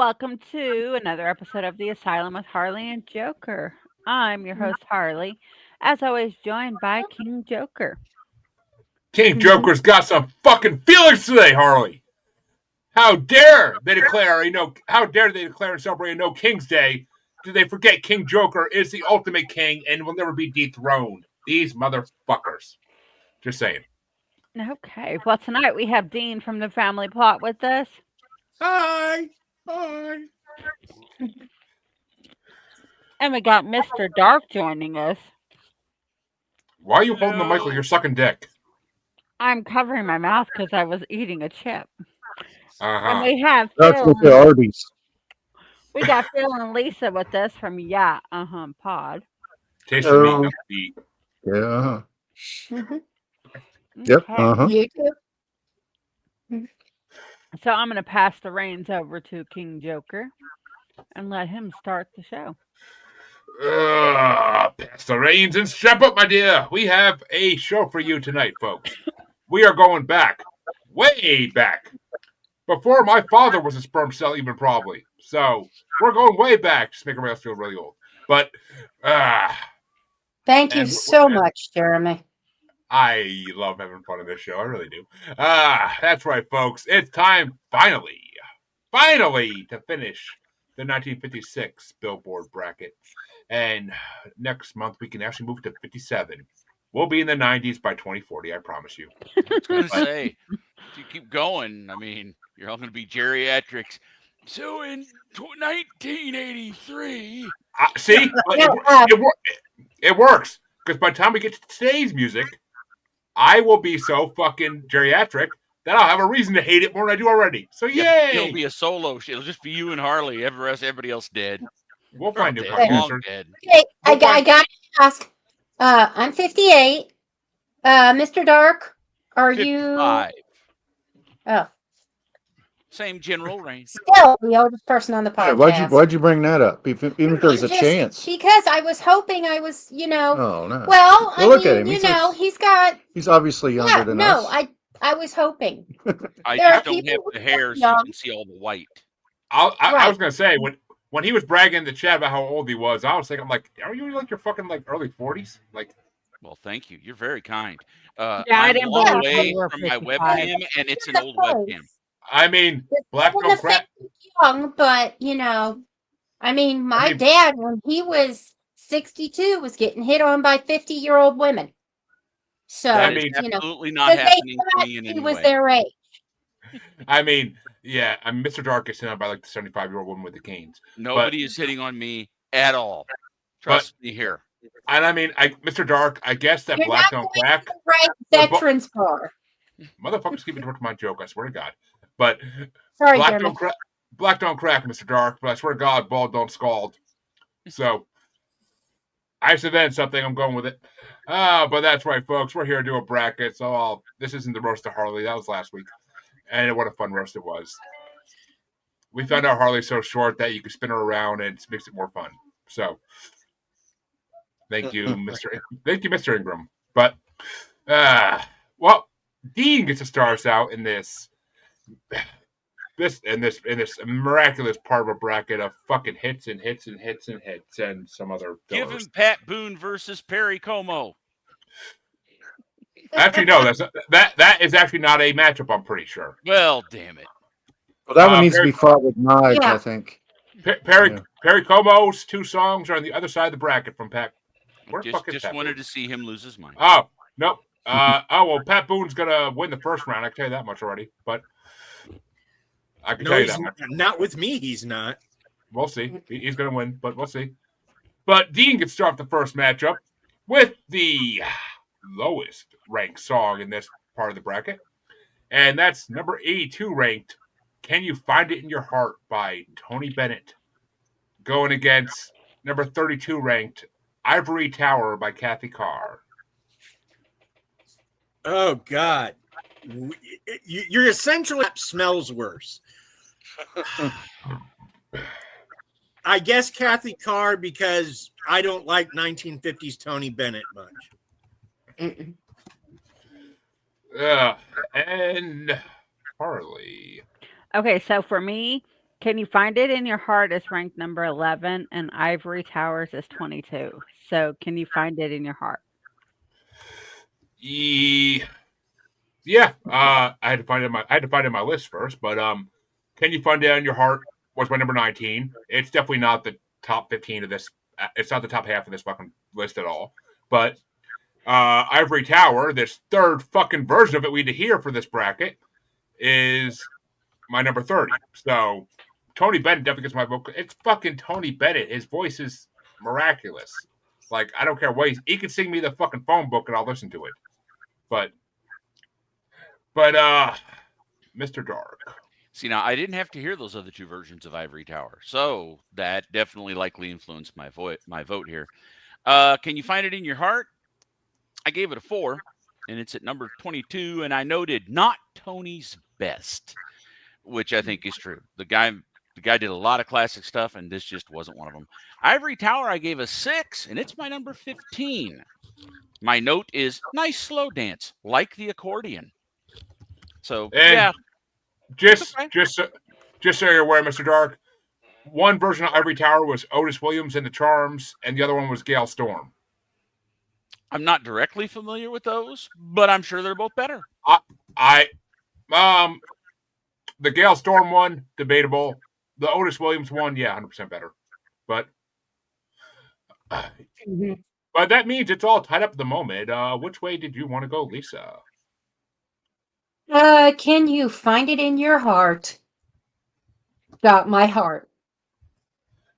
Welcome to another episode of The Asylum with Harley and Joker. I'm your host, Harley, as always, joined by King Joker. King Joker's got some fucking feelings today, Harley. How dare they declare how dare they declare and celebrate a No King's Day? Do they forget King Joker is the ultimate king and will never be dethroned? These motherfuckers. Just saying. Okay, well, tonight we have Dean from the Family Plot with us. Hi. And we got Mr. Dark joining us. Why are you holding the mic like you're sucking dick? I'm covering my mouth because I was eating a chip. And Uh-huh. we have That's Phil. what the Arby's. We got Phil and Lisa with us from Pod. Taste the meat, not the beat. Yeah. Okay. Yep. Uh-huh. You too. So I'm going to pass the reins over to King Joker and let him start the show. Pass the reins and strap up, my dear. We have a show for you tonight, folks. We are going back, way back, before my father was a sperm cell, even probably. So we're going way back, just make everybody else feel really old. But Thank you so much, Jeremy. I love having fun on this show. I really do. That's right, folks. It's time, finally, to finish the 1956 Billboard bracket. And next month, we can actually move to 57. We'll be in the 90s by 2040, I promise you. I was going to say, if you keep going, I mean, you're all going to be geriatrics. So in 1983... See? It works. Because by the time we get to today's music, I will be so fucking geriatric that I'll have a reason to hate it more than I do already. So yay! It'll be a solo shit. It'll just be you and Harley. Everybody else dead. We'll find new podcasters. Okay, I got to ask. I'm 58. Mr. Dark, are 55. you? Oh, Same general range. still the oldest person on the podcast. Yeah, why'd you bring that up? Even if there's a chance. Because I was hoping I was, Oh no. Well, I look mean, at him. He's obviously younger than us. I was hoping. I There just are don't people have who the hair are so you young. can see all the white. I was going to say, when he was bragging in the chat about how old he was, I was thinking, I'm like, are you like your fucking like early 40s? Like, well, thank you. You're very kind. I I'm didn't a long believe way you were from my 55. webcam, and it's an old webcam. I mean, black Well, don't the crack. fact he's young, but my dad, when he was 62, was getting hit on by 50-year-old women. So That is mean, absolutely not because they happening to thought me in he any was way. their age. I mean, yeah, Mr. Dark is sitting on by like the 75-year-old woman with the canes. Nobody is hitting on me at all. Trust me here. And I mean, Mr. Dark, I guess that You're black not don't going crack. to the right veterans bar. Motherfuckers keep it to my joke, I swear to God. But Sorry, black Jeremy. don't crack, Mr. Dark, but I swear to God, bald don't scald. So I just invented something, I'm going with it. But that's right, folks. We're here to do a bracket. So this isn't the roast of Harley. That was last week. And what a fun roast it was. We found out Harley's so short that you can spin her around and it makes it more fun. So thank you, Mr. Ingram. But well, Dean gets to start us out in this miraculous part of a bracket of fucking hits and some other fillers. Give him Pat Boone versus Perry Como. Actually, no, that is actually not a matchup, I'm pretty sure. Well, damn it. Well, that one needs to be fought with knives, I think. Perry Como's 2 songs are on the other side of the bracket from Pat. Just wanted to see him lose his mind. Oh, nope. Well, Pat Boone's going to win the first round. I can tell you that much already. But I can tell you that much. Not with me, he's not. We'll see. He's going to win, but we'll see. But Dean gets to start the first matchup with the lowest ranked song in this part of the bracket. And that's number 82 ranked, Can You Find It in Your Heart by Tony Bennett. Going against number 32 ranked, Ivory Tower by Kathy Carr. Oh, God. Your essential smells worse. I guess Kathy Carr because I don't like 1950s Tony Bennett much. And Harley. Okay, so for me, Can You Find It in Your Heart is ranked number 11 and Ivory Towers is 22. So, Can You Find It in Your Heart? Yeah. I had to find it in my list first, but Can You Find It in Your Heart was my number 19. It's definitely not the top 15 of this. It's not the top half of this fucking list at all. But Ivory Tower, this third fucking version of it we need to hear for this bracket, is my number 30. So Tony Bennett definitely gets my vote. It's fucking Tony Bennett. His voice is miraculous. Like, I don't care what he can sing me the fucking phone book and I'll listen to it. But Mr. Dark. See, now I didn't have to hear those other two versions of Ivory Tower, so that definitely likely influenced my vote here. Can You Find It in Your Heart? I gave it a 4, and it's at number 22. And I noted not Tony's best, which I think is true. The guy did a lot of classic stuff, and this just wasn't one of them. Ivory Tower, I gave a 6, and it's my number 15. My note is nice slow dance, like the accordion. So yeah. Just so you're aware, Mr. Dark, one version of Ivory Tower was Otis Williams and the Charms, and the other one was Gail Storm. I'm not directly familiar with those, but I'm sure they're both better. The Gail Storm one, debatable. The Otis Williams one, yeah, 100% better. But that means it's all tied up at the moment. Which way did you want to go, Lisa? Can You Find It in Your Heart? Got my heart.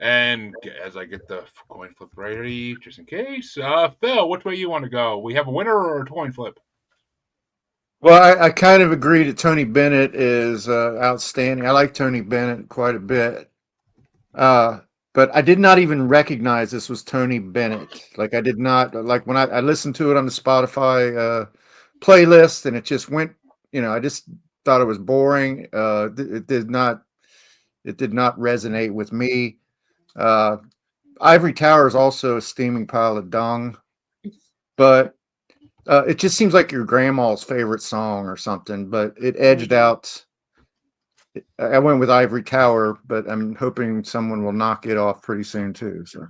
And as I get the coin flip ready, just in case, Phil, which way you want to go? We have a winner or a coin flip? Well, I kind of agree that Tony Bennett is outstanding. I like Tony Bennett quite a bit. But I did not even recognize this was Tony Bennett. Like, I did not, like, when I listened to it on the Spotify playlist, and it just went, I just thought it was boring. It did not resonate with me. Ivory Tower is also a steaming pile of dung, but it just seems like your grandma's favorite song or something. But it edged out. I went with Ivory Tower, but I'm hoping someone will knock it off pretty soon too. So,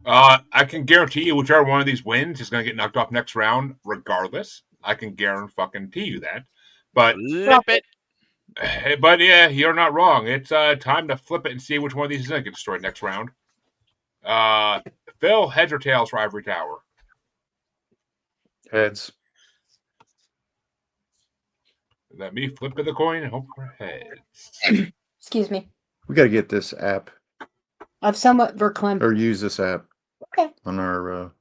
I can guarantee you, whichever one of these wins is going to get knocked off next round, regardless. I can guarantee you that. But flip it. But yeah, you're not wrong. It's time to flip it and see which one of these is going to get destroyed next round. Phil, heads or tails for Ivory Tower? heads. Let me flip the coin and hope for heads. Excuse me. We got to get this app I've somewhat verklempt. or use this app Okay. on our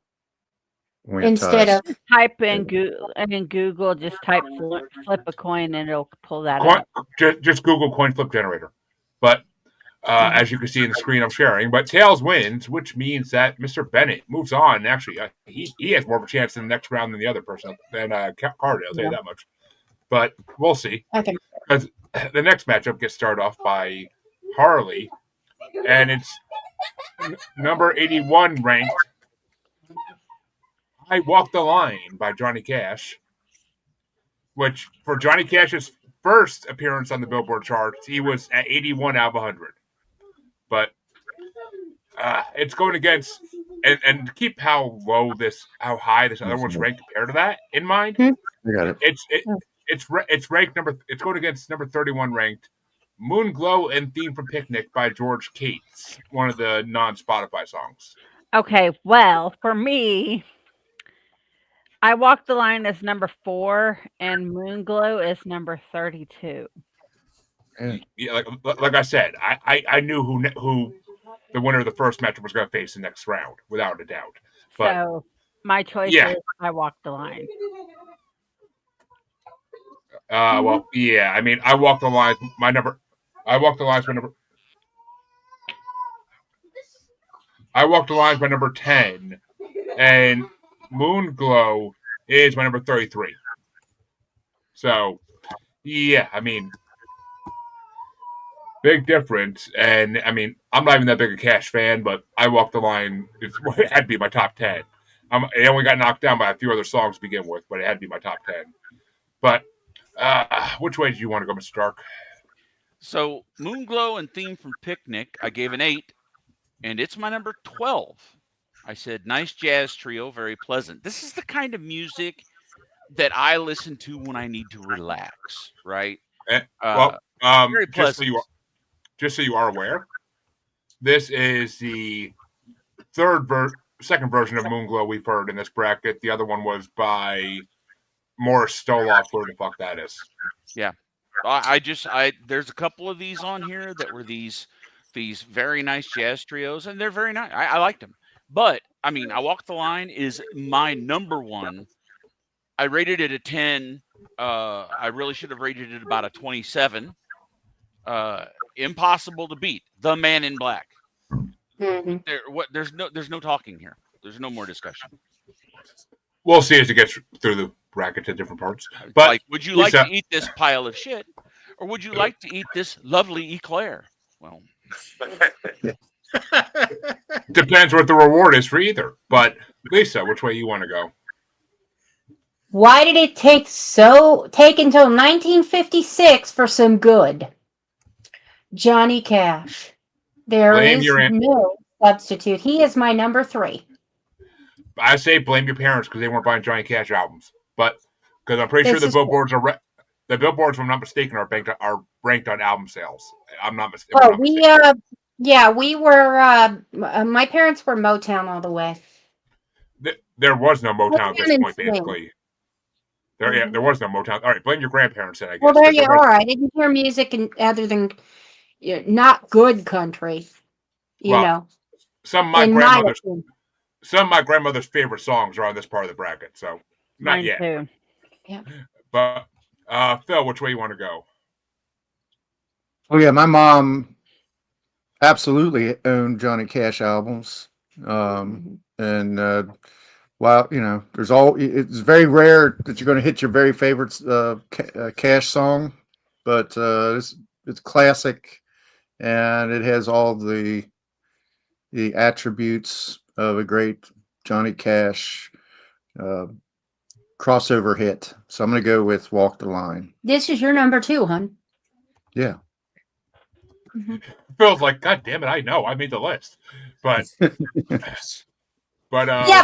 Instead of Type in Google, just type flip a coin and it'll pull that up. Just Google coin flip generator. But as you can see in the screen I'm sharing, but tails wins, which means that Mr. Bennett moves on. Actually, he has more of a chance in the next round than the other person, than Carter, I'll tell you that much. But we'll see. okay. Because the next matchup gets started off by Harley, and it's number 81 ranked I Walk the Line by Johnny Cash, which for Johnny Cash's first appearance on the Billboard charts, he was at 81 out of 100. But it's going against, and keep how high this other one's ranked compared to that in mind. I got it. It's ranked it's going against number 31 ranked Moon Glow and Theme from Picnic by George Cates, one of the non-Spotify songs. Okay, well, for me, I Walk the Line is number 4 and Moonglow is number 32. Yeah, like I said, I knew who the winner of the first matchup was going to face the next round, without a doubt. But, So my choice yeah. is I Walk the Line. Well, yeah, I mean, I Walk the Line. I Walk the Line's my number 10, and Moonglow is my number 33. So, yeah, I mean, big difference. And I mean, I'm not even that big a Cash fan, but I Walk the Line. It had to be my top 10. It only got knocked down by a few other songs to begin with, but it had to be my top 10. But which way do you want to go, Mr. Stark? So Moonglow and Theme from Picnic, I gave an 8, and it's my number 12. I said, nice jazz trio, very pleasant. This is the kind of music that I listen to when I need to relax, right? Well, Very pleasant. just so you are aware, this is the second version of Moonglow we've heard in this bracket. The other one was by Morris Stoloff, who the fuck that is. Yeah. There's a couple of these on here that were these very nice jazz trios, and they're very nice. I liked them. But I mean, I Walk the Line is my number one. I rated it a 10. I really should have rated it about a 27. Impossible to beat. The Man in Black. Mm-hmm. There's no talking here. There's no more discussion. We'll see as it gets through the bracket to different parts. But like, would you like to eat this pile of shit, or would you like to eat this lovely eclair? Well, depends what the reward is for either. But Lisa, which way you want to go? Why did it take until 1956 for some good? Johnny Cash. There is no substitute. He is my number 3. I say blame your parents because they weren't buying Johnny Cash albums. But because I'm pretty sure the billboards the billboards, if I'm not mistaken, are ranked on album sales. I'm not mistaken. Oh, we were. My parents were Motown all the way. There was no Motown at this point, basically. There was no Motown. All right, blame your grandparents then, I guess. Well, there you are. I didn't hear music other than not good country. You know. Some of my grandmother's favorite songs are on this part of the bracket, so not Mine yet. Too. Yeah. But Phil, which way you want to go? Oh yeah, my mom absolutely owned Johnny Cash albums, and well, it's very rare that you're going to hit your very favorite Cash song, but it's classic, and it has all the attributes of a great Johnny Cash crossover hit. So I'm going to go with Walk the Line. This is your number 2, hon. Yeah. Mm-hmm. Phil's like, God damn it, I know, I made the list, but yeah,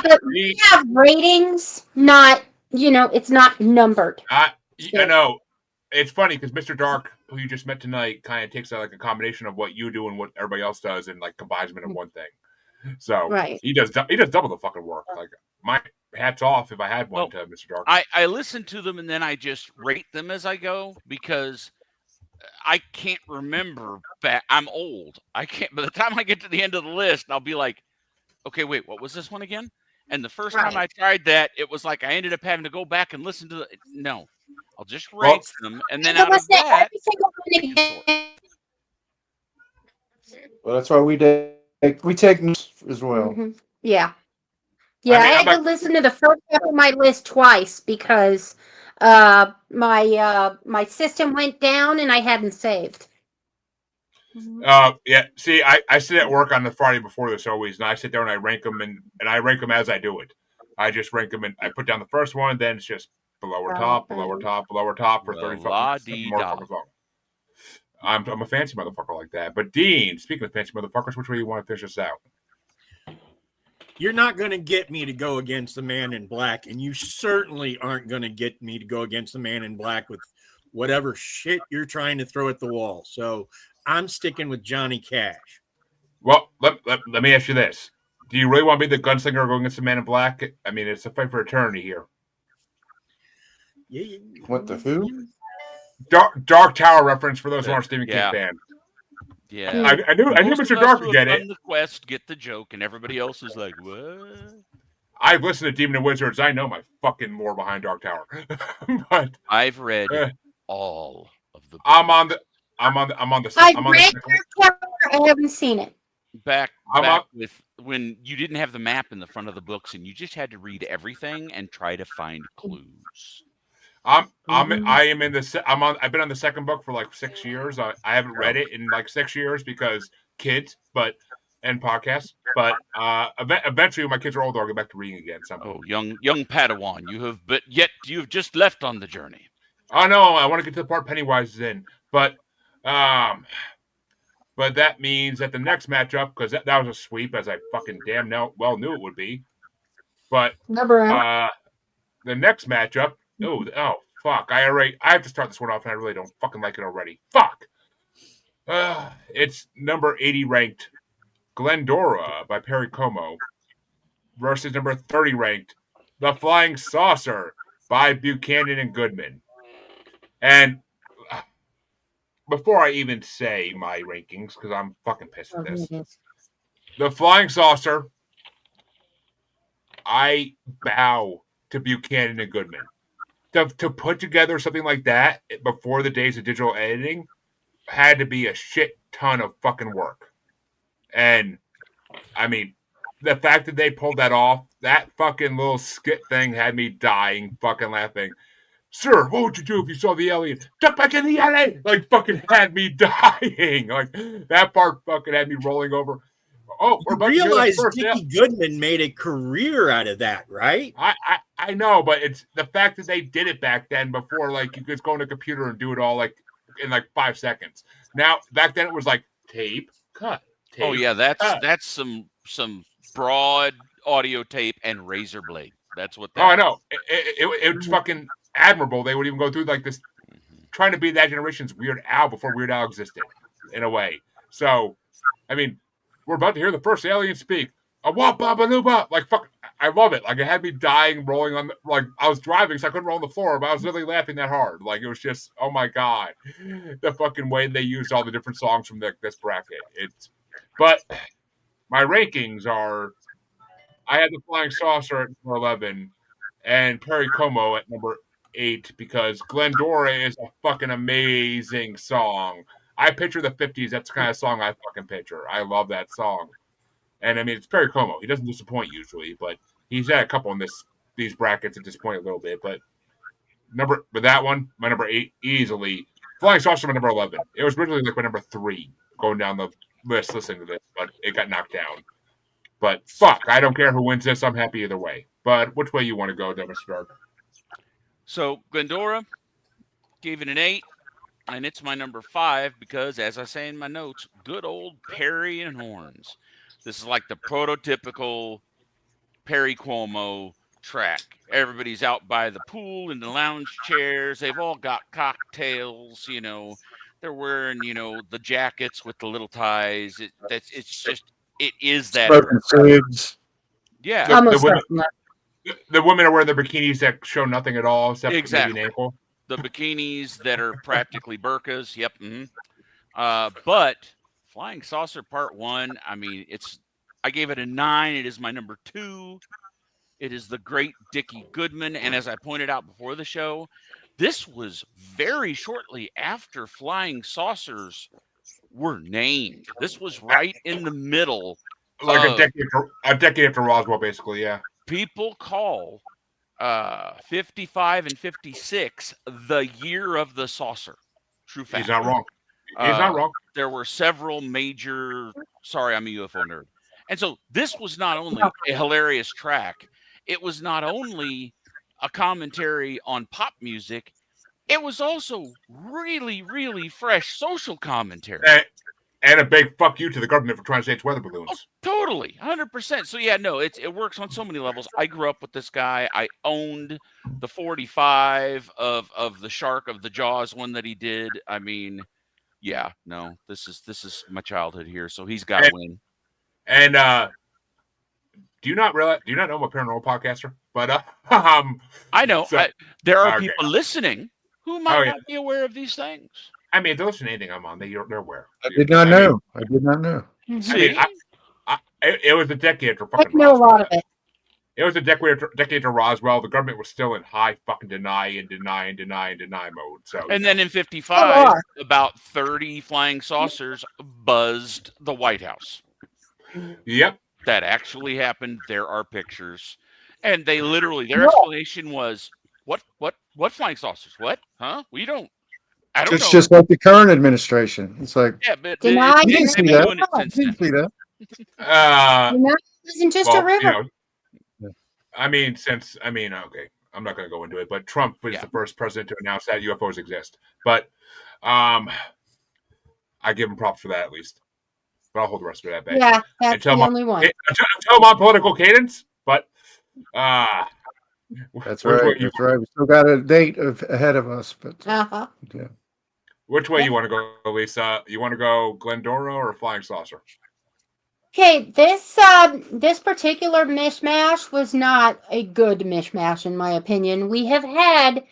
but we have ratings, not it's not numbered. I know. It's funny because Mr. Dark, who you just met tonight, kind of takes like a combination of what you do and what everybody else does, and like combines them into one thing. So right. he does double the fucking work. Like my hats off if I had one to Mr. Dark. I listen to them and then I just rate them as I go because I can't remember back. I'm old. I can't. By the time I get to the end of the list, I'll be like, okay, wait, what was this one again? And the first time I tried that, it was like I ended up having to go back and listen to No, I'll just rank them, and then out of that. Well, that's why we take notes as well. Mm-hmm. Yeah. Yeah, I had to listen to the first half of my list twice because my system went down and I hadn't saved. Yeah. See, I sit at work on the Friday before this always, and I sit there and I rank them, and I rank them as I do it. I just rank them, and I put down the first one, then it's just below or top, below or top, below or top for 30 motherfuckers long. I'm a fancy motherfucker like that. But Dean, speaking of fancy motherfuckers, which way you want to fish this out? You're not going to get me to go against the Man in Black, and you certainly aren't going to get me to go against the Man in Black with whatever shit you're trying to throw at the wall. So I'm sticking with Johnny Cash. Well, let me ask you this. Do you really want to be the gunslinger going against the Man in Black? I mean, it's a fight for eternity here. Yeah. What the who? Dark Tower reference for those who aren't Stephen King fans. Yeah, I knew Mr. Dark would get it. The quest, get the joke, and everybody else is like, "What?" I've listened to Demon and Wizards. I know my fucking lore behind Dark Tower, but I've read all of the. I'm on the. I've read Dark Tower. I haven't seen it. Back with when you didn't have the map in the front of the books, and you just had to read everything and try to find clues. I've been on the second book for like 6 years. I haven't read it in like 6 years because kids, and podcasts. But eventually, when my kids are older, I'll get back to reading again. Oh, young Padawan, you've just left on the journey. Oh no, I want to get to the part Pennywise is in. But But that means that the next matchup, because that was a sweep, as I fucking damn well knew it would be. But the next matchup, oh fuck! I have to start this one off, and I really don't fucking like it already. Fuck. It's number 80 ranked Glendora by Perry Como versus number 30 ranked The Flying Saucer by Buchanan and Goodman. And before I even say my rankings, because I'm fucking pissed at this, The Flying Saucer, I bow to Buchanan and Goodman. To put together something like that before the days of digital editing had to be a shit ton of fucking work. And, I mean, the fact that they pulled that off, that fucking little skit thing had me dying fucking laughing. Sir, what would you do if you saw the alien? Duck back in the alley! Like, fucking had me dying. Like, that part fucking had me rolling over. Oh, we're about realize to Dickie Goodman made a career out of that, right? I know, but it's the fact that they did it back then before, like, you could go on a computer and do it all, like, in, like, 5 seconds. Now, back then it was like, tape, cut, tape, Oh yeah, that's cut. that's some broad audio tape and razor blade. That's what that I know. It's fucking admirable. They would even go through, like, this, trying to be that generation's Weird Al before Weird Al existed, in a way. So, I mean, we're about to hear the first alien speak. Like, fuck, I love it. Like, it had me dying, rolling on, like, I was driving, so I couldn't roll on the floor, but I was literally laughing that hard. Like, it was just, oh my God. The fucking way they used all the different songs from this bracket. But my rankings are, I had The Flying Saucer at number 11 and Perry Como at number 8 because Glendora is a fucking amazing song. I picture the 50s. That's the kind of song I fucking picture. I love that song. And I mean, it's Perry Como. He doesn't disappoint usually, but he's had a couple in these brackets that disappoint a little bit. But that one, my number 8, easily. Flying Saucer, my number 11. It was originally like my number 3 going down the list listening to this, but it got knocked down. But fuck, I don't care who wins this. I'm happy either way. But which way you want to go, Mr. Dark? So Glendora gave it an 8, and it's my number 5 because, as I say in my notes, good old Perry and Horns. This is like the prototypical Perry Como track. Everybody's out by the pool in the lounge chairs. They've all got cocktails, you know. They're wearing, you know, the jackets with the little ties. It is that. Smoking cigs. Yeah. The women are wearing the bikinis that show nothing at all except exactly. maybe an ankle. The bikinis that are practically burqas. Yep. But Flying Saucer Part 1, I mean, I gave it a 9. It is my number 2. It is the great Dickie Goodman. And as I pointed out before the show, this was very shortly after Flying Saucers were named. This was right in the middle. Like a decade after Roswell, basically, yeah. People call 55 and 56 the year of the saucer. True fact. He's not wrong. He's not wrong. There were several major. Sorry, I'm a UFO nerd. And so this was not only a hilarious track, it was not only a commentary on pop music, it was also really, really fresh social commentary. And a big fuck you to the government for trying to say it's weather balloons. Oh, totally, 100%. So yeah, no, it works on so many levels. I grew up with this guy. I owned the 45 of the Shark of the Jaws one that he did. I mean, yeah, no, this is my childhood here. So he's got to win. And do you not know I'm a paranormal podcaster? But I know there are okay. people listening who might not be aware of these things. I mean, if they're listening to anything I'm on, they're aware. I did not know. I did not know. See? I mean, it was a decade after fucking I know a lot of it. It was a decade after Roswell. The government was still in high fucking deny mode. So, and then in 55, about 30 flying saucers buzzed the White House. Yep. That actually happened. There are pictures. And they literally, their explanation was, what flying saucers? What? Huh? I don't know. It's just like the current administration. It's like, yeah, but you didn't see that. You didn't see that. It wasn't just a river. You know, okay, I'm not going to go into it, but Trump was the first president to announce that UFOs exist. But I give him props for that at least. But I'll hold the rest of it at bay. Yeah, that's the only one. Until my political cadence, but That's right. That's right. We still got a date ahead of us, but Uh-huh. yeah. Which way you want to go, Lisa? You want to go Glendora or Flying Saucer? Okay, this particular mishmash was not a good mishmash in my opinion. We have had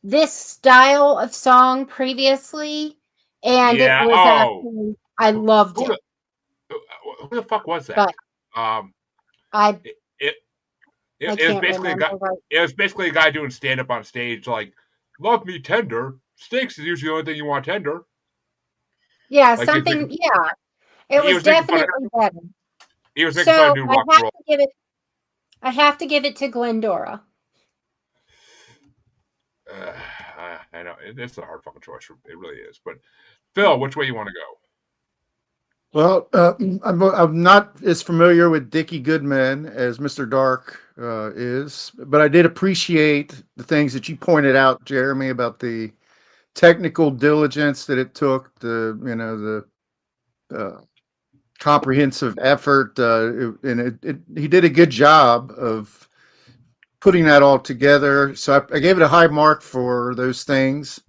this style of song previously, and it was actually I loved it. Who the fuck was that? But it was basically a guy doing stand up on stage, like, "Love me tender. Steaks is usually the only thing you want tender." Yeah, like something. Yeah, it was definitely better. He was making fun of new rock and roll. I have to give it to Glendora. I know it's a hard fucking choice. It really is. But Phil, which way you want to go? Well, I'm not as familiar with Dickie Goodman as Mr. Dark is, but I did appreciate the things that you pointed out, Jeremy, about the technical diligence that it took, the comprehensive effort, and he did a good job of putting that all together. So I gave it a high mark for those things,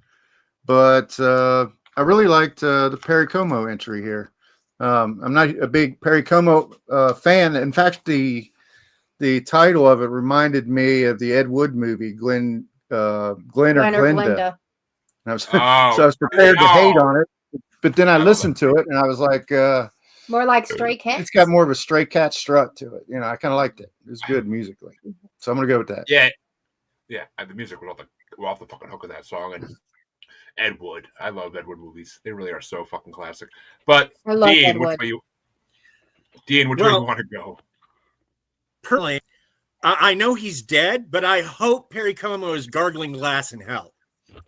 but I really liked the Perry Como entry here. I'm not a big Perry Como fan. In fact, the title of it reminded me of the Ed Wood movie, Glenn or Glenda. And so I was prepared to hate on it, but then I listened to it and I was like, more like Stray Cat. It's got more of a Stray Cat strut to it. I kind of liked it. It was good musically, so I'm gonna go with that. Yeah. The music was off the fucking hook of that song, and Ed Wood. I love Ed Wood movies. They really are so fucking classic. But Dean, which way you want to go? Personally, I know he's dead, but I hope Perry Como is gargling glass in hell.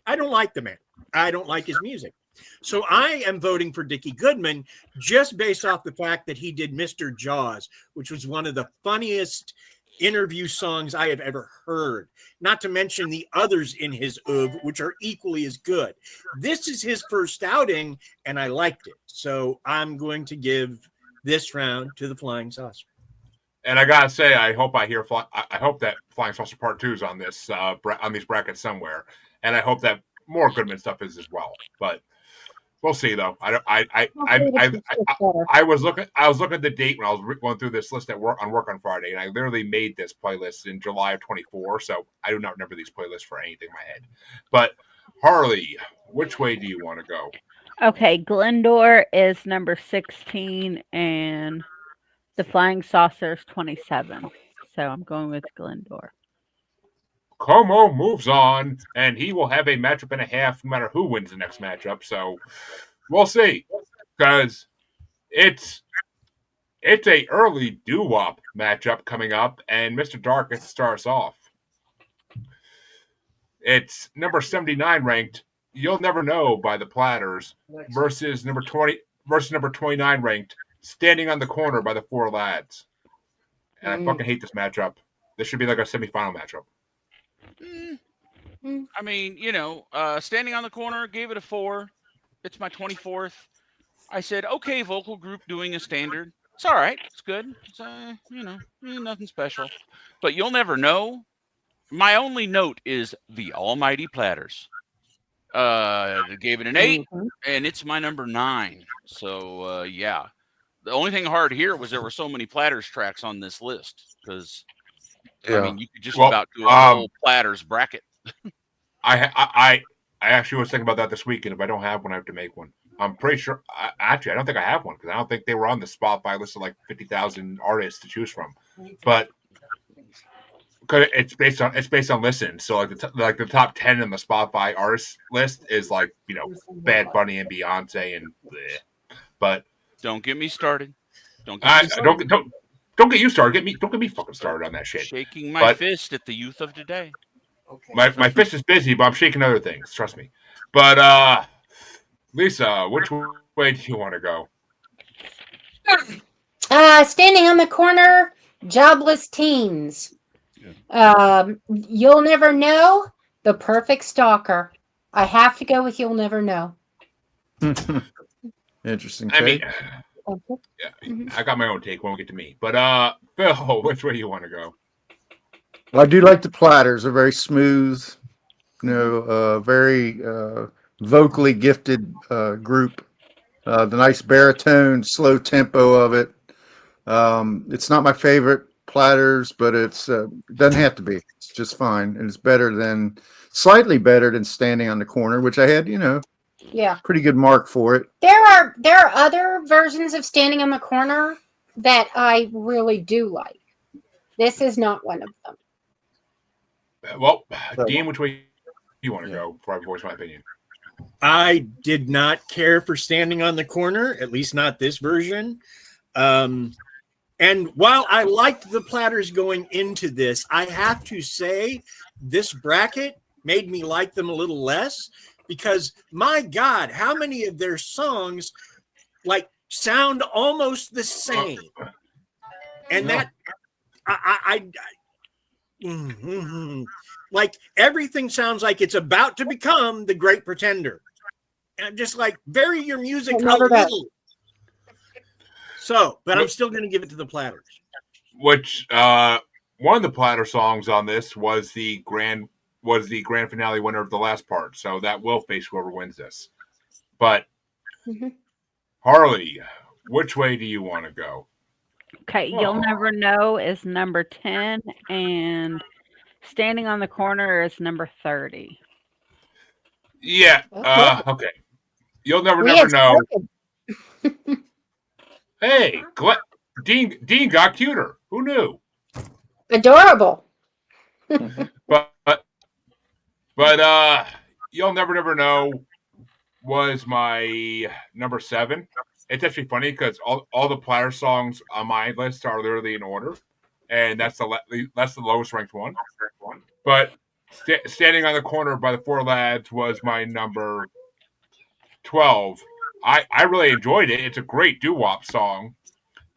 I don't like the man. I don't like his music. So I am voting for Dickie Goodman just based off the fact that he did Mr. Jaws, which was one of the funniest interview songs I have ever heard, not to mention the others in his oeuvre, which are equally as good. This is his first outing, and I liked it. So I'm going to give this round to the Flying Saucer. And I gotta say, I hope that Flying Saucer Part 2 is on this on these brackets somewhere, and I hope that more Goodman stuff is as well. But we'll see, though. I was looking at the date when I was going through this list on work on Friday, and I literally made this playlist in July of 24. So I do not remember these playlists for anything in my head. But Harley, which way do you want to go? Okay, Glendora is number 16, and the Flying Saucer is 27. So I'm going with Glendora. Como moves on, and he will have a matchup and a half no matter who wins the next matchup. So we'll see, because it's a early doo-wop matchup coming up, and Mr. Dark gets to start us off. It's number 79 ranked You'll Never Know by the Platters versus number 29 ranked Standing on the Corner by the Four Lads. And I fucking hate this matchup. This should be like a semifinal matchup. I mean, Standing on the Corner, gave it a 4. It's my 24th. I said, okay, vocal group doing a standard. It's all right. It's good. It's, nothing special. But You'll Never Know. My only note is the Almighty Platters. Gave it an 8, and it's my number 9. So, yeah. The only thing hard here was there were so many Platters tracks on this list, because I mean, you could just about do a whole Platters bracket. I actually was thinking about that this week, and if I don't have one, I have to make one. I'm pretty sure. I don't think I have one, because I don't think they were on the Spotify list of like 50,000 artists to choose from. But it's based on listen. So like the top 10 in the Spotify artist list is like Bad Bunny and Beyonce and bleh. But don't get me started. Don't get you started. Don't get me fucking started on that shit. Shaking my fist at the youth of today. Okay. My fist is busy, but I'm shaking other things. Trust me. But Lisa, which way do you want to go? Standing on the Corner, Jobless Teens. You'll Never Know, The Perfect Stalker. I have to go with You'll Never Know. Yeah, Interesting I mean, take. I got my own take when we get to me. But Phil, which way you want to go? Well, I do like the Platters. They're very smooth, very vocally gifted group. The nice baritone, slow tempo of it. It's not my favorite Platters, but it doesn't have to be. It's just fine, and it's slightly better than Standing on the Corner, which I had, Yeah. pretty good mark for it. There are other versions of Standing on the Corner that I really do like. This is not one of them. Well, Dean, which way you want to go before I voice my opinion? I did not care for Standing on the Corner, at least not this version. And while I liked the Platters going into this, I have to say this bracket made me like them a little less because, my God, how many of their songs sound almost the same? And that everything sounds like it's about to become The Great Pretender. And just vary your music a little. So, but I'm still going to give it to the Platters. Which one of the Platter songs on this was the grand finale winner of the last part. So that will face whoever wins this. But Harley, which way do you want to go? Okay, You'll Never Know is number 10, and Standing on the Corner is number 30. Yeah. Okay. You'll never know. Hey, Dean got cuter. Who knew? Adorable. But You'll Never Know was my number 7. It's actually funny because all the Platter songs on my list are literally in order, and that's the lowest ranked one. But Standing on the Corner by the Four Lads was my number 12. I really enjoyed it. It's a great doo-wop song,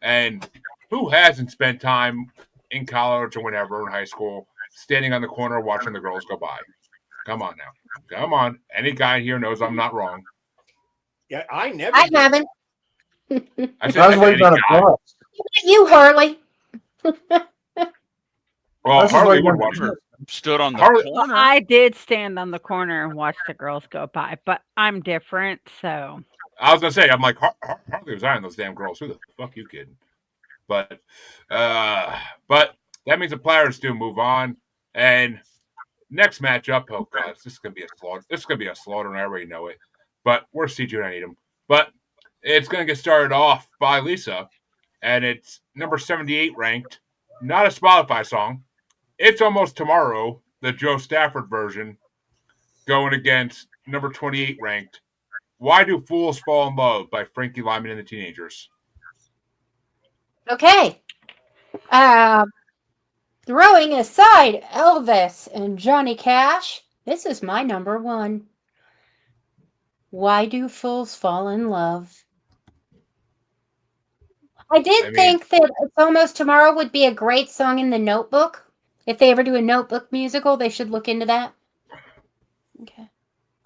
and who hasn't spent time in college or whatever in high school standing on the corner watching the girls go by? Come on now, come on. Any guy here knows I'm not wrong. Yeah, I haven't. I was waiting on a pause. You, Harley. Well, Harley would watch her. Stood on the corner. I did stand on the corner and watch the girls go by, but I'm different, so. I was gonna say, I'm like, Harley was eyeing those damn girls. Who the fuck you kidding? But that means the Platters do move on. And next matchup, oh god, this is gonna be a slaughter. This is gonna be a slaughter, and I already know it. But where's CJ? I need him. But it's gonna get started off by Lisa, and it's number 78 ranked. Not a Spotify song. It's Almost Tomorrow, the Joe Stafford version, going against number 28 ranked. Why Do Fools Fall in Love by Frankie Lyman and the Teenagers. Okay. Throwing aside Elvis and Johnny Cash, this is my number 1. Why Do Fools Fall in Love? I think that It's Almost Tomorrow would be a great song in The Notebook. If they ever do a Notebook musical, they should look into that. Okay.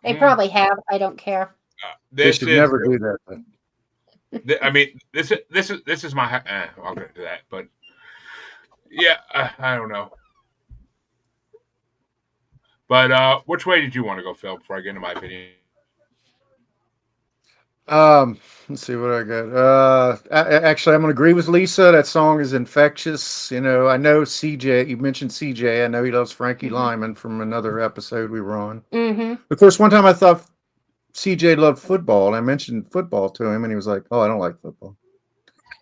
They probably have. I don't care. They should never do that. I mean, this is my. I'll get to that, but yeah, I don't know. But which way did you want to go, Phil? Before I get into my opinion. Let's see what I got. Actually, I'm going to agree with Lisa. That song is infectious. I know CJ. You mentioned CJ. I know he loves Frankie Lyman from another episode we were on. Of course, one time I thought CJ loved football, and I mentioned football to him, and he was like, "Oh, I don't like football."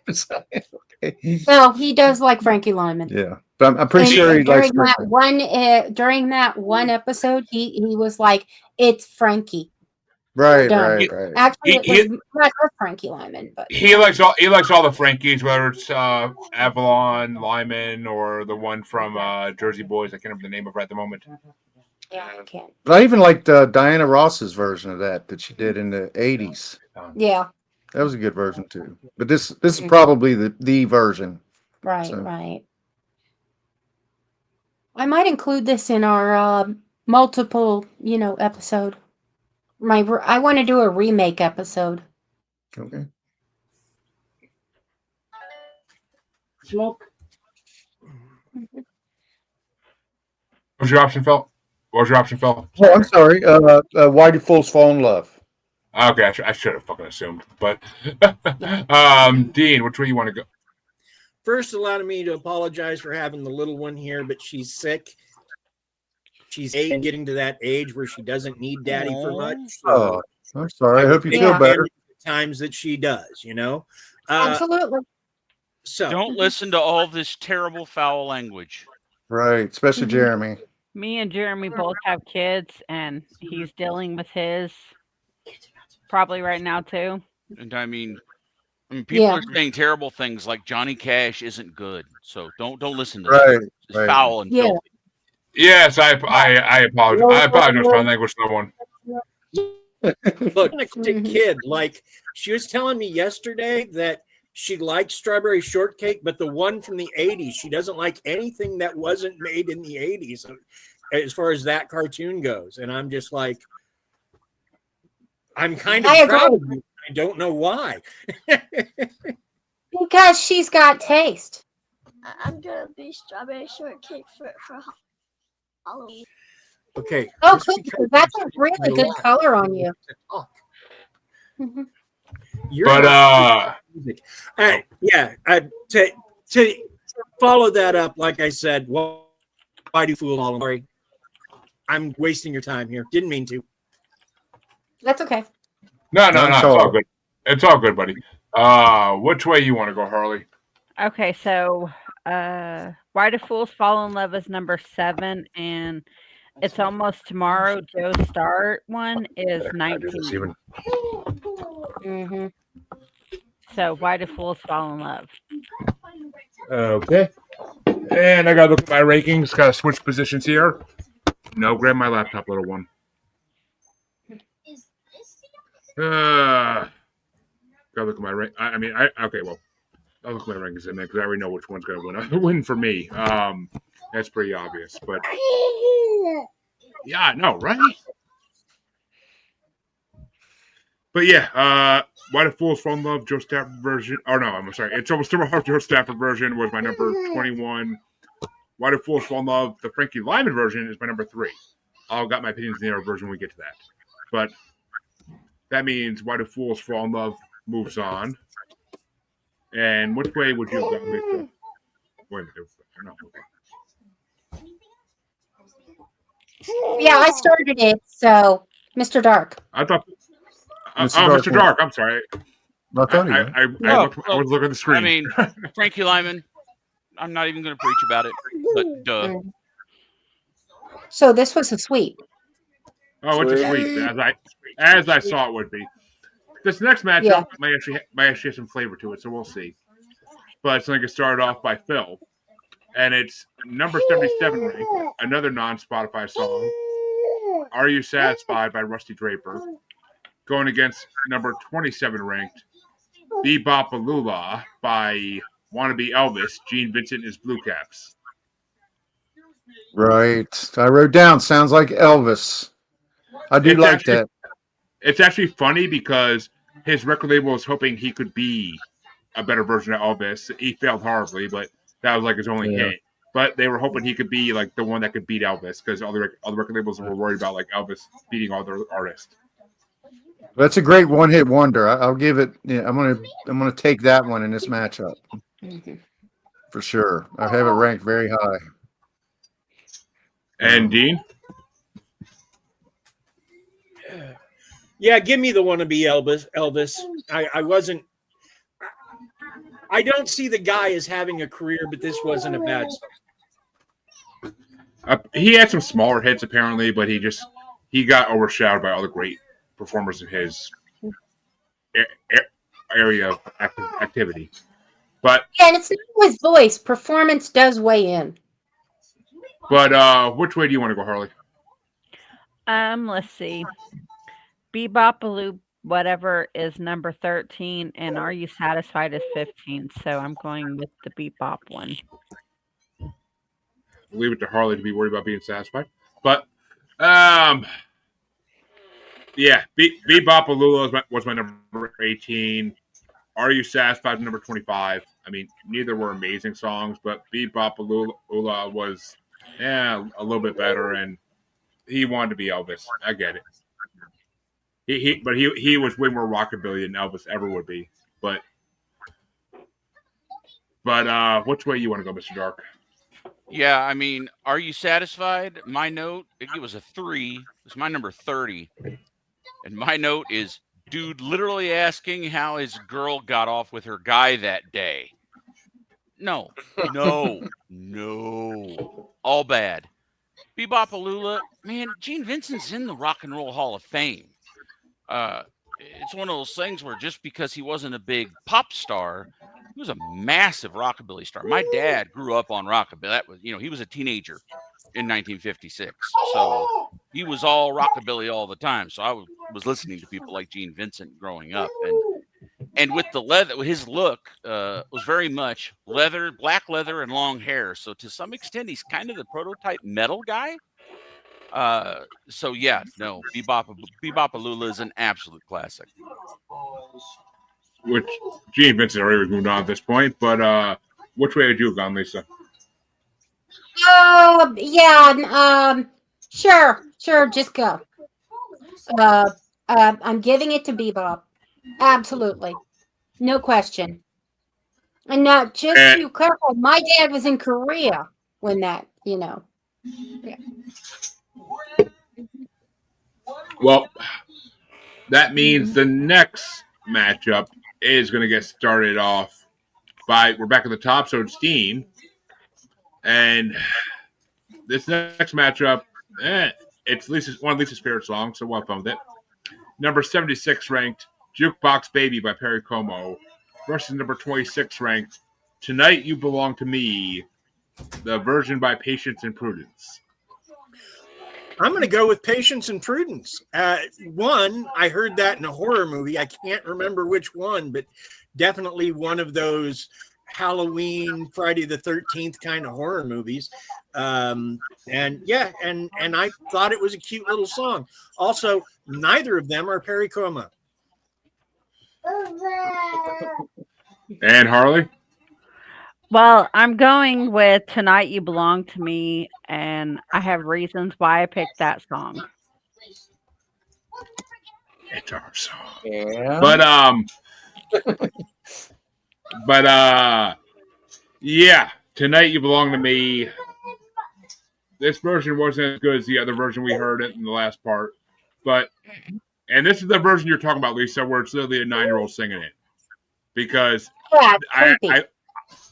Okay. Well, he does like Frankie Lyman. Yeah, but I'm pretty sure he likes during that one episode, he was like, "It's Frankie." Right. Actually, it was not just Frankie Lyman, but he likes all the Frankies, whether it's Avalon Lyman or the one from Jersey Boys. I can't remember the name of it at the moment. Yeah, I can't. But I even liked Diana Ross's version of that she did in the 80s. Yeah, that was a good version too. But this is probably the version. Right, right. I might include this in our multiple, episode. I want to do a remake episode. Okay. Smoke. What's your option, Phil? What was your option, Phil? Oh, I'm sorry. Why do fools fall in love? Okay, I should have fucking assumed. But Dean, which way you want to go? First, allow me to apologize for having the little one here, but she's sick. She's getting to that age where she doesn't need daddy for much. So I'm sorry. I hope you feel better. Times that she does, you know. Absolutely. So Don't listen to all this terrible foul language. Right, especially Jeremy. Me and Jeremy both have kids, and he's dealing with his probably right now too. And I mean people are saying terrible things like Johnny Cash isn't good. So don't listen to that. It's foul and filthy. Yes, I apologize. I apologize for my language, someone. Look, the kid, like she was telling me yesterday that she likes strawberry shortcake, but the one from the 80s, she doesn't like anything that wasn't made in the 80s as far as that cartoon goes. And I'm just like, I'm kind of proud of you. I don't know why. Because she's got taste. I'm gonna be strawberry shortcake for Halloween. Okay. Oh, cool. That's a really good color on you. To follow that up, like I said, why do fool all? Sorry, I'm wasting your time here. Didn't mean to. That's okay. No, it's all good. It's all good, buddy. Which way you want to go, Harley? Okay, so Why Do Fools Fall in Love is number 7, and It's Almost Tomorrow, Joe Start one is 19. So Why Do Fools Fall in Love? Okay. And I gotta look at my rankings. Gotta switch positions here. No, grab my laptop, little one. Gotta look at my rank. Okay, well, I'll look at my rankings in a minute because I already know which one's gonna win for me. That's pretty obvious, but yeah, I know, right? But yeah, Why Do Fools Fall in Love, Joe Stafford version. Oh no, I'm sorry. It's Almost Tomorrow, Joe Stafford version was my number 21. Why Do Fools Fall in Love, the Frankie Lyman version is my number 3. I'll got my opinions in the other version when we get to that. But that means Why Do Fools Fall in Love moves on. And which way would you have gotten me? Wait a minute. No. Yeah, I started it. So, Mr. Dark. I thought. Mr. Dark. I'm sorry. I was looking at the screen. I mean, Frankie Lyman. I'm not even going to preach about it, but duh. So this was a sweep. Oh, it's a sweep, as I saw it would be. This next matchup might actually have some flavor to it, so we'll see. But it's going to get started off by Phil, and it's number 77 ranked, another non-Spotify song. Are You Satisfied by Rusty Draper, going against number 27 ranked, Bebopalula by Wannabe Elvis, Gene Vincent and his Blue Caps. Right. I wrote down, sounds like Elvis. I do like that. It's actually funny because his record label was hoping he could be a better version of Elvis. He failed horribly, but that was like his only hit. But they were hoping he could be like the one that could beat Elvis because all the record labels were worried about like Elvis beating all their artists. That's a great one-hit wonder. I'll give it. Yeah, I'm gonna take that one in this matchup for sure. I have it ranked very high. And Dean? Yeah, give me the Wannabe Elvis. I wasn't. I don't see the guy as having a career, but this wasn't a bad song. He had some smaller hits apparently, but he got overshadowed by all the great performers in his area of activity. But and it's not his voice. Performance does weigh in. But which way do you want to go, Harley? Let's see. Bebopaloo whatever is number 13, and Are You Satisfied is 15. So I'm going with the Bebop one. Leave it to Harley to be worried about being satisfied. But Yeah, Bebopalula was my number 18. Are You Satisfied? Number 25. I mean, neither were amazing songs, but Bebopalula was a little bit better, and he wanted to be Elvis. I get it. He was way more rockabilly than Elvis ever would be. But which way you want to go, Mr. Dark? Yeah, I mean, Are You Satisfied? My note, it was a 3. It's my number 30. And my note is, dude literally asking how his girl got off with her guy that day. No. All bad. Bebopalula, man, Gene Vincent's in the Rock and Roll Hall of Fame. It's one of those things where just because he wasn't a big pop star, he was a massive rockabilly star. My dad grew up on rockabilly. That was, he was a teenager in 1956, so he was all rockabilly all the time. So I was listening to people like Gene Vincent growing up, and with the leather, his look was very much leather, black leather, and long hair. So to some extent, he's kind of the prototype metal guy. So yeah, no, Bebopalula is an absolute classic. Which Gene Vincent already moved on at this point, but which way did you have gone, Lisa? Sure, just go. I'm giving it to Bebop. Absolutely. No question. And now, just to clarify, my dad was in Korea when that, Yeah. Well, that means the next matchup is going to get started off we're back at the top, so it's Dean. And this next matchup, it's one of Lisa's favorite songs, so we'll have fun with it. Number 76 ranked, Jukebox Baby by Perry Como, versus number 26 ranked, Tonight You Belong to Me, the version by Patience and Prudence. I'm going to go with Patience and Prudence. One, I heard that in a horror movie. I can't remember which one, but definitely one of those Halloween, Friday the 13th kind of horror movies. And I thought it was a cute little song. Also, neither of them are Perry Como. And Harley? Well, I'm going with Tonight You Belong to Me, and I have reasons why I picked that song. It's our song. Yeah. Yeah, Tonight You Belong to Me. This version wasn't as good as the other version we heard it in the last part. And this is the version you're talking about, Lisa, where it's literally a 9-year-old singing it. Because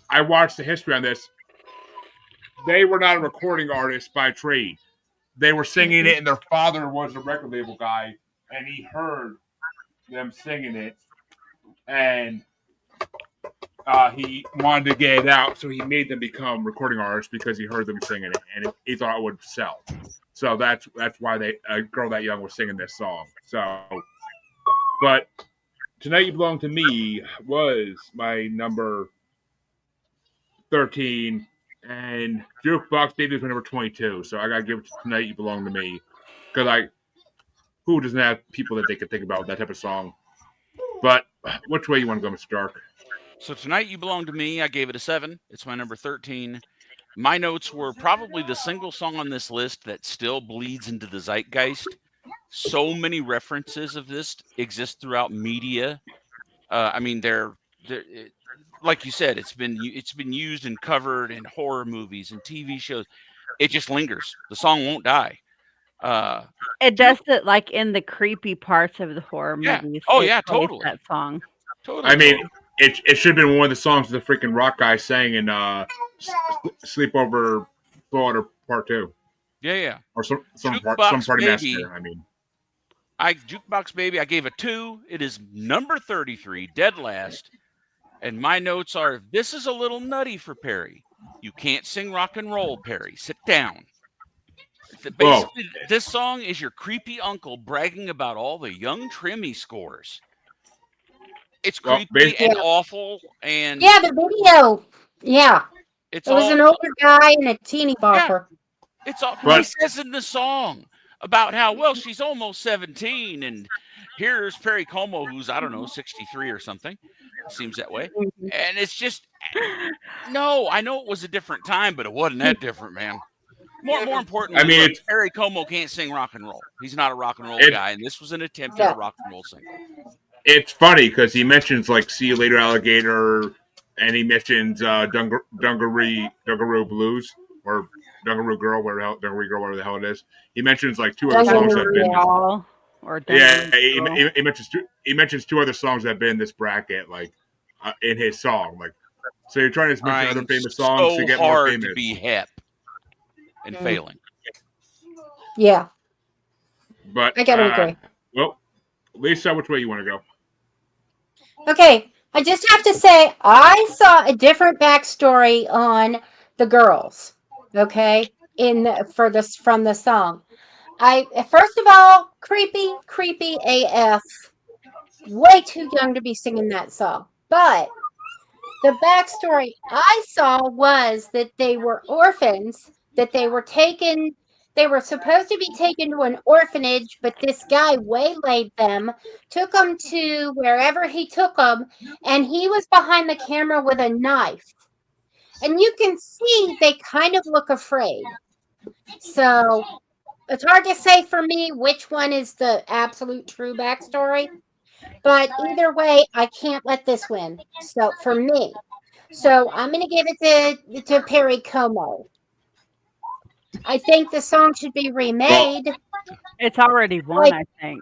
I watched the history on this. They were not a recording artist by trade. They were singing it, and their father was a record label guy, and he heard them singing it, and he wanted to get it out, so he made them become recording artists because he heard them singing it, and he thought it would sell. So that's why a girl that young was singing this song. But Tonight You Belong to Me was my number 13, and Jukebox Baby was my number 22. So I gotta give it to Tonight You Belong to Me, because who doesn't have people that they can think about that type of song? But which way you want to go, Mr. Dark? So Tonight You Belong to Me, I gave it a 7. It's my number 13. My notes were probably the single song on this list that still bleeds into the zeitgeist. So many references of this exist throughout media. I mean, they're like you said, it's been used and covered in horror movies and TV shows. It just lingers. The song won't die. It does it like in the creepy parts of the horror movies. Oh yeah, totally. That song. Totally. I mean, it should have been one of the songs the freaking rock guy sang in Sleepover Blowout Part 2. Yeah. Or some Jukebox party Baby. massacre. I mean, Jukebox Baby, I gave a 2. It is number 33, dead last. And my notes are, this is a little nutty for Perry. You can't sing rock and roll, Perry. Sit down. Basically, this song is your creepy uncle bragging about all the young trim he scores. It's creepy and awful. And yeah, the video. Yeah. It was an older guy and a teeny bopper. Yeah. It's all he says in the song. about how, well, she's almost 17, and here's Perry Como, who's, I don't know, 63 or something. Seems that way. And it's just, no, I know it was a different time, but it wasn't that different, man. More importantly, I mean, look, Perry Como can't sing rock and roll. He's not a rock and roll guy, and this was an attempt at a rock and roll single. it's funny because he mentions like "See You Later, Alligator," and he mentions Dungaroo Blues or Dungaroo Girl, whatever the hell it is. He mentions like two other songs that have been. He mentions two other songs that have been in this bracket, like in his song, like. So you're trying to mention other famous songs to get more famous. To be hip and failing. Yeah. But I gotta agree. Well, Lisa, which way you want to go? Okay, I just have to say I saw a different backstory on the girls. Okay, from the song. First of all, creepy AF. Way too young to be singing that song. But the backstory I saw was that they were orphans, that they were supposed to be taken to an orphanage, but this guy waylaid them, took them to wherever he took them, and he was behind the camera with a knife. And you can see they kind of look afraid. So it's hard to say for me which one is the absolute true backstory. But either way, I can't let this win. So for me. So I'm going to give it to Perry Como. I think the song should be remade. It's already won, I think.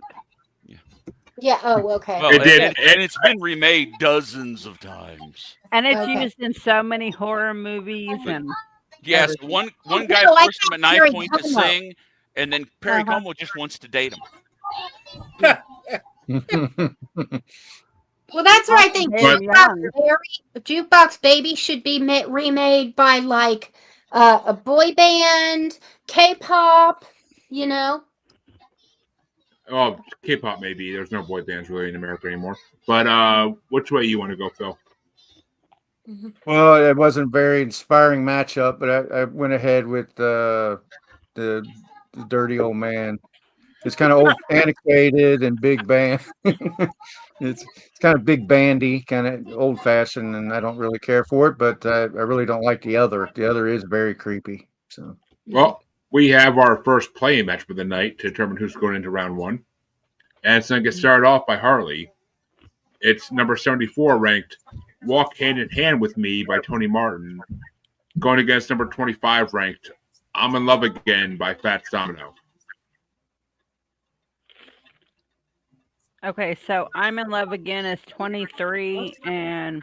Yeah. Oh, okay. Well, and it's been remade dozens of times. And it's used in so many horror movies and. Yes, one guy forced him at knife point to sing, and then Perry Como just wants to date him. Well, that's what I think. Jukebox Baby should be remade by like a boy band, K-pop, you know. Oh, K-pop maybe. There's no boy bands really in America anymore. But which way you want to go, Phil? Well, it wasn't a very inspiring matchup, but I went ahead with the Dirty Old Man. It's kind of old, antiquated, and big band. It's kind of big bandy, kind of old fashioned, and I don't really care for it. But I really don't like the other. The other is very creepy. So, well, we have our first playing match for the night to determine who's going into round one, and it's going to get started off by Harley. It's number 74 ranked "Walk Hand in Hand with Me" by Tony Martin, going against number 25 ranked "I'm in Love Again" by Fats Domino. Okay, so "I'm in Love Again" is 23, and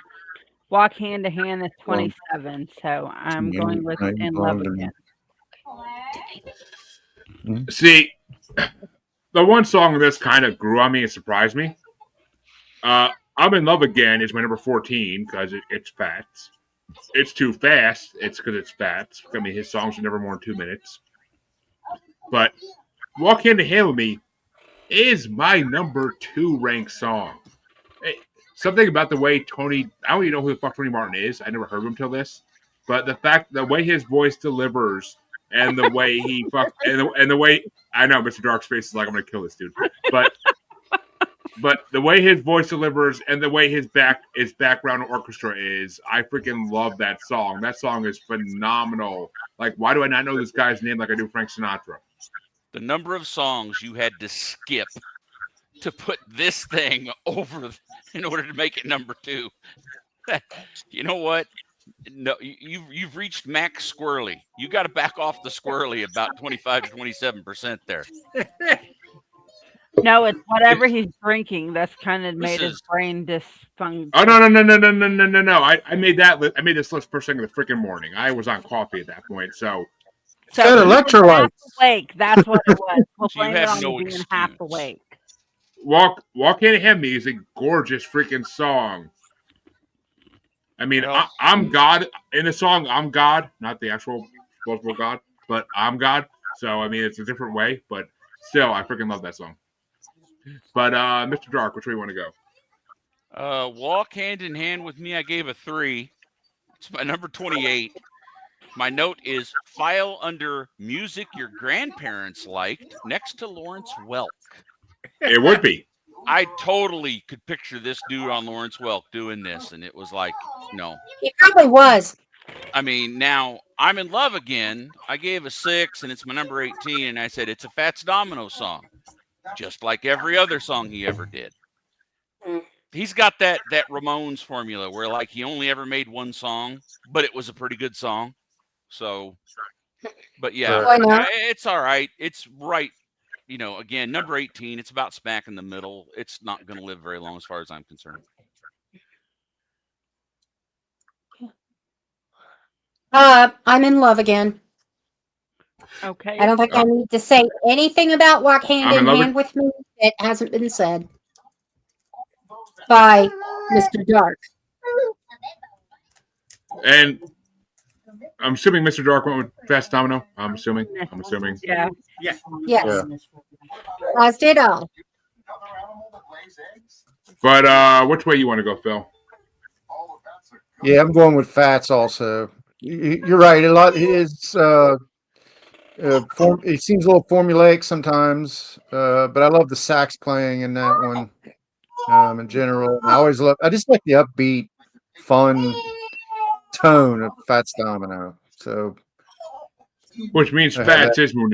"Walk Hand to Hand" is 27. So I'm going with "In Love Again." See, the one song this kind of grew on me and surprised me. "I'm in Love Again" is my number 14 because it's Fats. It's Too Fast. It's because it's Fats. I mean, his songs are never more than 2 minutes. But "Walk Hand to Hand with Me" is my number 2 ranked song. Something about the way Tony, I don't even know who the fuck Tony Martin is. I never heard of him till this. But the way his voice delivers and the way he and the way, I know Mr. Dark's face is like, I'm going to kill this dude. But the way his voice delivers and the way his background orchestra is, I freaking love that song. That song is phenomenal. Like, why do I not know this guy's name like I do Frank Sinatra? The number of songs you had to skip to put this thing over in order to make it number 2. You know what? No, you've reached max squirrely. You got to back off the squirrely about 25 to 27% there. No, it's whatever he's drinking that's kind of made his brain dysfunction. Oh no! I made this list first thing in the freaking morning. I was on coffee at that point, so electrolytes. Awake. That's what it was. We'll So you blame it have on no being excuse. half awake. Walk Hand in Hand with Me is a gorgeous freaking song. I mean, Well, I'm God in the song. I'm God, not the actual multiple God, but I'm God. So I mean, it's a different way, but still, I freaking love that song. But Mr. Dark, which way you want to go? "Walk Hand in Hand with Me," I gave a 3. It's my number 28. My note is file under music your grandparents liked next to Lawrence Welk. It would be. I totally could picture this dude on Lawrence Welk doing this, and it was like, no. He probably was. I mean, now I'm in love again. I gave a 6, and it's my number 18, and I said it's a Fats Domino song, just like every other song he ever did. He's got that Ramones formula where like he only ever made one song, but it was a pretty good song. So, but yeah, it's all right. It's right. You know, again, number 18, it's about smack in the middle. It's not going to live very long as far as I'm concerned. I'm in love again. Okay. I don't think I need to say anything about Walk Hand in Hand with Me that hasn't been said by Mr. Dark. And I'm assuming Mr. Dark went with Fats Domino. I'm assuming. Yeah. Yeah. Yes. As did I. But which way you want to go, Phil? Yeah, I'm going with Fats also. You're right. A lot is it seems a little formulaic sometimes, but I love the sax playing in that one. In general, I just like the upbeat, fun tone of Fats Domino. So, which means Fats will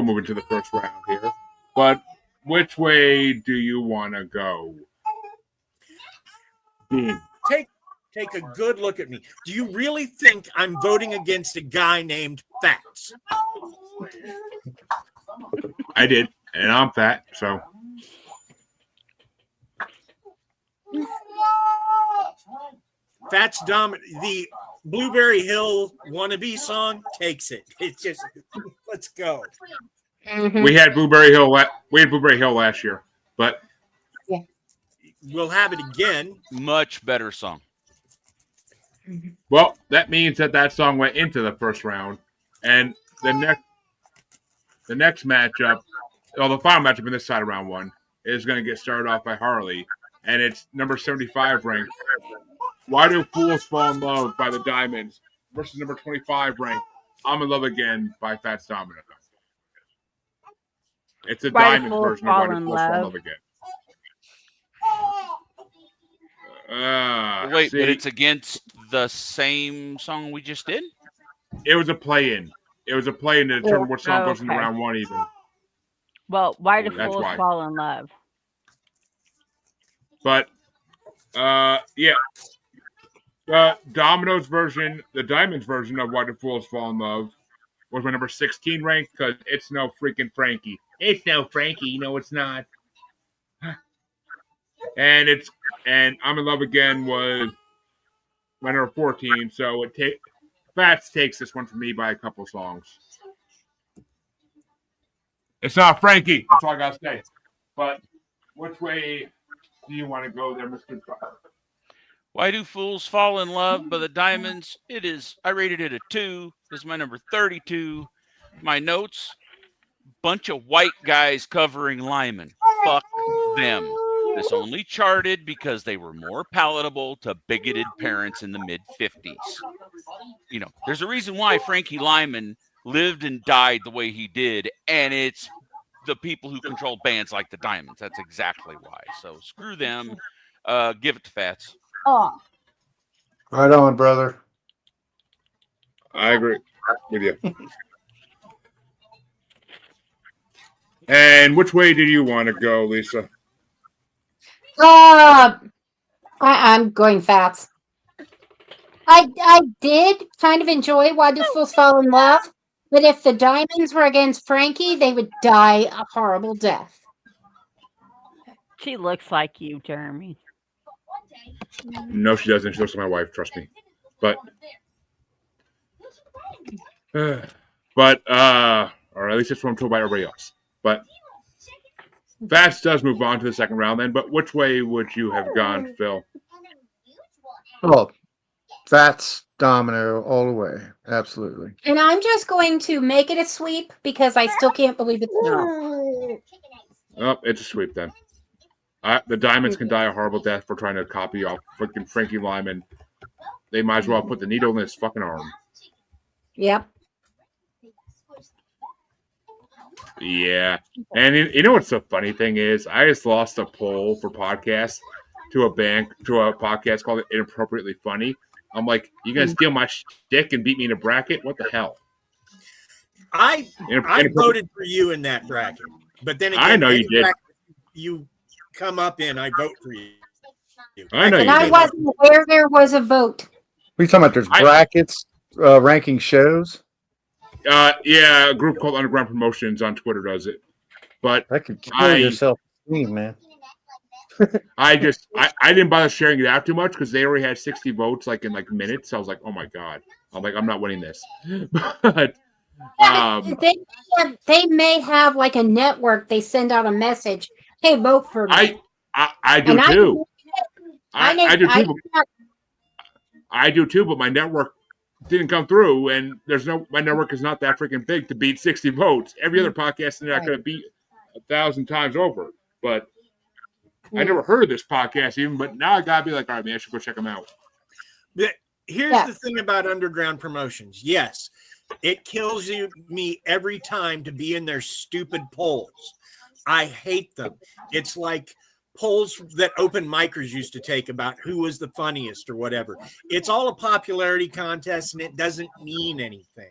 move into the first round here. But which way do you want to go? Take a good look at me. Do you really think I'm voting against a guy named Fats? I did, and I'm fat, so. Fats the Blueberry Hill wannabe song takes it. It's just, let's go. Mm-hmm. We had Blueberry Hill last year, but we'll have it again. Much better song. Well, that means that song went into the first round, and the next matchup, the final matchup in this side of round 1 is going to get started off by Harley, and it's number 75 ranked. Why Do Fools Fall in Love by the Diamonds versus number 25 ranked I'm in Love Again by Fats Domino. It's a Diamonds version of Why Do Fools Fall in Love Again. Wait, but it's against the same song we just did? It was a play-in. To determine which song goes into round 1 even. Well, Why Do Fools Fall in Love? But, yeah. The Diamonds version of Why Do Fools Fall in Love was my number 16 ranked because it's no freaking Frankie. It's no Frankie. No, it's not. And I'm in Love Again was my number 14, so Fats takes this one from me by a couple songs. It's not Frankie. That's all I gotta say. But which way do you want to go there, Mr. Trucker? Why Do Fools Fall in Love by the Diamonds? I rated it a 2. This is my number 32. My notes, bunch of white guys covering Lyman. Fuck them. This only charted because they were more palatable to bigoted parents in the mid-50s. You know, there's a reason why Frankie Lyman lived and died the way he did, and it's the people who controlled bands like the Diamonds. That's exactly why. So screw them. Give it to Fats. Oh. Right on, brother. I agree with you. And which way do you want to go, Lisa? I'm going Fats. I did kind of enjoy Why Do Fools Fall in Love, but if the Diamonds were against Frankie, they would die a horrible death. She looks like you, Jeremy. No, she doesn't. She looks like my wife. Trust me. But, or at least that's what I'm told by everybody else. But Fats does move on to the second round then. But which way would you have gone, Phil? Oh, Fats Domino all the way. Absolutely. And I'm just going to make it a sweep because I still can't believe it's not. Oh, it's a sweep then. The Diamonds can die a horrible death for trying to copy off freaking Frankie Lyman. They might as well put the needle in his fucking arm. Yep. Yeah. And you know what's the funny thing is? I just lost a poll for podcasts to a podcast called Inappropriately Funny. I'm like, you gonna steal my shtick and beat me in a bracket? What the hell? I voted for you in that bracket, but then again, I know you did. You come up in, I vote for you. I know And you I did. wasn't aware there was a vote. What are you talking about? There's brackets ranking shows? Yeah, a group called Underground Promotions on Twitter does it. But That could kill your self-esteem, man. I didn't bother sharing it out too much because they already had 60 votes like in like minutes. So I was like, oh my god. I'm like, I'm not winning this. But they may have like a network. They send out a message. Hey, vote for me. I do too. I do too. I do too. But my network didn't come through, and my network is not that freaking big to beat 60 votes. Every other podcast in there I could have beat 1,000 times over. But I never heard of this podcast even. But now I gotta be like, all right, man, I should go check them out. Here's the thing about Underground Promotions. Yes, it kills me every time to be in their stupid polls. I hate them. It's like polls that open micers used to take about who was the funniest or whatever. It's all a popularity contest and it doesn't mean anything.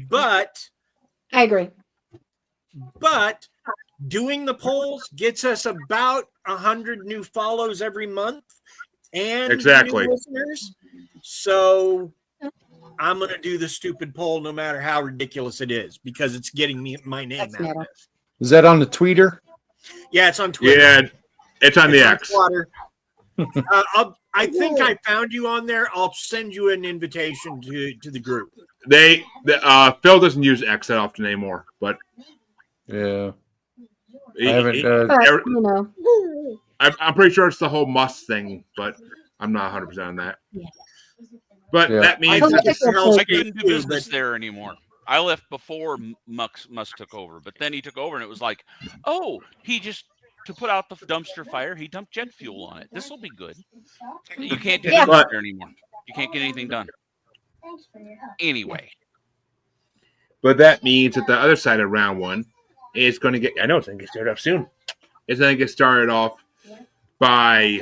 But I agree. But doing the polls gets us about 100 new follows every month and exactly new listeners. So I'm going to do the stupid poll no matter how ridiculous it is because it's getting me my name out there. Is that on the Twitter? Yeah, it's on Twitter. Yeah, it's on the X. I think I found you on there. I'll send you an invitation to the group. Phil doesn't use X that often anymore, but yeah, I haven't. I'm pretty sure it's the whole must thing, but I'm not 100% on that. Yeah. But that means I couldn't do business there anymore. I left before Musk took over, but then he took over, and it was like, oh, he just to put out the dumpster fire, he dumped jet fuel on it. This will be good. You can't do business there anymore. You can't get anything done. Anyway. But that means that the other side of round one is going to get. I know it's going to get started up soon. It's going to get started off by.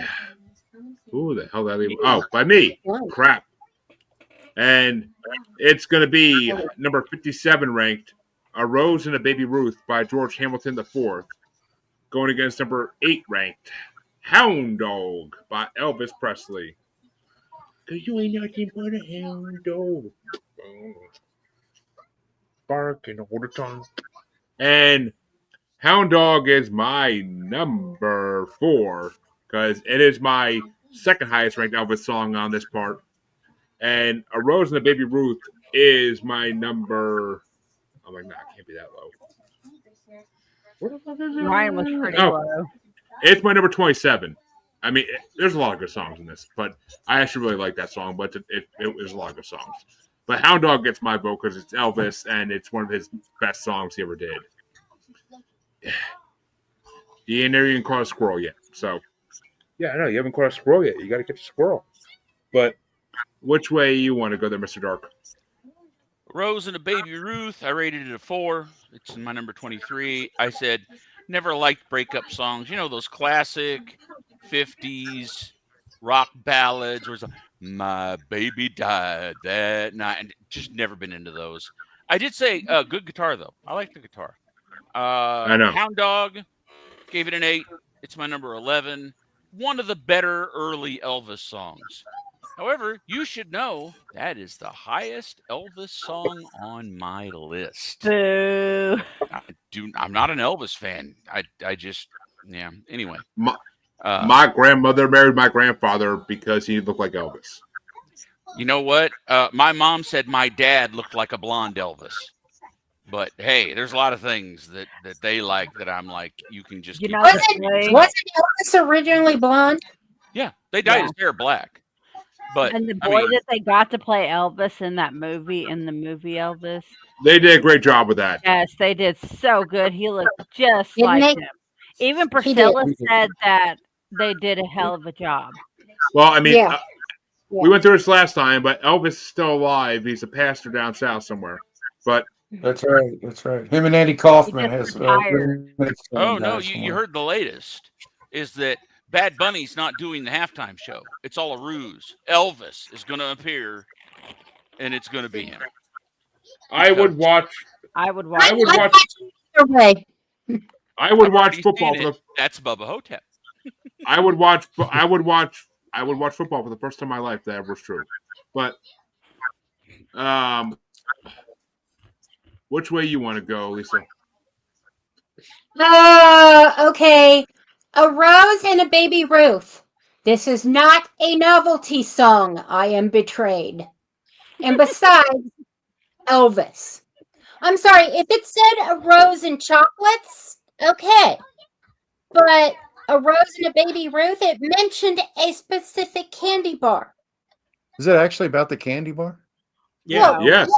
Who the hell did I leave? Oh, by me. Crap. And it's going to be number 57 ranked, A Rose and a Baby Ruth by George Hamilton IV, going against number 8 ranked, Hound Dog by Elvis Presley. Cause you ain't nothing but a hound dog. Barking all the time. And Hound Dog is my number 4, because it is my second highest ranked Elvis song on this part. And A Rose and a Baby Ruth is my number. I'm like, nah, it can't be that low. Where the fuck is it? Mine was pretty low. It's my number 27. I mean, there's a lot of good songs in this, but I actually really like that song. But it was a lot of good songs. But Hound Dog gets my vote because it's Elvis and it's one of his best songs he ever did. You ain't never even caught a squirrel yet. So, yeah, I know you haven't caught a squirrel yet. You got to catch a squirrel. But which way you want to go there, Mr. Dark? Rose and a Baby Ruth, I rated it a 4. It's in my number 23. I said, never liked breakup songs. You know, those classic 50s rock ballads where it's like, my baby died that night. And just never been into those. I did say good guitar, though. I like the guitar. I know. Hound Dog, gave it an 8. It's my number 11. One of the better early Elvis songs. However, you should know that is the highest Elvis song on my list. Boo. I'm not an Elvis fan. I just, yeah. Anyway. My grandmother married my grandfather because he looked like Elvis. You know what? My mom said my dad looked like a blonde Elvis. But hey, there's a lot of things that they like that I'm like, you can just. Wasn't Elvis originally blonde? Yeah, they dyed his hair black. But and the boy that they got to play Elvis in that movie, Elvis. They did a great job with that. Yes, they did so good. He looked just like him. Even Priscilla said that they did a hell of a job. Well, I mean, We went through this last time, but Elvis is still alive. He's a pastor down south somewhere. But That's right. That's right. Him and Andy Kaufman just has. retired. Oh no, you heard the latest is that Bad Bunny's not doing the halftime show. It's all a ruse. Elvis is going to appear, and it's going to be him. I would watch. I would watch. Either way. I would I've watch already football. seen it. That's Bubba Hotep. I would watch football for the first time in my life. That was true. But which way you want to go, Lisa? Okay. A Rose and a Baby Ruth. This is not a novelty song. I am betrayed. And besides, Elvis. I'm sorry, if it said a rose and chocolates, okay. But a Rose and a Baby Ruth, it mentioned a specific candy bar. Is it actually about the candy bar? Yeah. Well, Yes.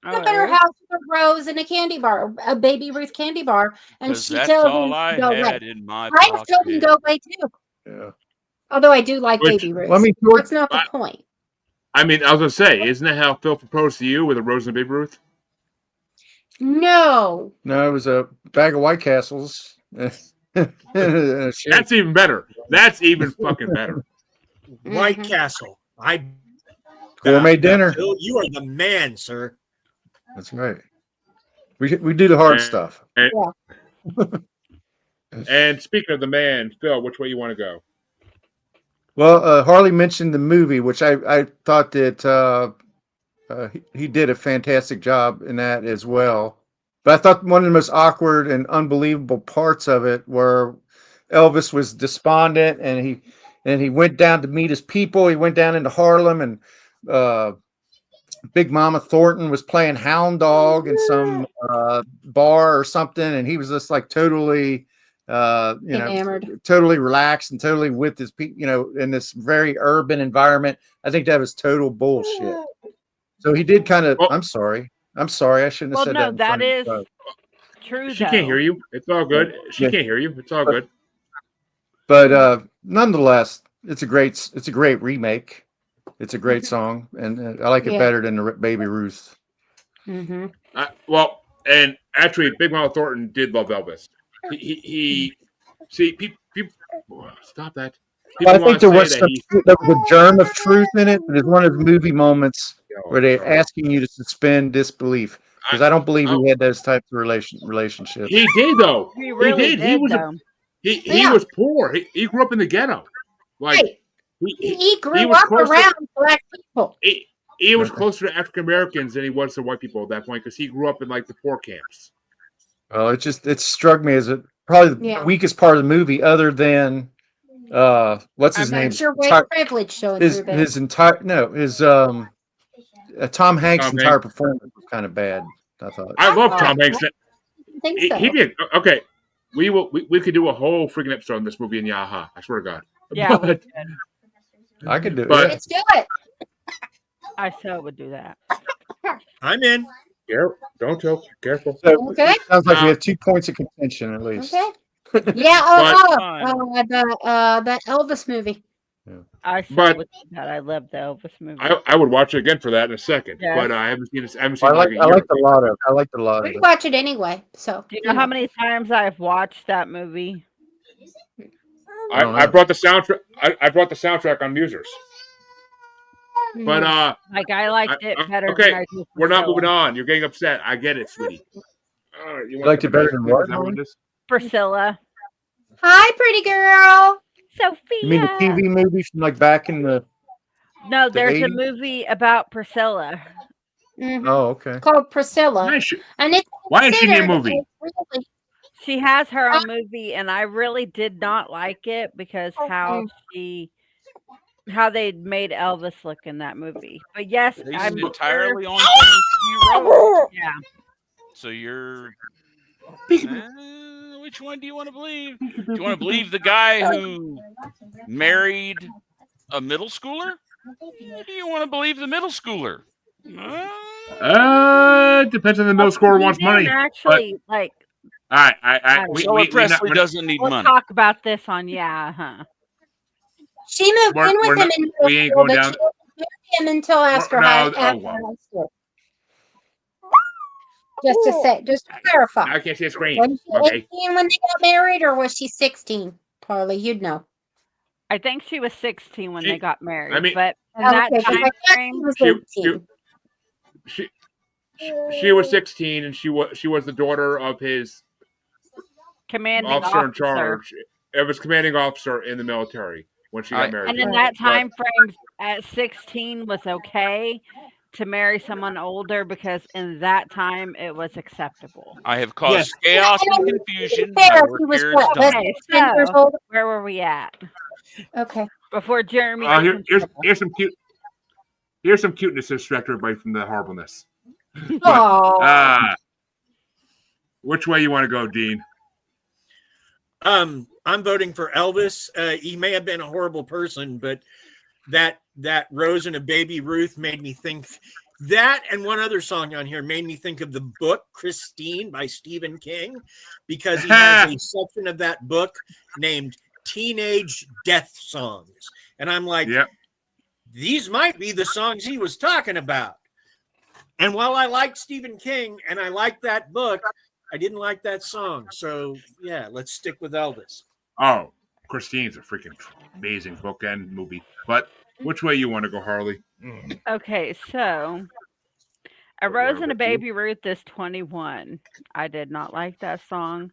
Up at her house with a rose and a candy bar, a Baby Ruth candy bar, and 'Cause she that's tells all him I to go had away. in my I told him to pocket. go away too. Yeah. Although I do like Which- Baby Ruth. Let me. That's not the point. I mean, I was gonna say, isn't that how Phil proposed to you with a Rose and a Baby Ruth? No. No, it was a bag of White Castles. That's even better. That's even fucking better. White Mhm. Castle. Gourmet dinner. Phil, you are the man, sir. That's right. We do the hard Yeah. stuff. And speaking of the man, Phil, which way you want to go? Well, Harley mentioned the movie, which I thought that he did a fantastic job in that as well. But I thought one of the most awkward and unbelievable parts of it were Elvis was despondent and he went down to meet his people. He went down into Harlem and Big Mama Thornton was playing hound dog in some bar or something, and he was just like totally Enamored. totally relaxed and totally with his people, in this very urban environment. I think that was total bullshit. So he did kind of. Well- I'm sorry. I shouldn't have Well, said no, that. that is true. She though. can't hear you. It's all good. She Yeah. can't hear you. It's all good. But nonetheless, it's a great remake. It's a great song, and I like it Yeah. better than the Baby Ruth. Mm-hmm. Well, and actually, Big Mama Thornton did love Elvis. He see people. Stop that. People I think want there to was say that there was a germ of truth in it, but it's one of the movie moments where they're he. asking you to suspend disbelief because I don't believe he had those types of relationships. He did though. He really did. He was though. he Yeah. was poor. He grew up in the ghetto. Like Right. he He grew was up closer- around black people. he was closer to African Americans than he was to white people at that point because he grew up in like the poor camps. Well, it struck me as probably the Yeah. weakest part of the movie, other than what's his I'm name? That's your white privilege showing His through, babe. his entire no his Tom Hanks' Tom entire Hanks. performance was kind of bad. I thought. I love Oh, Tom Hanks. I think He, so. he did okay. We could do a whole freaking episode on this movie in Yaha. I swear to God. Yeah, we But- could. I could do But- it. Let's do it. I so would do that. I'm in. Don't joke. Careful. So, Okay. it sounds like we have 2 points of contention at least. Okay. Yeah. That Elvis movie. I so But- would do that. I love the Elvis movie. I would watch it again for that in a second. Yes. But I haven't seen this. I haven't I seen like like a I year. liked a lot of We it. watch it anyway. So. Do you know how many times I've watched that movie? I don't I know. brought the soundtrack. I brought the soundtrack on Musers. But Like I liked it better. okay, than I do we're not Priscilla. moving on. You're getting upset. I get it, sweetie. You want liked to it better than what, Is that what it is? Priscilla. Hi, pretty girl. Sophia. You mean the TV movie from like back in the? No, there's a 80s? movie about Priscilla. Mhm. Oh, okay. Called Priscilla, Why is she, and it's why is she in a considered movie? really- She has her own movie, and I really did not like it because how they made Elvis look in that movie. But yes, Based I'm entirely on things you wrote. Yeah, So you're. Which one do you want to believe? Do you want to believe the guy who married a middle schooler? Or do you want to believe the middle schooler? Depends on the middle schooler wants He didn't money. actually like. All right, Elvis Presley doesn't need We'll money. talk about this on huh? She moved in with We're him not- in we ain't middle going school, down. him until after high school. Just to clarify. I can't see a screen. Was she Okay. 18 when they got married, or was she 16? Carly, you'd know. I think she was 16 when they got married. I mean- but in Okay, that 'cause I time thought she frame, was She- 18. She was 16, and she was the daughter of his commanding officer in officer. charge. It was commanding officer in the military when she got married. And in that time frame, at 16 was okay to marry someone older because in that time it was acceptable. I have caused Yes. chaos And and to be confusion. fair, My she work was here is what, done. less than 10 years old? Where were we at Okay. before Jeremy? gets in trouble? Here's some cuteness to distract everybody from the horribleness. Aw. Which way you want to go, Dean? I'm voting for Elvis. He may have been a horrible person, but that Rose and a Baby Ruth made me think. That and one other song on here made me think of the book Christine by Stephen King, because he has a section of that book named Teenage Death Songs. And I'm like, Yep. These might be the songs he was talking about. And while I like Stephen King and I like that book, I didn't like that song. So, yeah, let's stick with Elvis. Oh, Christine's a freaking amazing bookend movie. But which way you want to go, Harley? Okay, so A Rose and a Baby Ruth is 21. I did not like that song.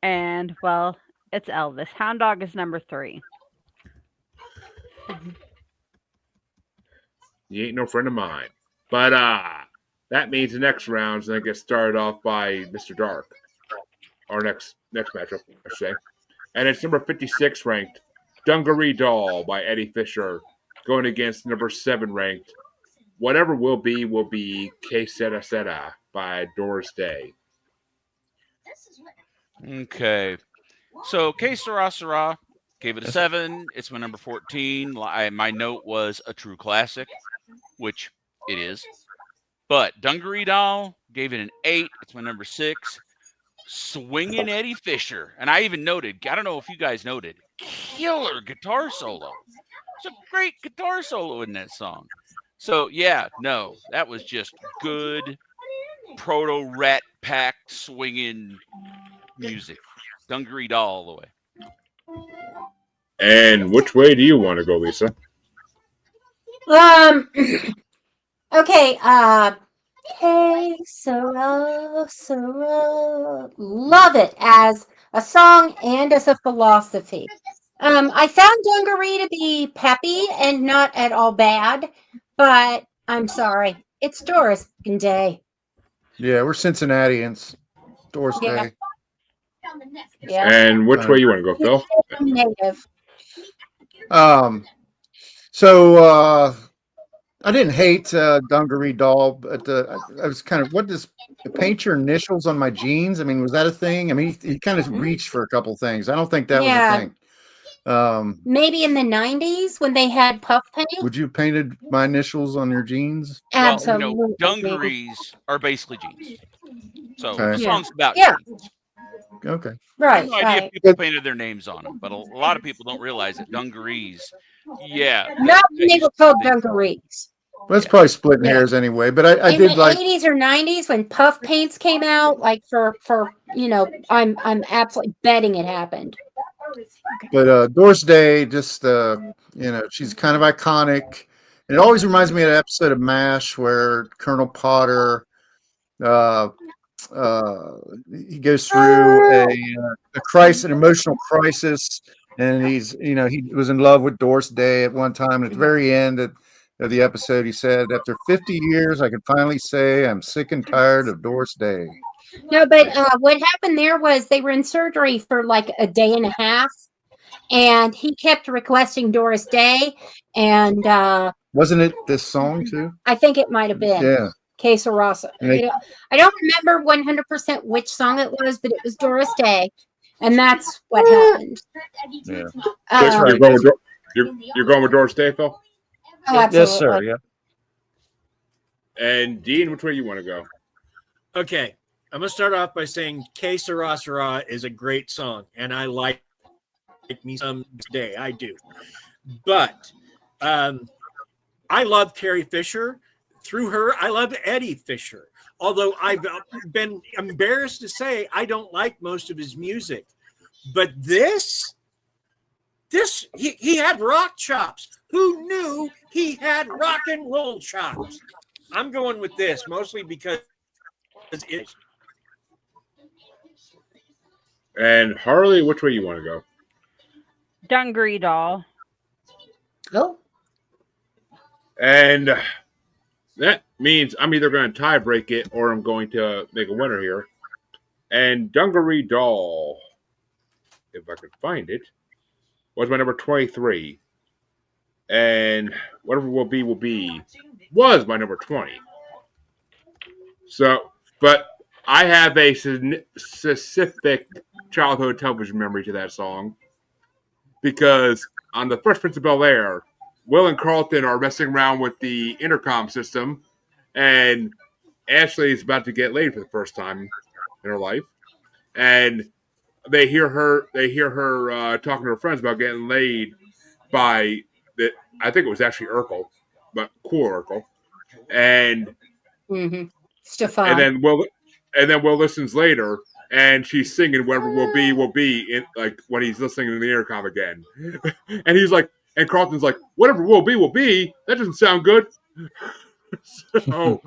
And, well, it's Elvis. Hound Dog is number 3. You ain't no friend of mine. But that means the next round's going to get started off by Mr. Dark. Our next matchup, I should say. And it's number 56 ranked Dungaree Doll by Eddie Fisher going against number 7 ranked Whatever Will Be Que Sera Sera by Doris Day. Okay. So Que Sera Sera gave it a 7. It's my number 14. My note was a true classic, which it is. But Dungaree Doll gave it an 8. It's my number 6. Swinging Eddie Fisher. And I even noted, I don't know if you guys noted, killer guitar solo. It's a great guitar solo in that song. So, yeah, no, that was just good proto-Rat Pack swinging music. Dungaree Doll all the way. And which way do you want to go, Lisa? Okay, Hey, Sarah, love it as a song and as a philosophy. I found Dungaree to be peppy and not at all bad, but I'm sorry, it's Doris Day. Yeah, we're Cincinnatians. Doris Day. Yeah. And which way you want to go, Phil? Native. So I didn't hate Dungaree Doll, but I was kind of, what does paint your initials on my jeans? I mean, was that a thing? I mean, he kind of reached for a couple things. I don't think that was a thing. Maybe in the 90s when they had puff paint. Would you painted my initials on your jeans? Absolutely. Well, dungarees are basically jeans. So Okay. the song's about jeans. Okay. I have Right. no idea if people painted their names on them, but a lot of people don't realize that dungarees, Not when they were called dungarees. Well, that's probably splitting hairs anyway, but I in did the like 80s or 90s when puff paints came out, like for I'm absolutely betting it happened. But Doris Day, just she's kind of iconic. And it always reminds me of an episode of MASH where Colonel Potter he goes through a crisis, an emotional crisis, and he was in love with Doris Day at one time. And at the very end of the episode, he said, "After 50 years, I can finally say I'm sick and tired of Doris Day." No, but what happened there was they were in surgery for like a day and a half, and he kept requesting Doris Day, and wasn't it this song too? I think it might have been. Yeah. Que Sera Sera. I don't remember 100% which song it was, but it was Doris Day, and that's what happened. Yeah. You're going with Doris Day, Phil? Oh, absolutely. Yes, sir. Yeah. And Dean, which way you want to go? Okay, I'm gonna start off by saying Que Sera Sera is a great song, and I like me some Day. I do, but I love Carrie Fisher. Through her, I love Eddie Fisher. Although I've been embarrassed to say I don't like most of his music. But this he had rock chops. Who knew he had rock and roll chops? I'm going with this mostly because it's. And Harley, which way you want to go? Dungaree Doll. Oh, And that means I'm either going to tie break it or I'm going to make a winner here. And Dungaree Doll, if I could find it, was my number 23. And whatever will be, was my number 20. So, but I have a specific childhood television memory to that song. Because on the Fresh Prince of Bel-Air, Will and Carlton are messing around with the intercom system, and Ashley is about to get laid for the first time in her life, and they hear her talking to her friends about getting laid by I think it was actually Urkel, but cool Urkel, and Stefan. then Will listens later. And she's singing "Whatever Will Be," in, like when he's listening to the intercom again, and he's like, and Carlton's like, "Whatever will be." That doesn't sound good. So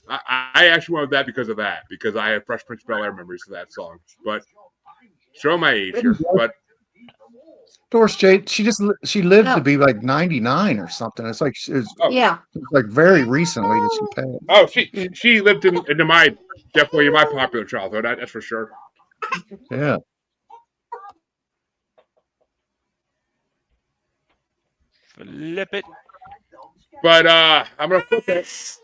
I actually went with that because I have Fresh Prince of Bel-Air memories of that song. But show my age here. But Doris J, she lived to be like 99 or something. It's like Yeah. it's like very recently that she passed. Oh, she lived into my definitely in my popular childhood. That's for sure. Yeah. Flip it. But I'm gonna flip it.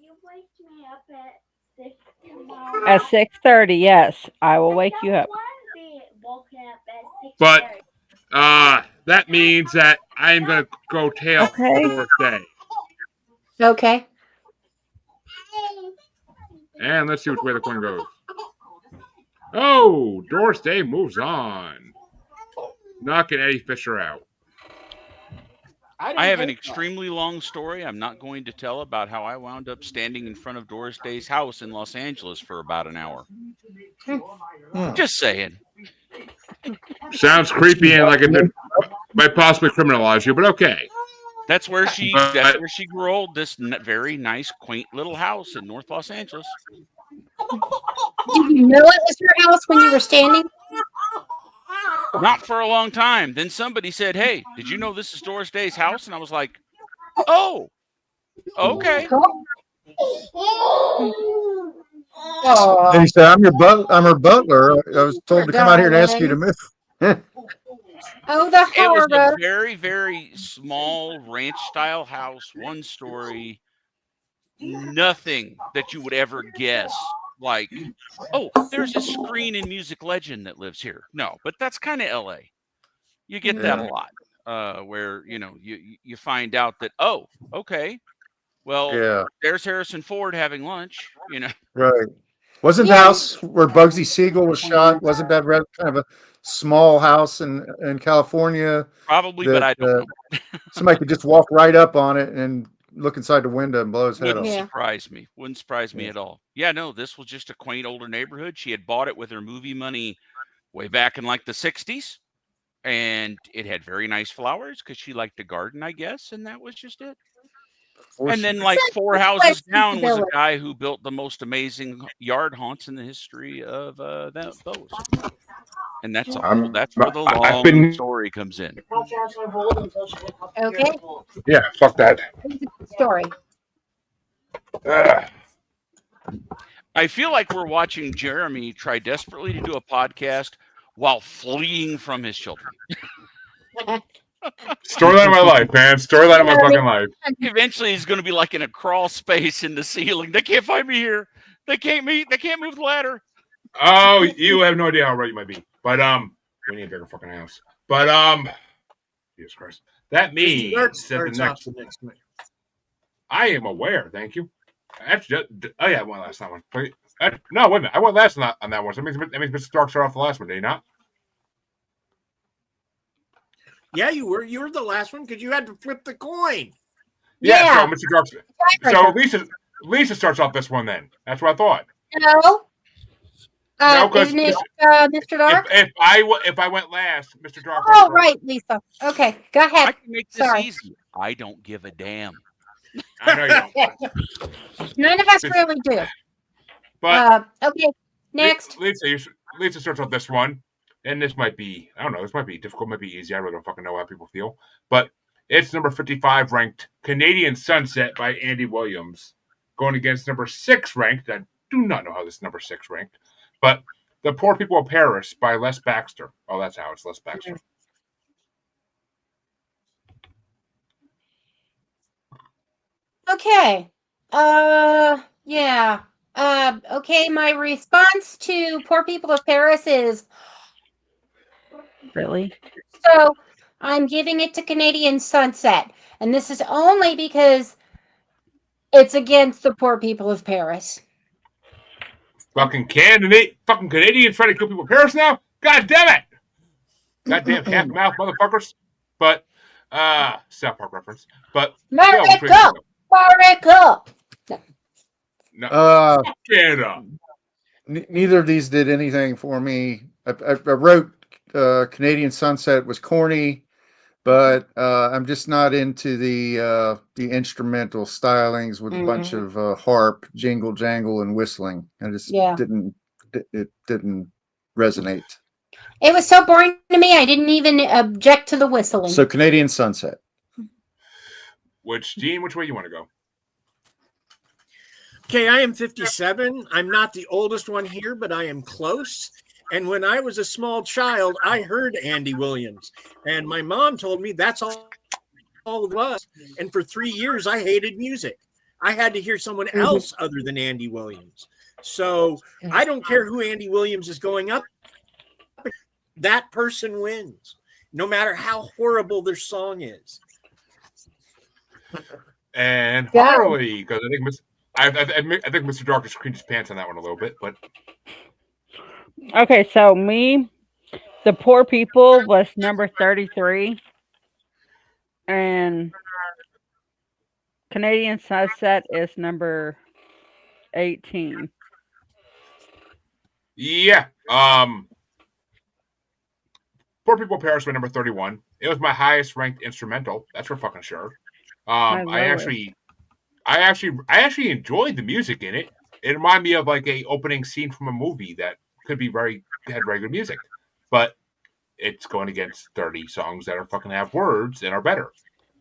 You wake me up at 6 tomorrow. At 6:30, yes, I will wake you I up. don't want to be woken up at 6:30. But that means that I am gonna go tail Okay. for Doris Day. Okay. And let's see which way the coin goes. Oh, Doris Day moves on, knocking Eddie Fisher out. I have an extremely long story I'm not going to tell about how I wound up standing in front of Doris Day's house in Los Angeles for about an hour. Just saying. Sounds creepy and like it might possibly criminalize you, but okay. That's where she grew old. This very nice, quaint little house in North Los Angeles. Did you know it was your house when you were standing? Not for a long time. Then somebody said, "Hey, did you know this is Doris Day's house?" And I was like, "Oh, okay." And he said, I'm her butler. I was told to come out here and ask you to move. Oh, the It was horror. a very, very small ranch-style house, one story, nothing that you would ever guess. Like, oh, there's a screen and music legend that lives here. No, but that's kind of LA. You get that a lot, where you find out that, oh, okay, well, there's Harrison Ford having lunch. Right. Wasn't the house where Bugsy Siegel was shot? Wasn't that kind of a small house in California? Probably, but I don't know. Somebody could just walk right up on it and look inside the window and blow his head off. Wouldn't surprise me at all. Yeah, no, this was just a quaint older neighborhood. She had bought it with her movie money way back in like the 60s. And it had very nice flowers because she liked to garden, I guess. And that was just it. And then like 4 houses down was a guy who built the most amazing yard haunts in the history of those. And that's all. That's where the long story comes in. Okay. Yeah, fuck that. Story. I feel like we're watching Jeremy try desperately to do a podcast while fleeing from his children. Storyline of my life, man. Storyline of my fucking life. Eventually, he's going to be like in a crawl space in the ceiling. They can't find me here. They can't move the ladder. Oh, you have no idea how right you might be. But we need a bigger fucking house. But Jesus Christ. That means that the next. I am aware. Thank you. Actually, oh yeah, I won last time. No, wait a minute. I won last on that one. So that means Mr. Dark started off the last one, did he not? Yeah, you were. You were the last one because you had to flip the coin. Yeah. So Mr. Dark. So Lisa starts off this one then. That's what I thought. No. No, because isn't it Mr. Dark? If I went last, Mr. Dark. Oh, right, Lisa. Okay, go ahead. I can make this Sorry. easy. I don't give a damn. I know you don't. None of us really do. But okay, next. Lisa starts off this one, and this might be, I don't know, this might be difficult, might be easy. I really don't fucking know how people feel. But it's number 55 ranked Canadian Sunset by Andy Williams, going against number 6 ranked, I do not know how this is number 6 ranked, but The Poor People of Paris by Les Baxter. Oh, that's how it's Les Baxter. Okay. Yeah. Okay, my response to Poor People of Paris is Really? so I'm giving it to Canadian Sunset. And this is only because it's against the poor people of Paris. Fucking Canadians trying to kill people in Paris now? God damn it! Goddamn half mouth motherfuckers. But South Park reference. But America! America! No. Canada. Neither of these did anything for me. I wrote Canadian Sunset was corny, but I'm just not into the instrumental stylings with a bunch of harp, jingle, jangle, and whistling. I just didn't resonate. It was so boring to me, I didn't even object to the whistling. So Canadian Sunset. Gene, which way you want to go? Okay, I am 57. I'm not the oldest one here, but I am close. And when I was a small child, I heard Andy Williams. And my mom told me that's all it was. And for 3 years, I hated music. I had to hear someone else other than Andy Williams. So I don't care who Andy Williams is going up. That person wins, no matter how horrible their song is. And Harley, because I think Mr. Dark just creamed his pants on that one a little bit, but okay. So The Poor People was number 33, and Canadian Sunset is number 18. Yeah. Poor People of Paris was number 31. It was my highest ranked instrumental. That's for fucking sure. I actually enjoyed the music in it. It reminded me of like a opening scene from a movie that could be had very good music, but it's going against 30 songs that are fucking have words and are better.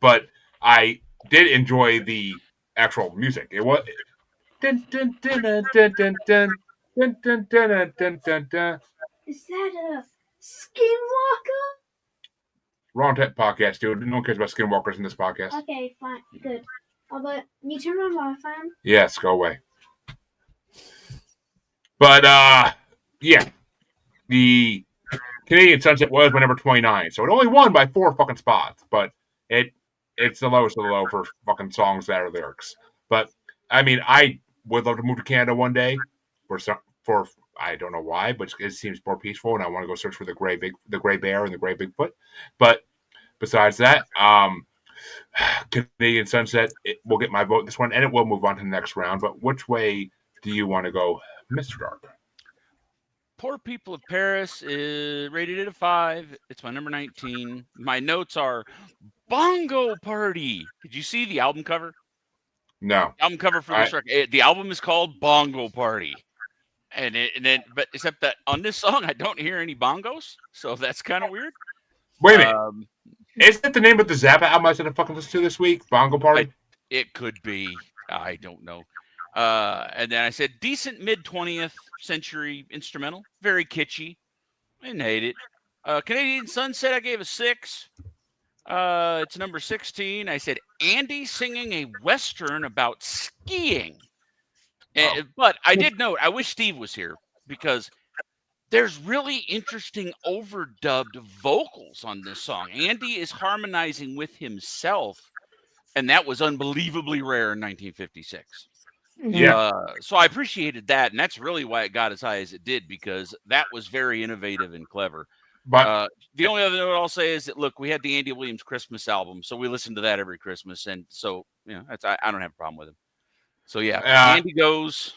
But I did enjoy the actual music. It was. Dun, dun, dun, dun, dun, dun, dun, dun, dun, dun, dun, dun, dun. Is that a skinwalker? Wrong type podcast, dude. No one cares about skinwalkers in this podcast. Okay, fine, good. But you turn on Wi-Fi? Yes, go away. But yeah, the Canadian Sunset was my number 29, so it only won by 4 fucking spots. But it's the lowest of the low for fucking songs that are lyrics. But I mean, I would love to move to Canada one day for I don't know why, but it seems more peaceful, and I want to go search for the gray bear and the gray Bigfoot. But besides that, Canadian Sunset will get my vote this one, and it will move on to the next round. But which way do you want to go, Mr. Dark? Poor People of Paris is rated at a 5. It's my number 19. My notes are Bongo Party. Did you see the album cover? No. The album cover for this record. The album is called Bongo Party. But except that on this song, I don't hear any bongos, so that's kind of weird. Wait a minute. Is that the name of the Zappa album I said to fucking listen to this week? Bongo Party? It could be. I don't know. And then I said decent mid-20th century instrumental, very kitschy. I didn't hate it. Canadian Sunset, I gave a 6. It's number 16. I said Andy singing a Western about skiing. But I did note, I wish Steve was here because there's really interesting overdubbed vocals on this song. Andy is harmonizing with himself, and that was unbelievably rare in 1956. Yeah. So I appreciated that, and that's really why it got as high as it did, because that was very innovative and clever. But the only other note I'll say is that, look, we had the Andy Williams Christmas album, so we listened to that every Christmas, and so that's I don't have a problem with him. So yeah, Andy goes.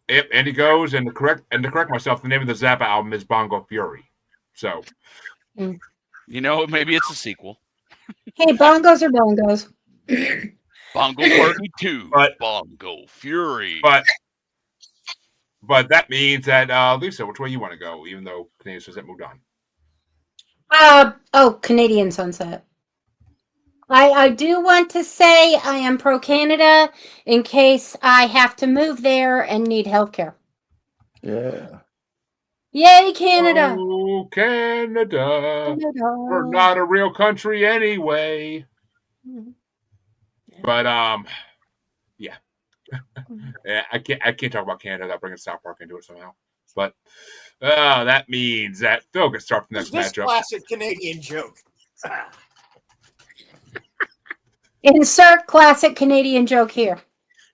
Yep, Andy goes, and to correct myself, the name of the Zappa album is Bongo Fury. So, maybe it's a sequel. Hey, bongos are bongos. Bongo Party 2, But- Bongo Fury. But that means that Lisa, which way you want to go? Even though Canadian Sunset moved on. Canadian Sunset. I do want to say I am pro Canada in case I have to move there and need health care. Yeah. Yay, Canada! Oh, Canada. Canada. We're not a real country anyway. But yeah. Yeah, I can't talk about Canada without bringing South Park into it somehow. But that means that Phil gets started the next This matchup. classic Canadian joke. Insert classic Canadian joke here.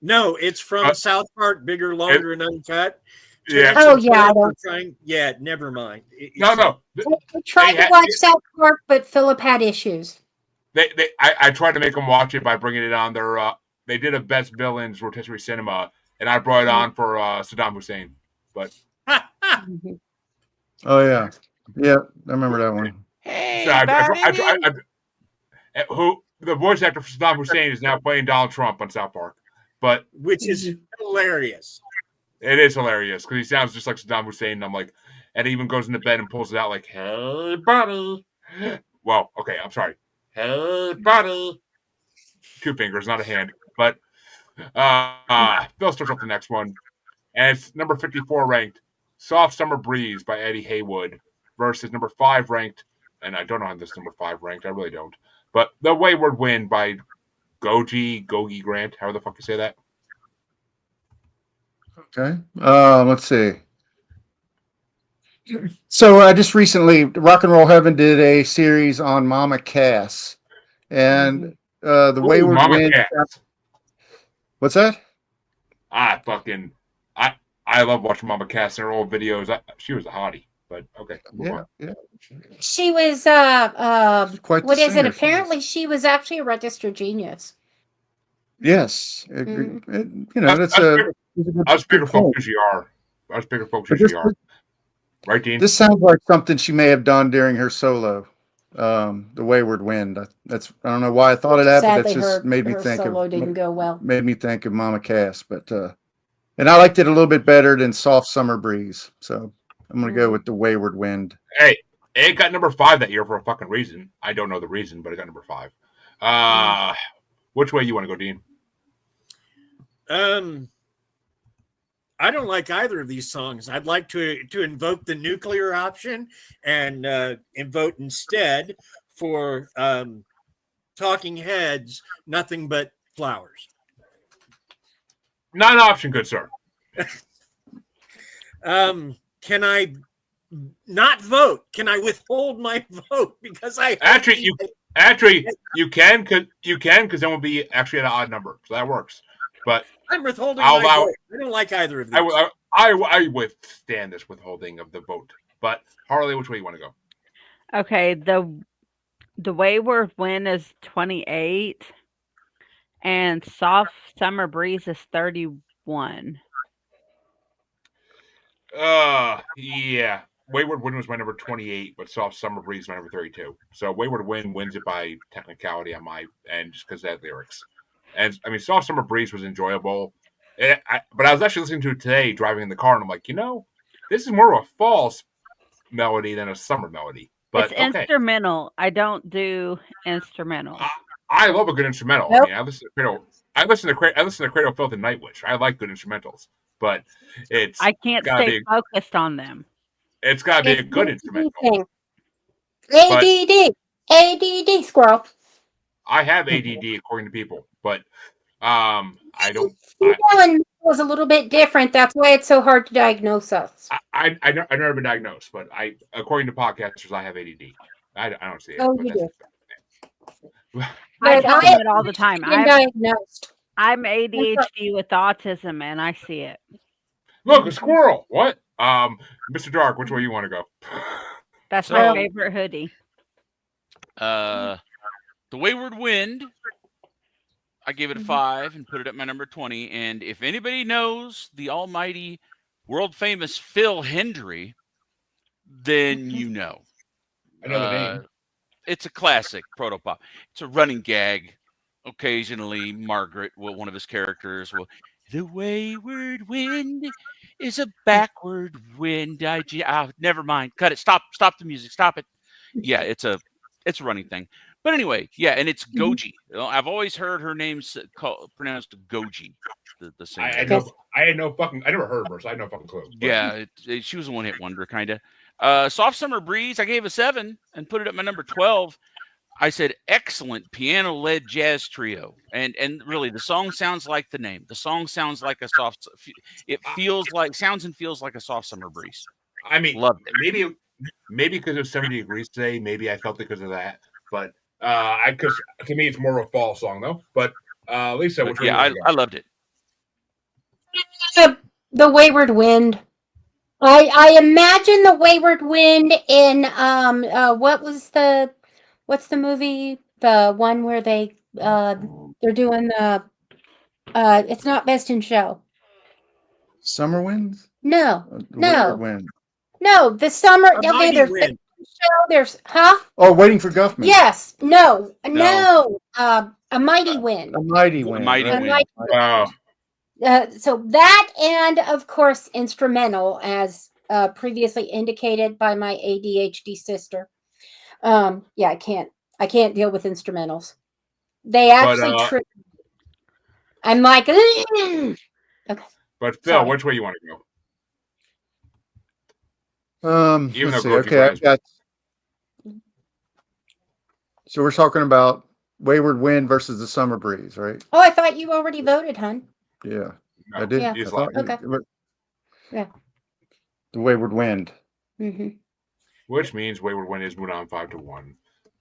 No, it's from South Park, Bigger, Longer, and Uncut. Yeah. Oh, yeah, I don't. Yeah, never mind. No. I tried to watch South Park, but Philip had issues. I tried to make them watch it by bringing it on their. They did a best villains rotisserie cinema, and I brought it on for Saddam Hussein. But Oh yeah, yeah, I remember that one. Hey, so who the voice actor for Saddam Hussein is now playing Donald Trump on South Park, but which is hilarious. It is hilarious because he sounds just like Saddam Hussein. And I'm like, and he even goes into bed and pulls it out like, "Hey, buddy." Well, okay, I'm sorry. Hey, buddy. 2 fingers, not a hand. But Phil starts off the next one, and it's number 54 ranked, "Soft Summer Breeze" by Eddie Haywood versus number 5 ranked, and I don't know how this number 5 ranked. I really don't. But "The Wayward Wind" by Gogi Grant. How the fuck you say that? Okay. Let's see. So I just recently, Rock and Roll Heaven did a series on Mama Cass, and the Wayward Mama Wind. Cass. What's that? I love watching Mama Cass in her old videos. She was a hottie, but okay. Yeah. She was Quite the what is it? singer, Apparently she was actually a registered genius. Yes. That's Us bigger folks as you are. Us bigger folks as you are. Right, Dean? This sounds like something she may have done during her solo, "The Wayward Wind." I don't know why I thought of that, Sadly, but that just made me her think solo didn't go well. Made me think of Mama Cass, but and I liked it a little bit better than "Soft Summer Breeze." So I'm gonna go with "The Wayward Wind." Hey, it got number 5 that year for a fucking reason. I don't know the reason, but it got number 5. Which way you want to go, Dean? I don't like either of these songs. I'd like to invoke the nuclear option and vote instead for Talking Heads, "Nothing But Flowers." Not an option, good sir. Can I not vote? Can I withhold my vote because I actually you can because then we'll be actually at an odd number, so that works. But I'm withholding my vote. I don't like either of these. I withstand this withholding of the vote. But Harley, which way you want to go? Okay, the Wayward Wind is 28, and Soft Summer Breeze is 31. Yeah. Wayward Wind was my number 28, but Soft Summer Breeze was my number 32. So Wayward Wind wins it by technicality on my end just because of that lyrics. And I mean, Soft Summer Breeze was enjoyable. But I was actually listening to it today driving in the car, and I'm like, this is more of a fall melody than a summer melody. But it's instrumental. I don't do instrumentals. I love a good instrumental. Nope. I mean, I listen to Cradle Filth and Nightwish. I like good instrumentals, but I can't stay focused on them. It's got to be a good instrumental. ADD, squirrel. I have ADD according to people, but I don't. It was a little bit different. That's why it's so hard to diagnose us. I've never been diagnosed, but according to podcasters, I have ADD. I don't see it. Oh, you do. I tell them it all the time. I've been diagnosed. I'm ADHD with autism, and I see it. Look, a squirrel. What? Mr. Dark, which way you want to go? That's So- my favorite hoodie. The Wayward Wind, I gave it a 5 and put it at my number 20. And if anybody knows the almighty, world famous Phil Hendry, then you know. I know the name. It's a classic protopop. It's a running gag. Occasionally, Margaret, one of his characters, will. The wayward wind is a backward wind. Never mind. Cut it. Stop the music. Stop it. Yeah, it's a running thing. But anyway, yeah, and it's Goji. I've always heard her name pronounced Goji. The singer. I never heard of her, so I had no fucking clue. But. Yeah, she was a one-hit wonder, kind of. Soft Summer Breeze, I gave a 7 and put it at my number 12. I said excellent piano-led jazz trio, and really the song sounds like the name. The song sounds like a soft. It sounds and feels like a soft summer breeze. I mean, loved it. Maybe because it was 70 degrees today. Maybe I felt it because of that. But because to me it's more of a fall song though. But Lisa, which I loved it. The Wayward Wind. I imagine the Wayward Wind in what's the movie? The one where they're doing the it's not Best in Show. Summer Winds? No. Wayward Wind. No, the summer Mighty Wind. There's Oh, Waiting for Guffman. Yes. No. A Mighty Wind. A Mighty Wind. Mighty right? Wind. Wow. So that, and of course instrumental, as previously indicated by my ADHD sister. I can't deal with instrumentals. They actually trip. I'm like, okay. But Phil, Sorry. which way you want to go? Even Let's see. though Okay, I've got. So we're talking about Wayward Wind versus the Summer Breeze, right? Oh, I thought you already voted, hon. Yeah, No, I did. Yeah. he's I thought- Okay. Yeah. The Wayward Wind. Mm-hmm. Which means Wayward Wind is moving on 5-1.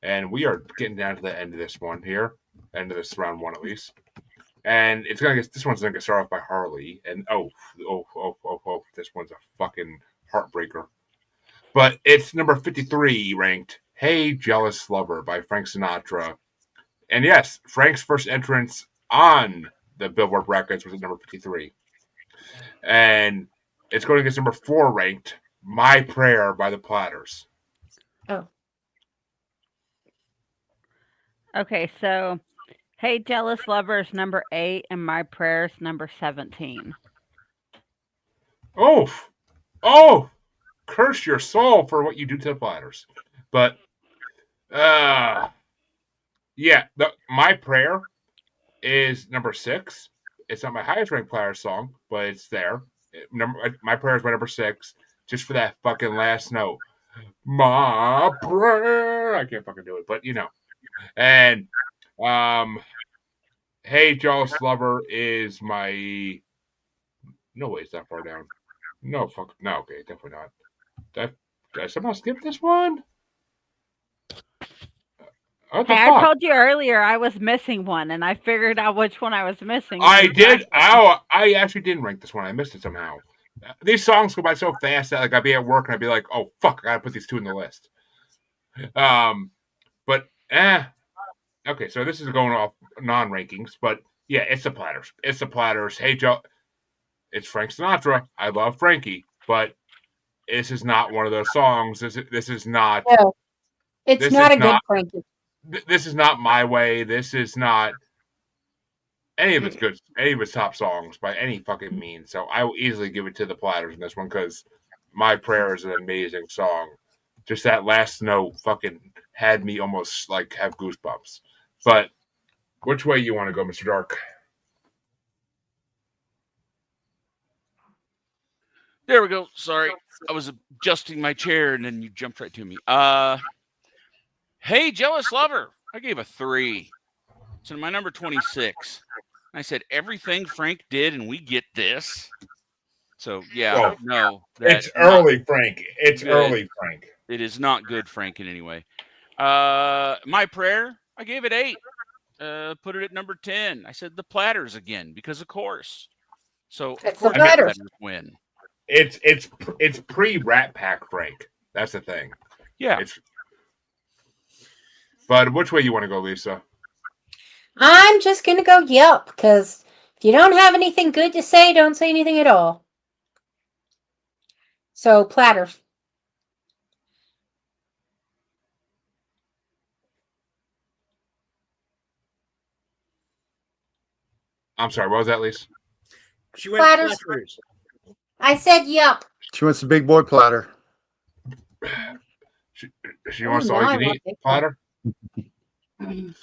And we are getting down to the end of this one here. End of this round one at least. And this one's gonna get started off by Harley. And this one's a fucking heartbreaker. But it's number 53 ranked Hey Jealous Lover by Frank Sinatra. And yes, Frank's first entrance on the Billboard brackets was at number 53. And it's going against number 4 ranked My Prayer by the Platters. Oh. Okay, so Hey Jealous Lover is number 8 and My Prayer is number 17. Oh! Curse your soul for what you do to the Platters. But, My Prayer is number 6. It's not my highest ranked Platters song, but it's there. My Prayer is my number 6, just for that fucking last note. My prayer. I can't fucking do it, but you know. And Hey Jealous Lover is my. No way, it's that far down. No, okay, definitely not. Did I somehow skip this one? What the Hey, fuck? I told you earlier I was missing one, and I figured out which one I was missing. I did. I actually didn't rank this one. I missed it somehow. These songs go by so fast that I'd be at work and I'd be like, "Oh fuck, I gotta put these 2 in the list." Okay, so this is going off non-rankings, but yeah, it's the Platters. It's the Platters. Hey Joe, it's Frank Sinatra. I love Frankie, but this is not one of those songs. This is not. No, it's not a good Frankie. This is not My Way. This is not any of its good, any of its top songs by any fucking means. So I will easily give it to the Platters in this one because My Prayer is an amazing song. Just that last note fucking had me almost like have goosebumps. But which way you want to go, Mr. Dark? There we go. Sorry, I was adjusting my chair and then you jumped right to me. Hey, Jealous Lover. I gave a 3. It's in my number 26. I said everything Frank did, and we get this. So yeah, no, it's early, Frank. It's early, Frank. It is not good, Frank, in any way. My Prayer. I gave it 8. put it at number 10. I said the Platters again because of course. So of It's course the the Platters. Platters win. It's pre Rat Pack, Frank. That's the thing. Yeah. But which way you want to go, Lisa? I'm just going to go yep, because if you don't have anything good to say, don't say anything at all. So, Platters. I'm sorry, what was that, Lisa? She went Platters. Platters. I said yep. She wants the big boy platter. She wants Oh, all now you I can want eat big platter. You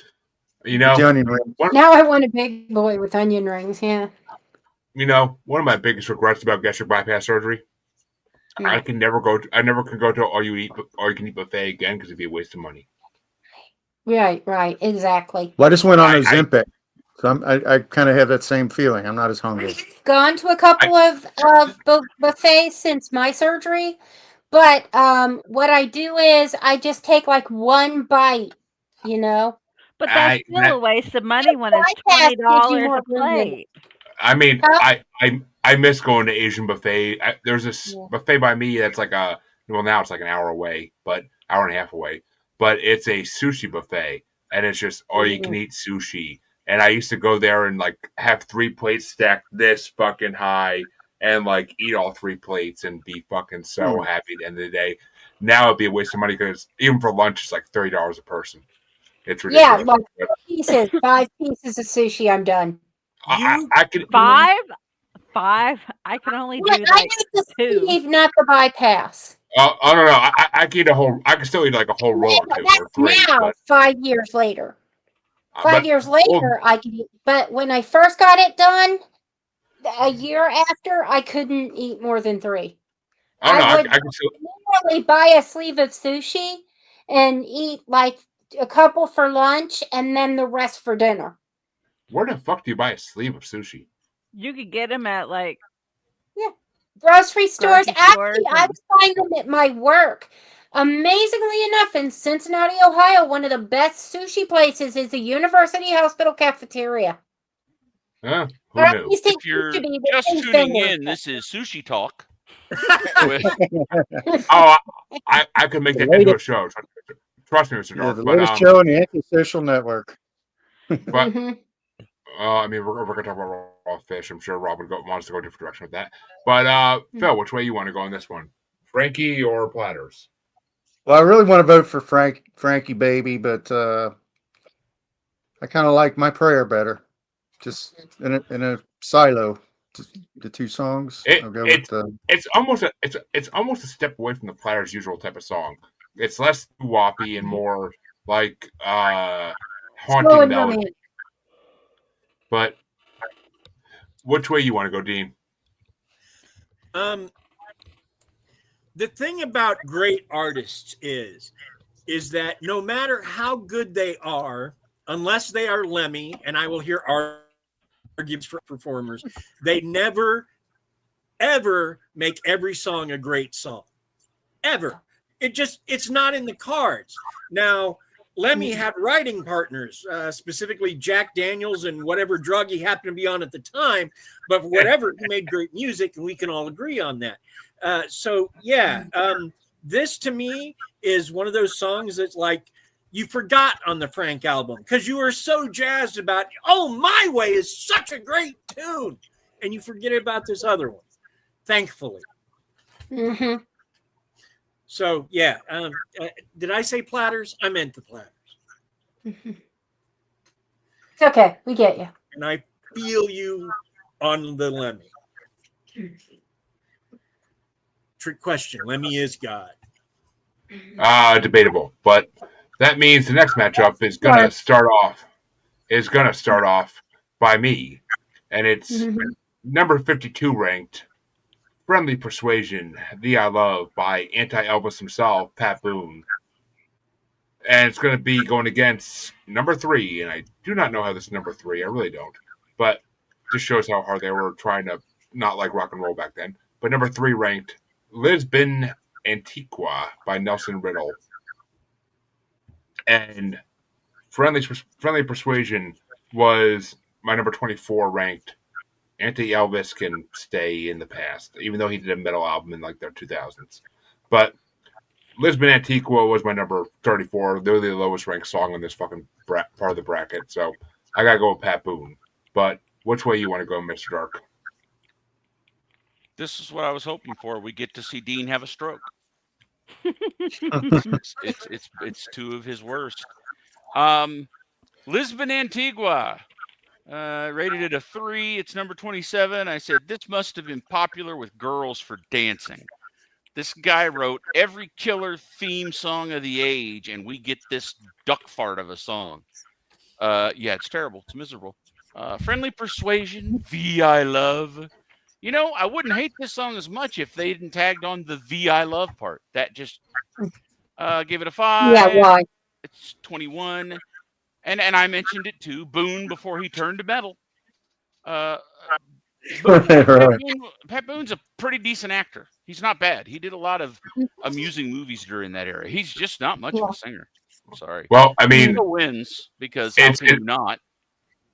The know, onion ring. Now I want a big boy with onion rings, yeah. one of my biggest regrets about gastric bypass surgery, I never can go to all you can eat buffet again because it'd be a waste of money. Right, exactly. Well, I just went on Ozempic, so I kind of have that same feeling. I'm not as hungry. Gone to a couple of buffets since my surgery, but what I do is I just take like one bite, you know. But that's still a waste of money when it's $20 a plate. I mean, I miss going to Asian buffet. There's this buffet by me that's like now it's like an hour away, but hour and a half away. But it's a sushi buffet, and it's just all you can eat sushi. And I used to go there and like have 3 plates stacked this fucking high, and like eat all 3 plates and be fucking so happy at the end of the day. Now it'd be a waste of money because even for lunch it's like $30 a person. It's ridiculous. Yeah, like 5 pieces of sushi. I'm done. I could 5. I can only do I like need the 2. sleeve, not the bypass. Oh no! I can eat a whole. I can still eat like a whole roll or 2 or 3. Now, But, 5 years later. but- Years later, I could eat. But when I first got it done, a year after, I couldn't eat more than 3. I don't know. I would I can still. literally buy a sleeve of sushi and eat like a couple for lunch and then the rest for dinner. Where the fuck do you buy a sleeve of sushi? You could get them at like grocery stores. Grocery Actually, stores I was buying them at my work. Amazingly enough, in Cincinnati, Ohio, one of the best sushi places is the University Hospital cafeteria. Who Or at knew? least it If you're used to be, but just things tuning don't work. in, this is Sushi Talk. Oh, I could make that into a show. Trust me, Mr. Yeah, Dark. the But latest show on the Anti-Social Network. but Mhm. I mean, we're gonna talk about raw fish. I'm sure Rob wants to go a different direction with that. But Phil, which way you want to go on this one? Frankie or Platters? Well, I really want to vote for Frankie Baby, but I kind of like My Prayer better. Just in a silo, the 2 songs. I'll go with It's almost a step away from the Platters' usual type of song. It's less whoppy and more like haunting melody. But which way you want to go, Dean? The thing about great artists is that no matter how good they are, unless they are Lemmy, and I will hear arguments for performers, they never, ever make every song a great song. Ever. It's not in the cards. Now, Lemmy had writing partners, specifically Jack Daniels and whatever drug he happened to be on at the time. But for whatever, he made great music, and we can all agree on that. This to me is one of those songs that's like you forgot on the Frank album because you were so jazzed about, oh, My Way is such a great tune. And you forget about this other one, thankfully. Mm-hmm. So, did I say Platters? I meant the Platters. Mm-hmm. It's okay. We get you. And I feel you on the Lemmy. Trick question. Lemmy is God. Debatable. But that means the next matchup is gonna start off by me. And it's number 52 ranked. Friendly Persuasion, The I Love by anti-Elvis himself, Pat Boone. And it's going to be going against number 3, and I do not know how this is number 3. I really don't. But just shows how hard they were trying to not like rock and roll back then. But number 3 ranked, Lisbon Antiqua by Nelson Riddle. And Friendly Persuasion was my number 24 ranked. Anti-Elvis can stay in the past, even though he did a metal album in like their 2000s. But Lisbon Antigua was my number 34. They're the lowest ranked song on this fucking part of the bracket. So I got to go with Pat Boone. But which way you want to go, Mr. Dark? This is what I was hoping for. We get to see Dean have a stroke. It's two of his worst. Lisbon Antigua. Rated it a 3. It's number 27. I said, this must have been popular with girls for dancing. This guy wrote every killer theme song of the age, and we get this duck fart of a song. Yeah, it's terrible. It's miserable. Friendly Persuasion, V.I. Love. You know, I wouldn't hate this song as much if they didn't tagged on the V.I. Love part. That just gave it a 5. Yeah, why? It's 21. And I mentioned it too, Boone before he turned to metal. Pat Boone's a pretty decent actor. He's not bad. He did a lot of amusing movies during that era. He's just not much of a singer. I'm sorry. Well, I mean, he wins because how can you not?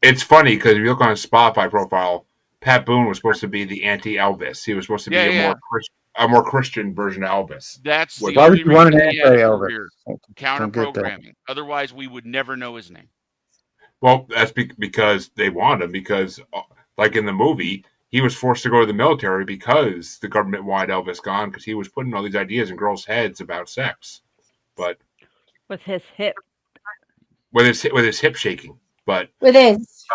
It's funny because if you look on his Spotify profile, Pat Boone was supposed to be the anti-Elvis. He was supposed to be a more Christian version of Elvis. That's the Why would only you want an reason he had a anti-Elvis? career. Counter programming. Otherwise, we would never know his name. Well, that's because they wanted him. Because, like in the movie, he was forced to go to the military because the government wanted Elvis gone because he was putting all these ideas in girls' heads about sex. But with his hip shaking. But with his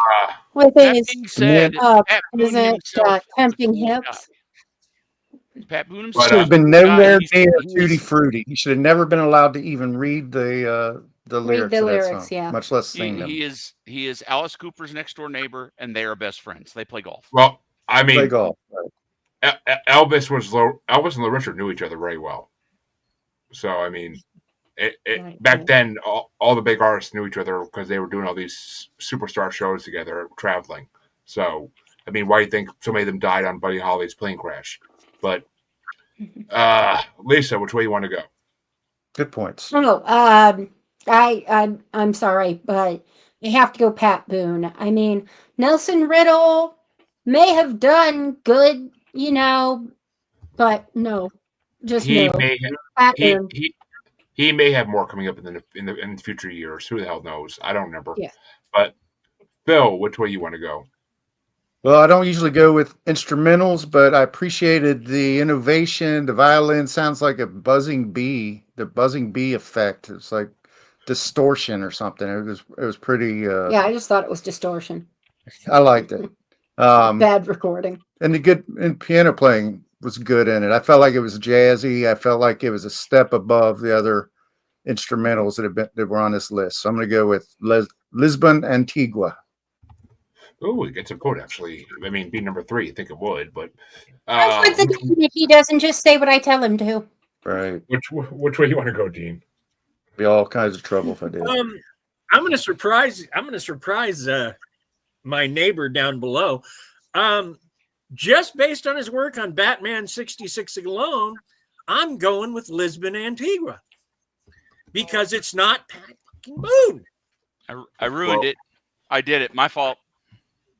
said, tempting hips. Pat Boone should have been nowhere near Tutti Frutti. He should have never been allowed to even read the lyrics of that song, yeah. much less sing them. He is Alice Cooper's next door neighbor, and they are best friends. They play golf. Well, I mean, play golf. Right. Elvis and Little Richard knew each other very well. So I mean, back then, all the big artists knew each other because they were doing all these superstar shows together, traveling. So I mean, why do you think so many of them died on Buddy Holly's plane crash? But Lisa, which way you want to go? Good points. Oh, I'm sorry, but you have to go Pat Boone. I mean, Nelson Riddle may have done good, you know, but no, just no. Pat Boone. He may have more coming up in the future years. Who the hell knows? I don't remember. Yeah. But Phil, which way you want to go? Well, I don't usually go with instrumentals, but I appreciated the innovation. The violin sounds like a buzzing bee. The buzzing bee effect. It's like distortion or something. It was pretty. Yeah, I just thought it was distortion. I liked it. Bad recording. And piano playing was good in it. I felt like it was jazzy. I felt like it was a step above the other instrumentals that were on this list. So I'm going to go with Lisbon Antigua. Oh, it gets a vote, actually. I mean, being number 3, I think it would, but if he doesn't just say what I tell him to. Right. Which way you want to go, Dean? Be all kinds of trouble if I did. I'm gonna surprise my neighbor down below. Just based on his work on Batman 66 alone, I'm going with Lisbon Antigua. Because it's not Pat fucking Boone. I ruined it. I did it. My fault.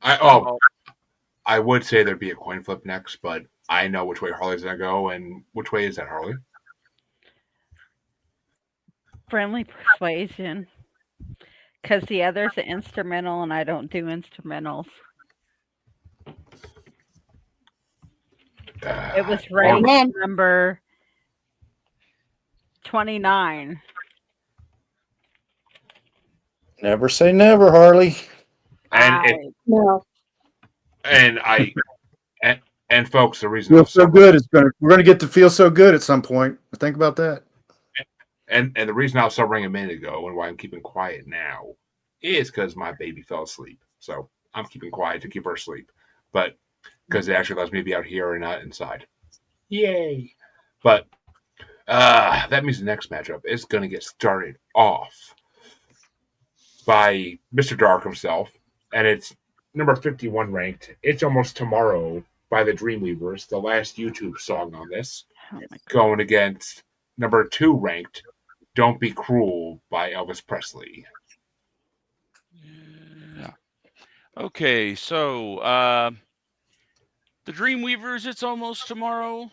I would say there'd be a coin flip next, but I know which way Harley's gonna go, and which way is that, Harley? Friendly Persuasion, because the other's an instrumental, and I don't do instrumentals. It was ranked number 29. Never say never, Harley. And folks, the reason feel so good we're gonna get to feel so good at some point. Think about that. And the reason I was sobering a minute ago and why I'm keeping quiet now is because my baby fell asleep. So I'm keeping quiet to keep her asleep, but because it actually lets me be out here and not inside. Yay! But that means the next matchup is going to get started off by Mr. Dark himself, and it's number 51 ranked. It's Almost Tomorrow by the Dreamweavers, the last YouTube song on this, going against number 2 ranked Don't Be Cruel by Elvis Presley. Okay, so the Dreamweavers, It's Almost Tomorrow.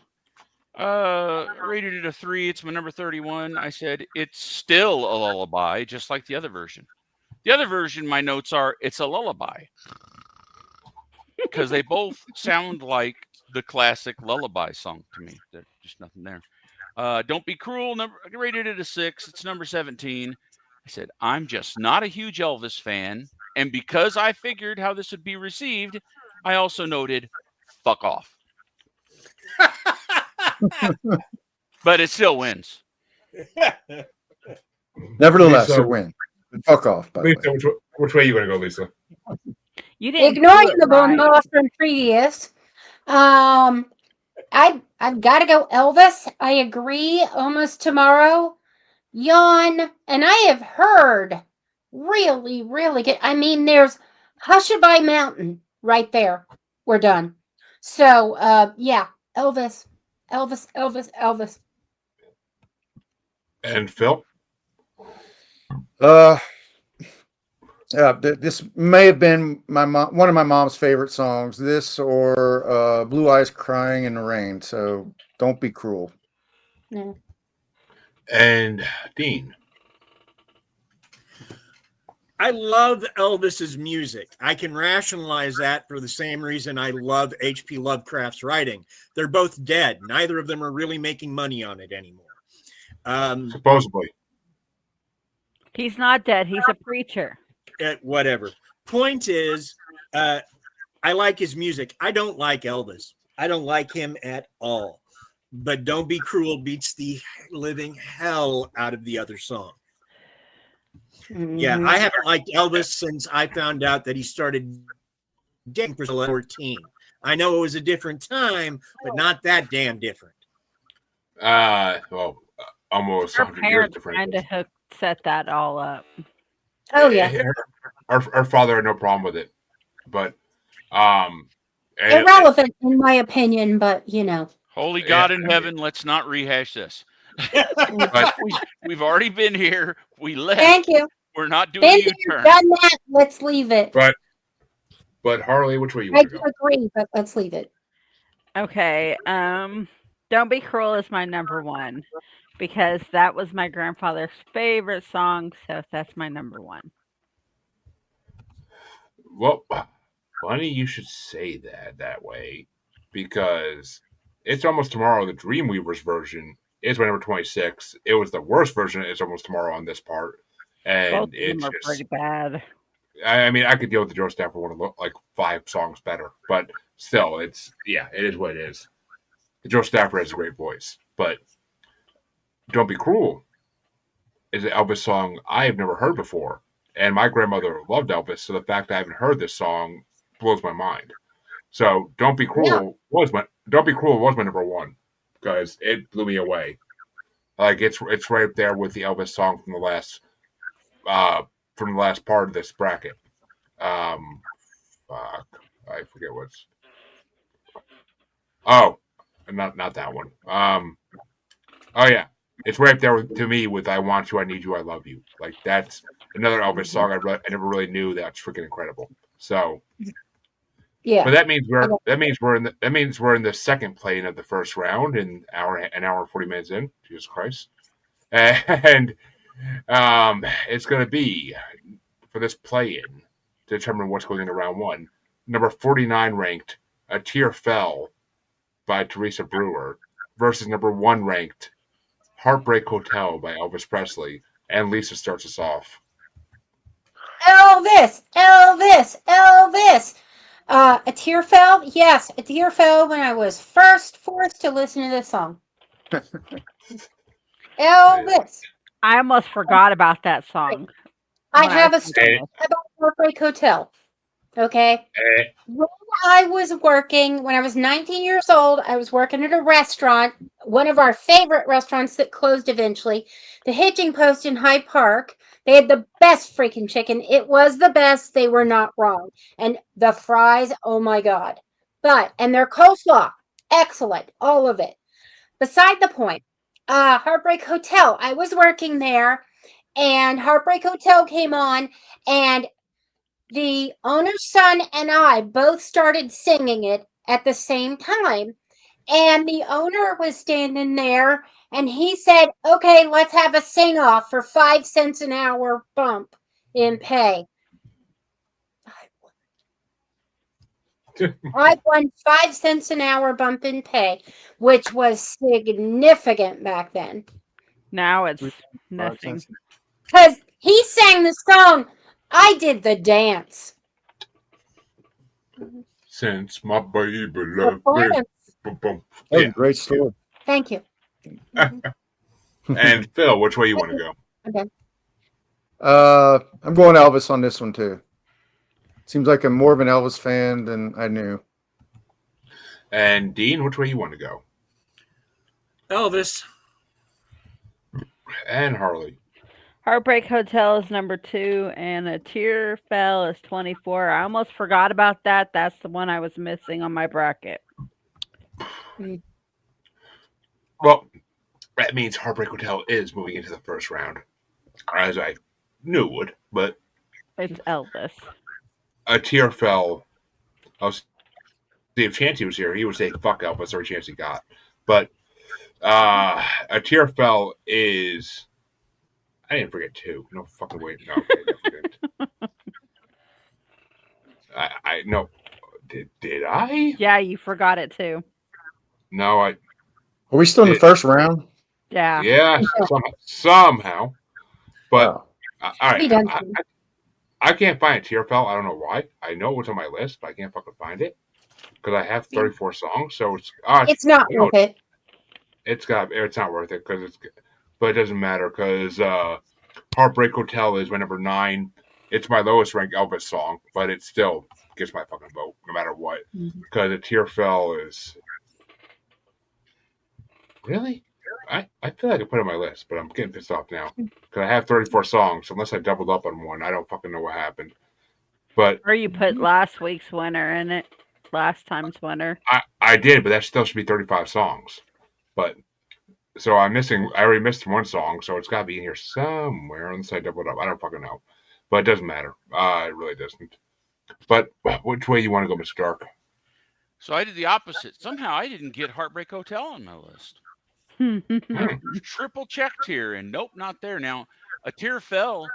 Rated it a 3. It's my number 31. I said it's still a lullaby, just like the other version. The other version, my notes are it's a lullaby because they both sound like the classic lullaby song to me. There's just nothing there. Don't Be Cruel, rated it a 6. It's number 17. I said I'm just not a huge Elvis fan, and because I figured how this would be received, I also noted fuck off. But it still wins. Nevertheless, Lisa, it wins. Fuck off, by the Lisa, way. which way are you going to go, Lisa? You didn't do Ignoring it the right. bombast from previous, I've got to go Elvis. I agree. Almost Tomorrow, Yawn, and I have heard really, really good. I mean, there's Hushabye Mountain right there. We're done. So, yeah, Elvis, Elvis, Elvis, Elvis. And Phil? Yeah, this may have been one of my mom's favorite songs. This or Blue Eyes Crying in the Rain. So Don't Be Cruel. No. And Dean? I love Elvis's music. I can rationalize that for the same reason I love H.P. Lovecraft's writing. They're both dead. Neither of them are really making money on it anymore. Supposedly. He's not dead. He's a preacher. Whatever. Point is, I like his music. I don't like Elvis. I don't like him at all. But Don't Be Cruel beats the living hell out of the other song. Yeah, I haven't liked Elvis since I found out that he started dating Priscilla at 14. I know it was a different time, but not that damn different. Well, almost Her 100 years parents different. kind of set that all up. Oh yeah, Our father had no problem with it, but irrelevant in my opinion. But you know, Holy God in heaven, let's not rehash this. But We've already been here. We left. thank you. We're not doing Been a there, U-turn. done that. Let's leave it. but Harley, which way you I want to do go? agree, but let's leave it. Okay. Don't Be Cruel is my number 1 because that was my grandfather's favorite song. So that's my number 1. Well, funny you should say that way, because It's Almost Tomorrow, the Dreamweavers version, is my number 26. It was the worst version of It's Almost Tomorrow on this part. And Both of them it's are just, pretty bad. I mean, I could deal with the Joe Stafford one of like 5 songs better, but still, it is what it is. Joe Stafford has a great voice, but Don't Be Cruel is an Elvis song I have never heard before. And my grandmother loved Elvis, so the fact I haven't heard this song blows my mind. So Don't Be Cruel was my number 1 because it blew me away. Like it's right there with the Elvis song from the last part of this bracket. Fuck, I forget what's. Oh, not that one. Oh yeah, it's right there to me with "I Want You, I Need You, I Love You." Like that's another Elvis song I never really knew. That's freaking incredible. So Yeah. but that means we're in the second plane of the first round, and an hour and 40 minutes in. Jesus Christ, and it's going to be for this play-in to determine what's going into round 1. Number 49 ranked "A Tear Fell" by Teresa Brewer versus number 1 ranked "Heartbreak Hotel" by Elvis Presley, and Lisa starts us off. Elvis, Elvis, Elvis. A tear fell? Yes, a tear fell when I was first forced to listen to this song. Elvis. I almost forgot about that song. I when have a was story thinking of about Heartbreak Hotel. Okay. Eh, When I was working, when I was 19 years old, I was working at a restaurant, one of our favorite restaurants that closed eventually, the Hitching Post in Hyde Park. They had the best freaking chicken. It was the best. They were not wrong. And the fries, oh my God. And their coleslaw, excellent. All of it. Beside the point, Heartbreak Hotel. I was working there, and Heartbreak Hotel came on, and the owner's son and I both started singing it at the same time. And the owner was standing there and he said, okay, let's have a sing off for 5 cents an hour bump in pay. I won 5 cents an hour bump in pay, which was significant back then. Now it's 5 nothing. cents. Because he sang the song, I did the dance. Since my baby left me. Performance. That was Yeah. a great story. Thank you. And Phil, which way you want to go? Okay. I'm going Elvis on this one too. Seems like I'm more of an Elvis fan than I knew. And Dean, which way you want to go? Elvis. And Harley. Heartbreak Hotel is number 2, and A Tear Fell is 24. I almost forgot about that. That's the one I was missing on my bracket. Well, that means Heartbreak Hotel is moving into the first round, as I knew it would. But It's Elvis. A Tear Fell. I'll see if Chancey was here. He would say, fuck Elvis, every chance he got. But A Tear Fell is... I didn't forget 2. No fucking way. No, okay, I forget. I no. Did I? Yeah, you forgot it too. No, I... Are we still in the first round? Yeah. Yeah, somehow. But, Oh. all right. Be done. I can't find Tear Fell. I don't know why. I know what's on my list, but I can't fucking find it. Because I have 34 songs, so it's... It's not worth it. It's not worth it, but it doesn't matter, because Heartbreak Hotel is my number 9. It's my lowest ranked Elvis song, but it still gets my fucking vote, no matter what. Because A Tear Fell is... Really? I feel like I put it on my list, but I'm getting pissed off now. Because I have 34 songs, so unless I doubled up on one, I don't fucking know what happened. But Or you put last week's winner in it. Last time's winner. I did, but that still should be 35 songs. But so I already missed one song, so it's got to be in here somewhere unless I doubled up. I don't fucking know. But it doesn't matter. It really doesn't. But which way you want to go, Mr. Dark? So I did the opposite. Somehow I didn't get Heartbreak Hotel on my list. Triple checked here, and nope, not there. Now, A Tear Fell,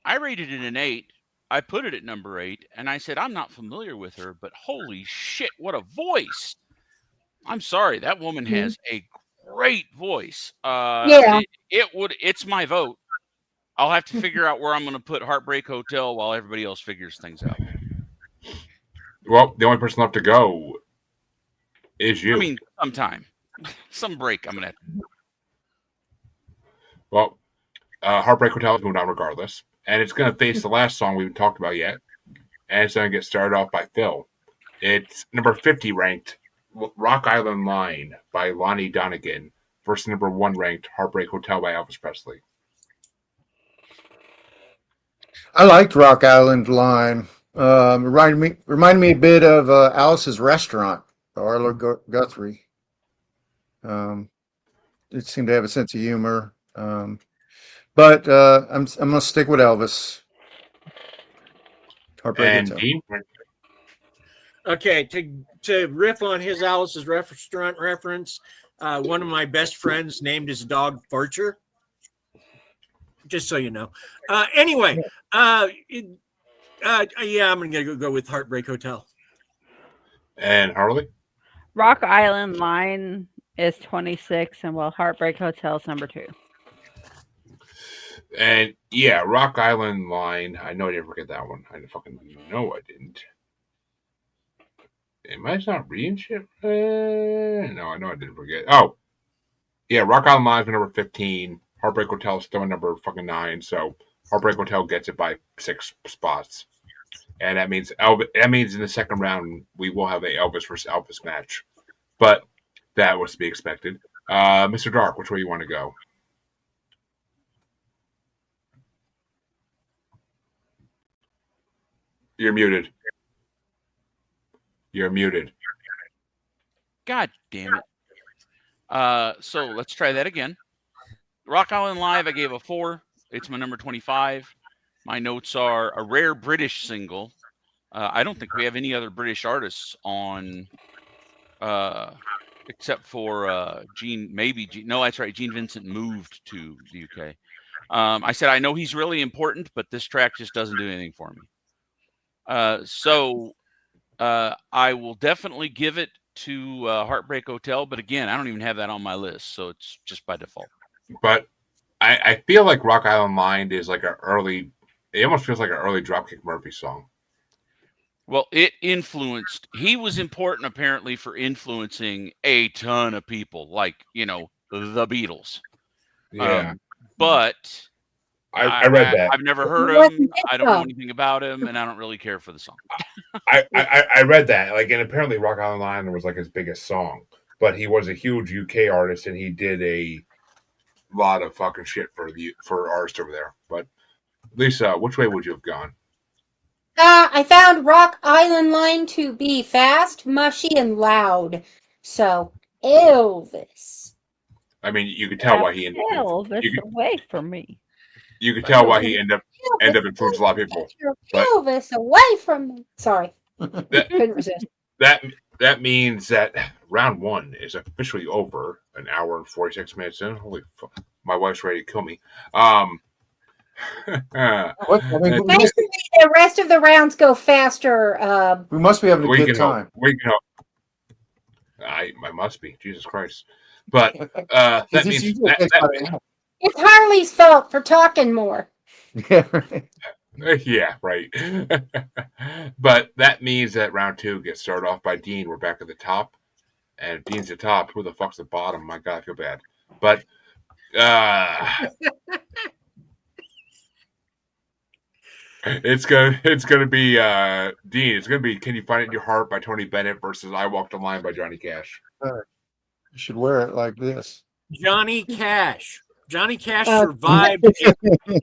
I rated it an 8. I put it at number 8, and I said, I'm not familiar with her, but holy shit, what a voice. I'm sorry, that woman has a great voice. Yeah. It's my vote. I'll have to figure out where I'm going to put Heartbreak Hotel while everybody else figures things out. Well, the only person left to go is you. I mean, sometime. Some break I'm going to have to. Well, Heartbreak Hotel is moving on regardless. And it's going to face the last song we haven't talked about yet. And it's going to get started off by Phil. It's number 50 ranked Rock Island Line by Lonnie Donegan versus number 1 ranked Heartbreak Hotel by Elvis Presley. I liked Rock Island Line. Reminded me a bit of Alice's Restaurant, Arlo Guthrie. It seemed to have a sense of humor. But I'm gonna stick with Elvis. Heartbreak And Hotel. Dean? Okay, to riff on his Alice's Restaurant reference, one of my best friends named his dog Farcher. Just so you know. Anyway, yeah, I'm gonna go with Heartbreak Hotel. And Harley? Rock Island Line is 26, and Heartbreak Hotel is number 2. And yeah, Rock Island Line. I know I didn't forget that one. I fucking know I didn't. Am I not reading shit? No, I know I didn't forget. Oh, yeah, Rock Island Line is number 15. Heartbreak Hotel is still in number fucking 9. So Heartbreak Hotel gets it by 6 spots, and that means That means in the second round we will have a Elvis versus Elvis match, but that was to be expected. Mr. Dark, which way you want to go? You're muted. You're muted. God damn it. So let's try that again. Rock Island Live, I gave a 4. It's my number 25. My notes are a rare British single. I don't think we have any other British artists on, except for Gene. Maybe Gene. No, that's right. Gene Vincent moved to the UK. I said I know he's really important, but this track just doesn't do anything for me. So I will definitely give it to Heartbreak Hotel, but again, I don't even have that on my list, so it's just by default. But I feel like Rock Island Line is like it almost feels like an early Dropkick Murphys song. Well, he was important apparently for influencing a ton of people, like, the Beatles. Yeah. But I read that. I've never heard him. I don't know anything about him, and I don't really care for the song. I read that. And apparently Rock Island Line was like his biggest song. But he was a huge UK artist, and he did a lot of fucking shit for artists over there. But Lisa, which way would you have gone? I found Rock Island Line to be fast, mushy, and loud. So, Elvis. I mean, you could tell why he ended up. Elvis away from me. You could tell why he ended up influencing a lot of people. Elvis away from me. Sorry, couldn't resist. That means that round 1 is officially over. An hour and 46 minutes in. Holy fuck! My wife's ready to kill me. Basically, the rest of the rounds go faster. We must be having a good time. We can help. I must be. Jesus Christ! But that means it's Harley's fault for talking more. Yeah, right. Yeah, right. But that means that round 2 gets started off by Dean. We're back at the top, and if Dean's the top, who the fuck's the bottom? My God, I feel bad. But it's gonna be Dean. It's gonna be "Can You Find It in Your Heart" by Tony Bennett versus "I Walk the Line" by Johnny Cash. You should wear it like this. Johnny Cash. Johnny Cash survived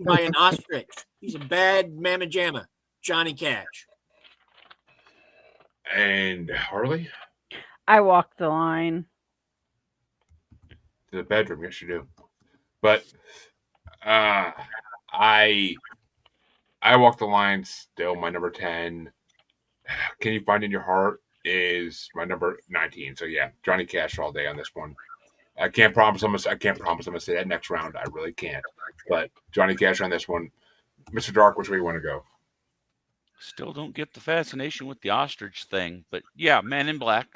by an ostrich. He's a bad mamma jamma. Johnny Cash. And Harley? I Walk the Line. To the bedroom, yes you do. But I Walk the Line still my number 10. Can You Find It in Your Heart is my number 19. So yeah, Johnny Cash all day on this one. I can't promise I'm gonna say that next round. I really can't. But Johnny Cash on this one. Mr. Dark, which way you want to go? Still don't get the fascination with the ostrich thing, but yeah, Man in Black.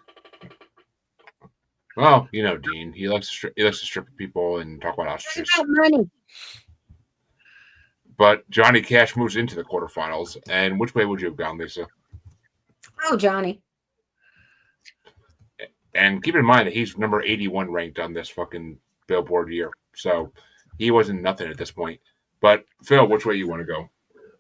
Well, Dean. He likes to strip people and talk about ostriches. Money. But Johnny Cash moves into the quarterfinals. And which way would you have gone, Lisa? Oh, Johnny. And keep in mind that he's number 81 ranked on this fucking Billboard year. So he wasn't nothing at this point. But Phil, which way you want to go?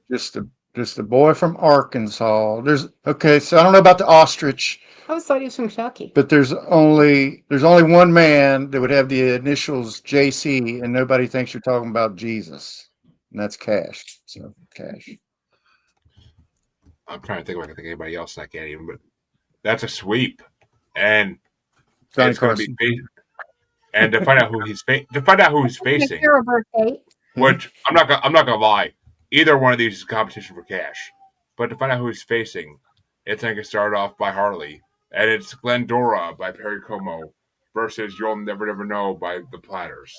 Just a boy from Arkansas. So I don't know about the ostrich. I always thought he was from Kentucky. But there's only one man that would have the initials JC, and nobody thinks you're talking about Jesus. And that's Cash. So Cash. I'm trying to think if I can think of anybody else, and I can't even. But that's a sweep, and Johnny it's going to be. And to find out who he's facing, which I'm not gonna lie, either one of these is competition for Cash. But to find out who he's facing, it's going to start off by Harley, and it's Glendora by Perry Como versus You'll Never Never Know by the Platters.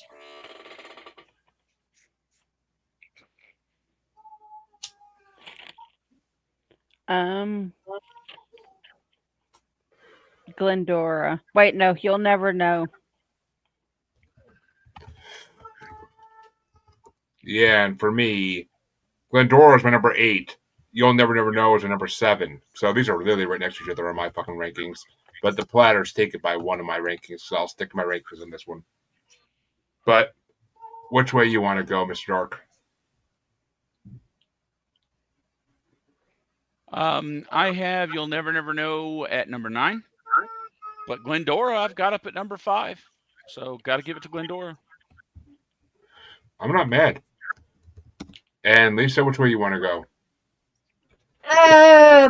Glendora. Wait, no, You'll Never Know. Yeah, and for me, Glendora is my number 8. You'll Never Never Know is my number 7. So these are really right next to each other on my fucking rankings. But the Platters take it by one of my rankings, so I'll stick to my rankings on this one. But which way you want to go, Mr. Dark? I have You'll Never Never Know at number 9. But Glendora I've got up at number 5. So got to give it to Glendora. I'm not mad. And Lisa, which way you want to go? I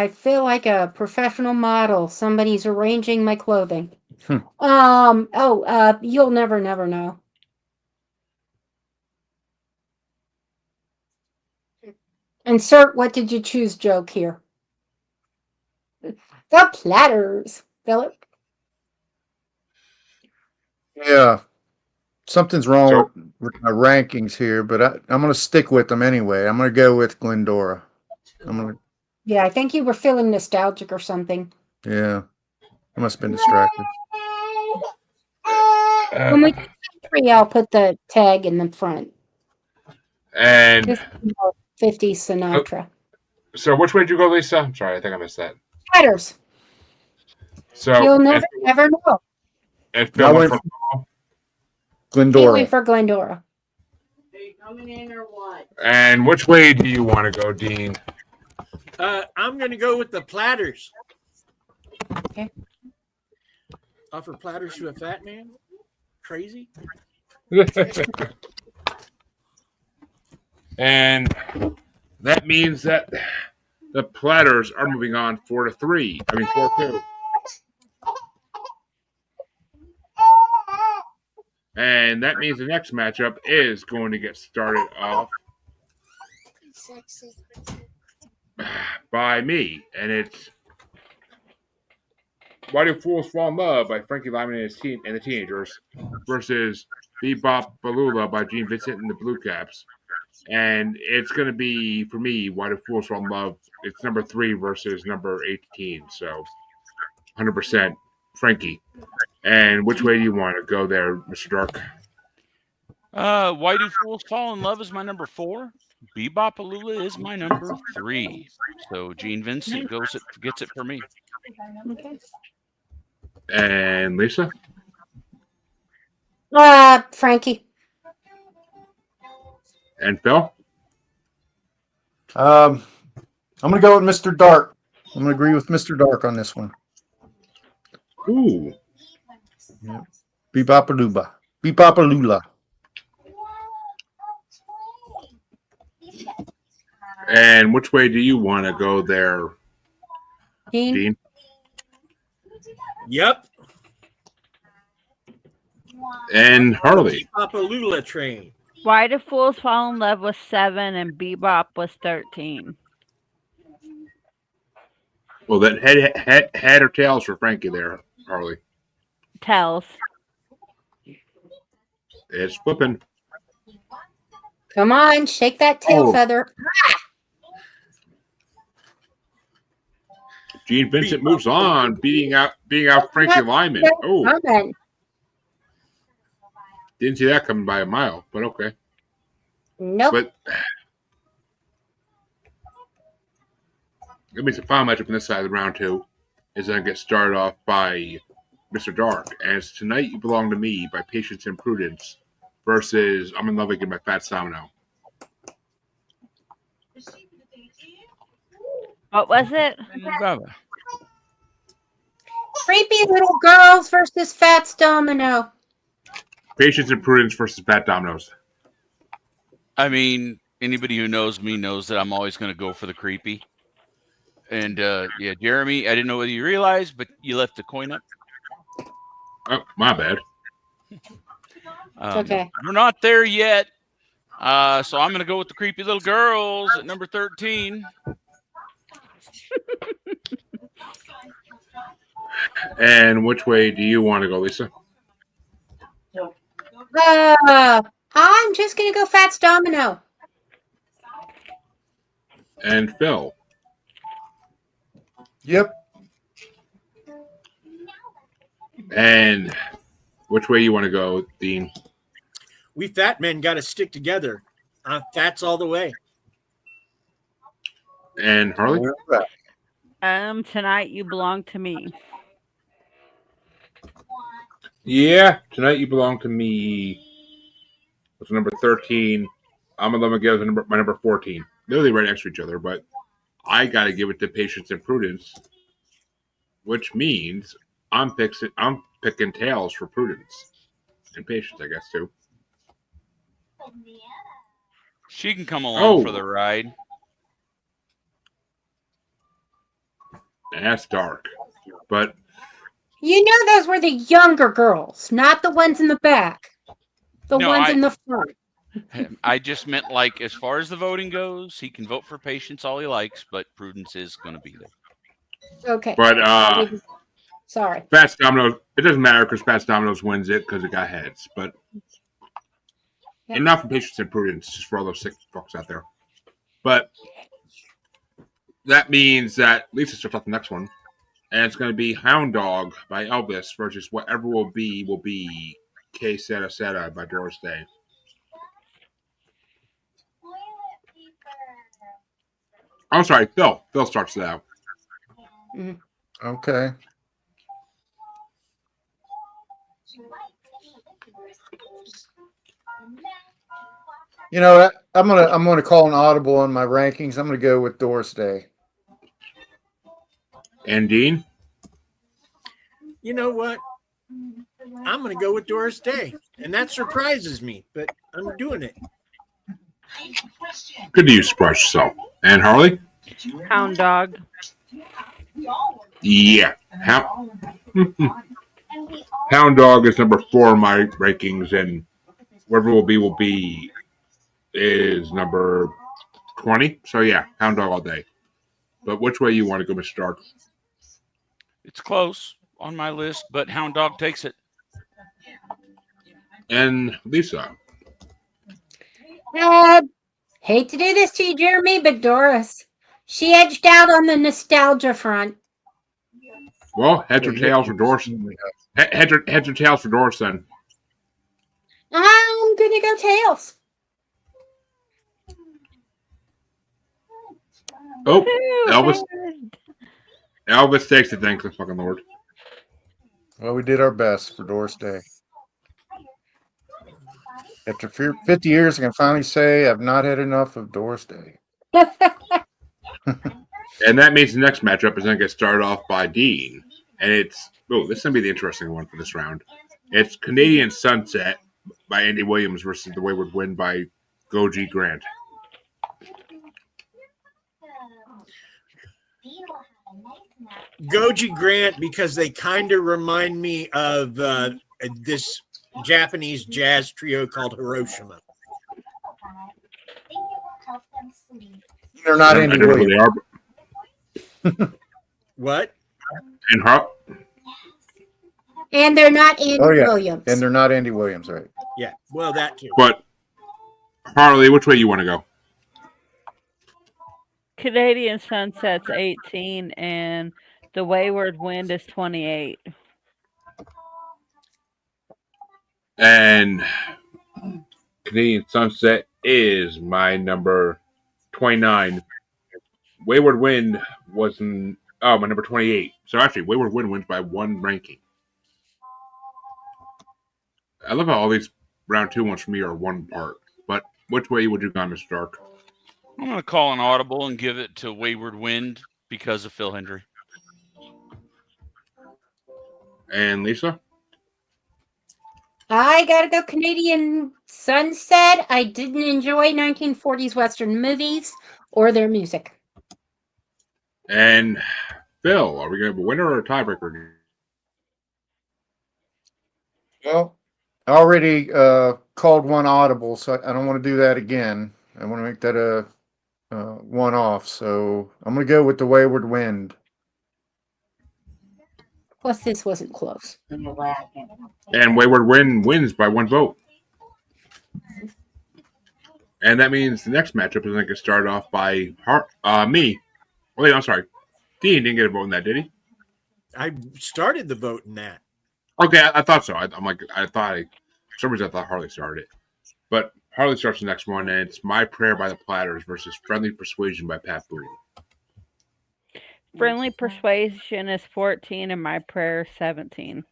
feel like a professional model. Somebody's arranging my clothing. You'll Never Never Know. Insert what did you choose joke here. The platters. Philip. Yeah, something's wrong So- with my rankings here, but I'm going to stick with them anyway. I'm going to go with Glendora. Yeah, I think you were feeling nostalgic or something. Yeah, I must have been distracted. When we get to 3, I'll put the tag in the front. And Just 50 Sinatra. so, which way did you go, Lisa? I'm sorry, I think I missed that. Platters. So, You'll never know. and I Phil went went for Can't Glendora. wait for Glendora. Coming in or what? And which way do you want to go, Dean? I'm going to go with the platters. Okay. Offer platters to a fat man? Crazy? And that means that the Platters are moving on 4-3. I mean 4-2. And that means the next matchup is going to get started off by me. And it's Why Do Fools Fall in Love by Frankie Lyman and his team and the Teenagers versus Bebop Balula by Gene Vincent and the Blue Caps. And it's going to be, for me, Why Do Fools Fall in Love? It's number 3 versus number 18. So 100% Frankie. And which way do you want to go there, Mr. Dark? Why Do Fools Fall in Love is my number 4. Bebopalula is my number 3. So Gene Vincent gets it for me. Okay. And Lisa? Frankie. And Phil? I'm going to go with Mr. Dark. I'm going to agree with Mr. Dark on this one. Ooh. Yeah. Bebopalula. Bebopalula. And which way do you want to go there, Dean. Dean? Yep. And Harley? Papalula train. Why Do Fools Fall in Love was 7 and Bebop was 13. Well, that head or tails for Frankie there, Harley. Tells. It's flipping. Come on, shake that tail Oh. feather. Gene Vincent moves on, beating out Frankie Lyman. Oh, Coming. didn't see that coming by a mile, but okay. Nope. But that means the final matchup on this side of the round 2 is going to get started off by Mr. Dark. And it's Tonight You Belong to Me by Patience and Prudence versus I'm in Love Again by Fat Domino. What was it? Creepy little girls versus Fats Domino. Patience and Prudence versus Fat Dominoes. I mean, anybody who knows me knows that I'm always going to go for the creepy. And yeah, Jeremy, I didn't know whether you realized, but you left the coin up. Oh, my bad. Okay. We're not there yet. So I'm going to go with the creepy little girls at number 13. And which way do you want to go, Lisa? I'm just gonna go Fats Domino. And Phil? Yep. And which way you want to go, Dean? We fat men got to stick together. Fats all the way. And Harley? Tonight You Belong to Me. Yeah, Tonight You Belong to Me was number 13. I'm in Love Again was my number 14. Literally right next to each other, but I got to give it to Patience and Prudence, which means I'm picking tails for Prudence and Patience, I guess, too. She can come along for the ride. That's dark. But You know those were the younger girls, not the ones in the back. The No, ones in the front. I just meant like as far as the voting goes, he can vote for patience all he likes, but prudence is going to be there. Okay. But Sorry. Fats Dominoes, it doesn't matter because Fats Dominoes wins it because it got heads. But enough for patience and prudence, just for all those sick fucks out there. But that means that Lisa starts off the next one, and it's going to be Hound Dog by Elvis versus Whatever Will Be Que Sera Sera by Doris Day. I'm sorry, Phil. Phil starts it out. Okay. You know, I'm gonna call an audible on my rankings. I'm gonna go with Doris Day. And Dean? You know what? I'm going to go with Doris Day. And that surprises me, but I'm doing it. Good to you surprise yourself. And Harley? Hound Dog. Yeah. Hound Dog is number 4 in my rankings, and Whatever Will Be is number 20. So yeah, Hound Dog all day. But which way you want to go, Mr. Dark? It's close on my list, but Hound Dog takes it. And Lisa? Hate to do this to you, Jeremy, but Doris. She edged out on the nostalgia front. Well, heads or tails for Doris. Heads or tails for Doris then. I'm gonna go tails. Oh, Elvis. Elvis takes it, thank the fucking Lord. Well, we did our best for Doris Day. After 50 years, I can finally say I've not had enough of Doris Day. And that means the next matchup is going to get started off by Dean. And this is going to be the interesting one for this round. It's Canadian Sunset by Andy Williams versus The Wayward Wind by Goji Grant. Goji Grant, because they kind of remind me of this Japanese jazz trio called Hiroshima. They're not Andy Williams. What? And they're not Andy Williams. And they're not Andy Williams, right? Yeah, well, that too. But, Harley, which way you want to go? Canadian Sunset's 18 and The Wayward Wind is 28. And Canadian Sunset is my number 29. Wayward Wind was my number 28. So actually, Wayward Wind wins by 1 ranking. I love how all these round 2 ones for me are 1 part. But which way would you go, Mr. Dark? I'm going to call an audible and give it to Wayward Wind because of Phil Hendry. And Lisa? I gotta go Canadian Sunset. I didn't enjoy 1940s Western movies or their music. And Phil, are we going to have a winner or a tiebreaker? Well, I already called one audible, so I don't want to do that again. I want to make that a one-off. So I'm going to go with The Wayward Wind. Plus, this wasn't close. And Wayward Wind wins by 1 vote. And that means the next matchup is going to get started off by me. Wait, I'm sorry. Dean didn't get a vote in that, did he? I started the vote in that. Okay, I thought so. For some reason I thought Harley started it. But Harley starts the next one, and it's My Prayer by the Platters versus Friendly Persuasion by Pat Boone. Friendly Persuasion is 14 and My Prayer is 17.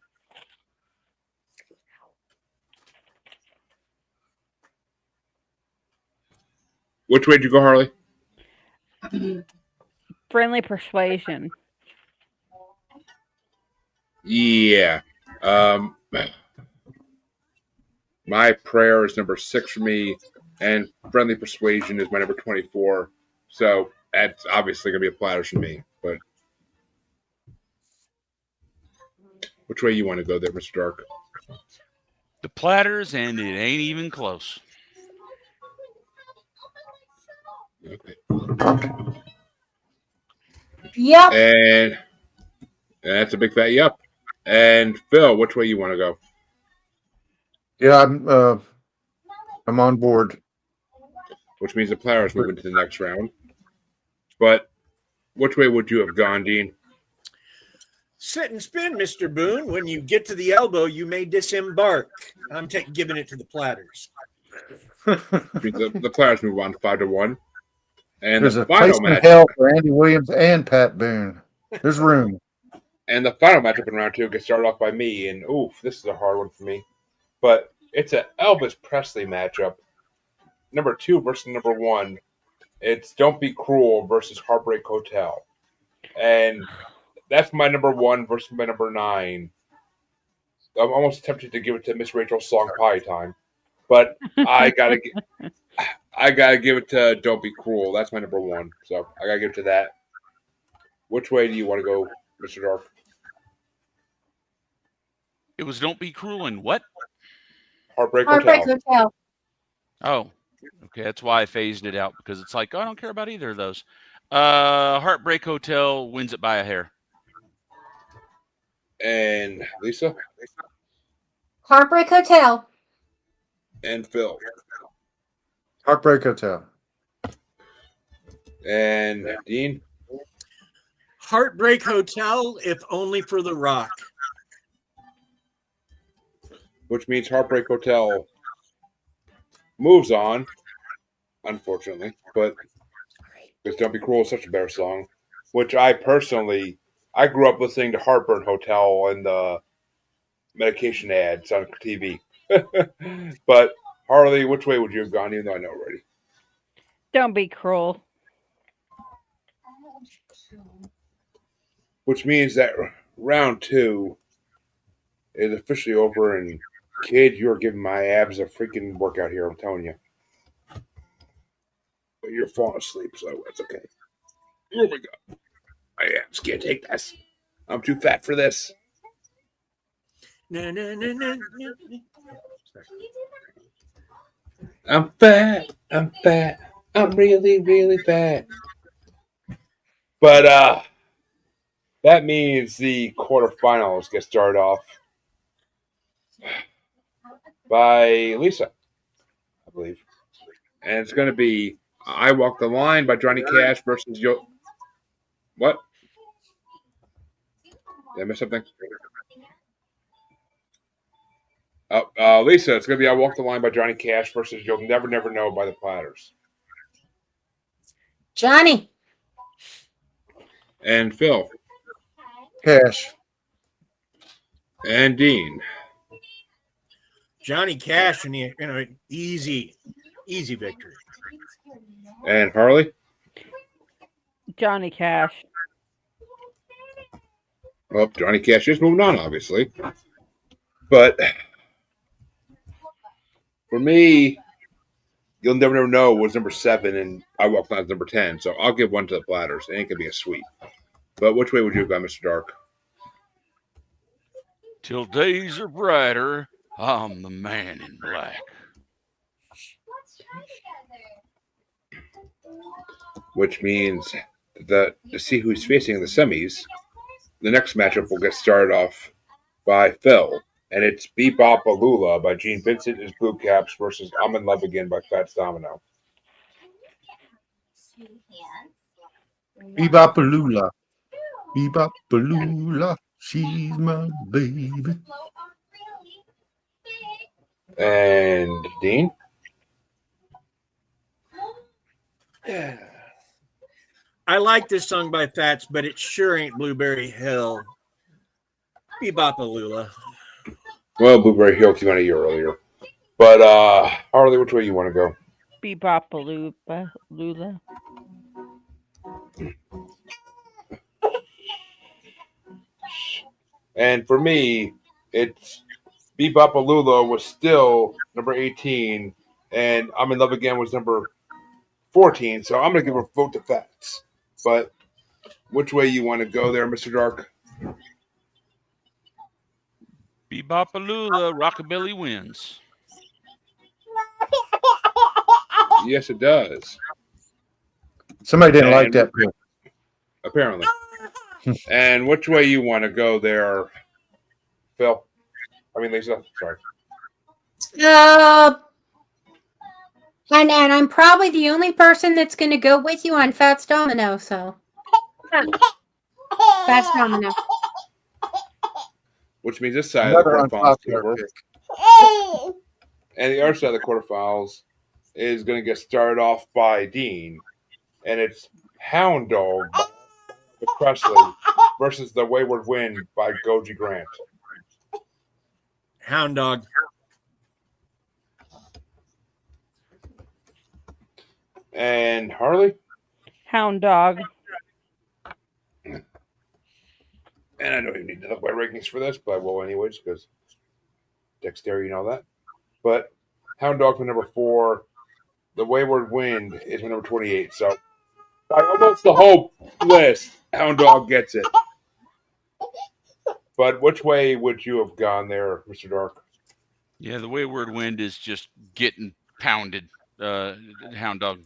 Which way did you go, Harley? Friendly Persuasion. Yeah. My Prayer is number 6 for me, and Friendly Persuasion is my number 24. So that's obviously going to be a Platters for me. But which way you want to go there, Mr. Dark? The Platters, and it ain't even close. Okay. Yep. And that's a big fat yep. And Phil, which way you want to go? Yeah, I'm on board. Which means the Players move into the next round. But which way would you have gone, Dean? Sit and spin, Mr. Boone. When you get to the elbow, you may disembark. I'm giving it to the Platters. Which means the Players move on 5-1. And There's the a final place in match. hell for Andy Williams and Pat Boone. There's room. And the final matchup in round 2 gets started off by me. And oof, this is a hard one for me. But it's an Elvis Presley matchup. Number 2 versus number 1. It's Don't Be Cruel versus Heartbreak Hotel. And that's my number 1 versus my number 9. I'm almost tempted to give it to Miss Rachel's song Pie Time. But I gotta give it to Don't Be Cruel. That's my number 1. So I gotta give it to that. Which way do you want to go, Mr. Dark? It was Don't Be Cruel and what? Heartbreak Hotel. Oh, okay. That's why I phased it out, because it's like, I don't care about either of those. Heartbreak Hotel wins it by a hair. And Lisa? Heartbreak Hotel. And Phil? Heartbreak Hotel. And Dean? Heartbreak Hotel, if only for The Rock. Which means Heartbreak Hotel moves on, unfortunately. But because Don't Be Cruel is such a better song, which I grew up listening to Heartburn Hotel and the medication ads on TV. But Harley, which way would you have gone, even though I know already? Don't Be Cruel. Which means that round 2 is officially over, and kid, you're giving my abs a freaking workout here, I'm telling you. But you're falling asleep, so that's okay. Oh my god. My abs can't take this. I'm too fat for this. Na, na, na, na, na. I'm fat. I'm really, really fat. But that means the quarterfinals get started off by Lisa, I believe. And it's going to be I Walk the Line by Johnny Cash versus Yo. What? Did I miss something? Lisa, it's going to be I Walk the Line by Johnny Cash versus You'll Never, Never Know by the Platters. Johnny. And Phil. Cash. And Dean. Johnny Cash and easy victory. And Harley. Johnny Cash. Well, Johnny Cash is moving on, obviously. But for me, You'll Never, Never Know was number 7, and I Walk the Line was number 10. So I'll give one to the Platters. It ain't going to be a sweep. But which way would you have gone, Mr. Dark? Till days are brighter, I'm the man in black. Which means that to see who's facing in the semis, the next matchup will get started off by Phil. And it's Bebop Alula by Gene Vincent is Blue Caps versus I'm in Love Again by Fats Domino. Bebop-a-lula. Bebop-a-lula. She's my baby. And Dean? I like this song by Fats, but it sure ain't Blueberry Hill. Bebop-a-lula. Well, Blueberry Hill came out a year earlier. But Harley, which way you want to go? Bebop-a-lula. And for me, it's Bebop-a-lula was still number 18, and I'm in Love Again was number 14. So I'm going to give a vote to Fats. But which way you want to go there, Mr. Dark? Bebop-a-lula, rockabilly wins. Yes, it does. Somebody didn't like And that pick. apparently. And which way you want to go there, Phil? I mean, Lisa. Sorry. And I'm probably the only person that's going to go with you on Fats Domino. So, Fats Domino. Which means this side Another of the quarterfinals is unpopular over. pick. And the other side of the quarterfinals is going to get started off by Dean. And it's Hound Dog by Presley versus The Wayward Wind by Goji Grant. Hound Dog. And Harley? Hound Dog. And I don't even need to look my rankings for this, but I will anyways, because dexterity and all that. But Hound Dog for number 4. The Wayward Wind is for number 28. So by almost the whole list, Hound Dog gets it. But which way would you have gone there, Mr. Dark? Yeah, the Wayward Wind is just getting pounded. Hound Dog.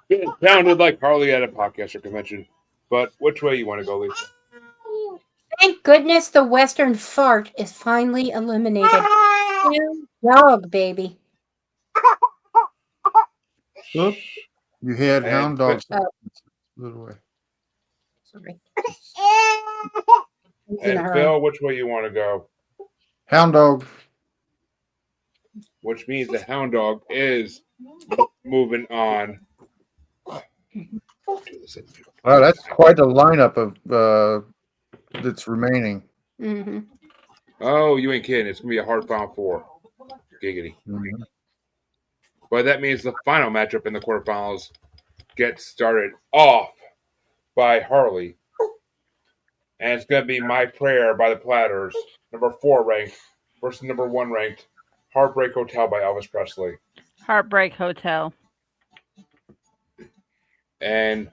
Getting pounded like Harley at a podcaster convention. But which way you want to go, Lisa? Thank goodness the Western fart is finally eliminated. Hound Dog, baby. Oop. You had And Hound Dog. Oh. Little way. Sorry. And Phil, which way you want to go? Hound Dog. Which means the Hound Dog is moving on. Wow, that's quite a lineup of that's remaining. Mm-hmm. Oh, you ain't kidding. It's going to be a hard final 4. Giggity. Mm-hmm. But that means the final matchup in the quarterfinals gets started off by Harley. And it's going to be My Prayer by the Platters, number 4 ranked, versus number 1 ranked, Heartbreak Hotel by Elvis Presley. Heartbreak Hotel. And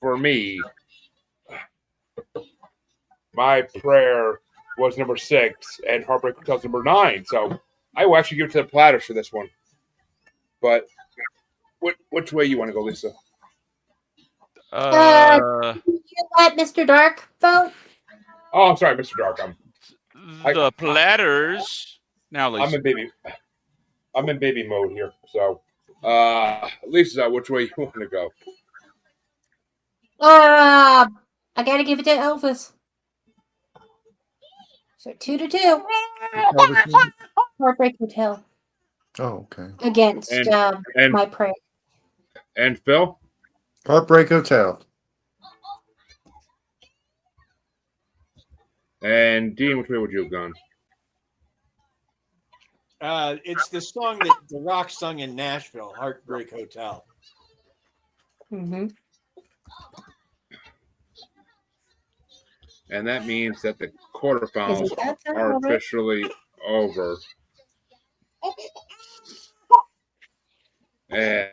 for me, My Prayer was number 6, and Heartbreak Hotel's number 9. So I will actually give it to the Platters for this one. But which way you want to go, Lisa? You let Mr. Dark vote? Oh, I'm sorry, Mr. Dark. The Platters. Now, Lisa. I'm in baby mode here. So, Lisa, which way you want to go? I gotta give it to Elvis. So 2-2. Heartbreak Hotel Oh, okay. against and My Prayer. And Phil? Heartbreak Hotel. And Dean, which way would you have gone? It's the song that The Rock sung in Nashville, Heartbreak Hotel. Mm-hmm. And that means that the quarterfinals That are officially over. And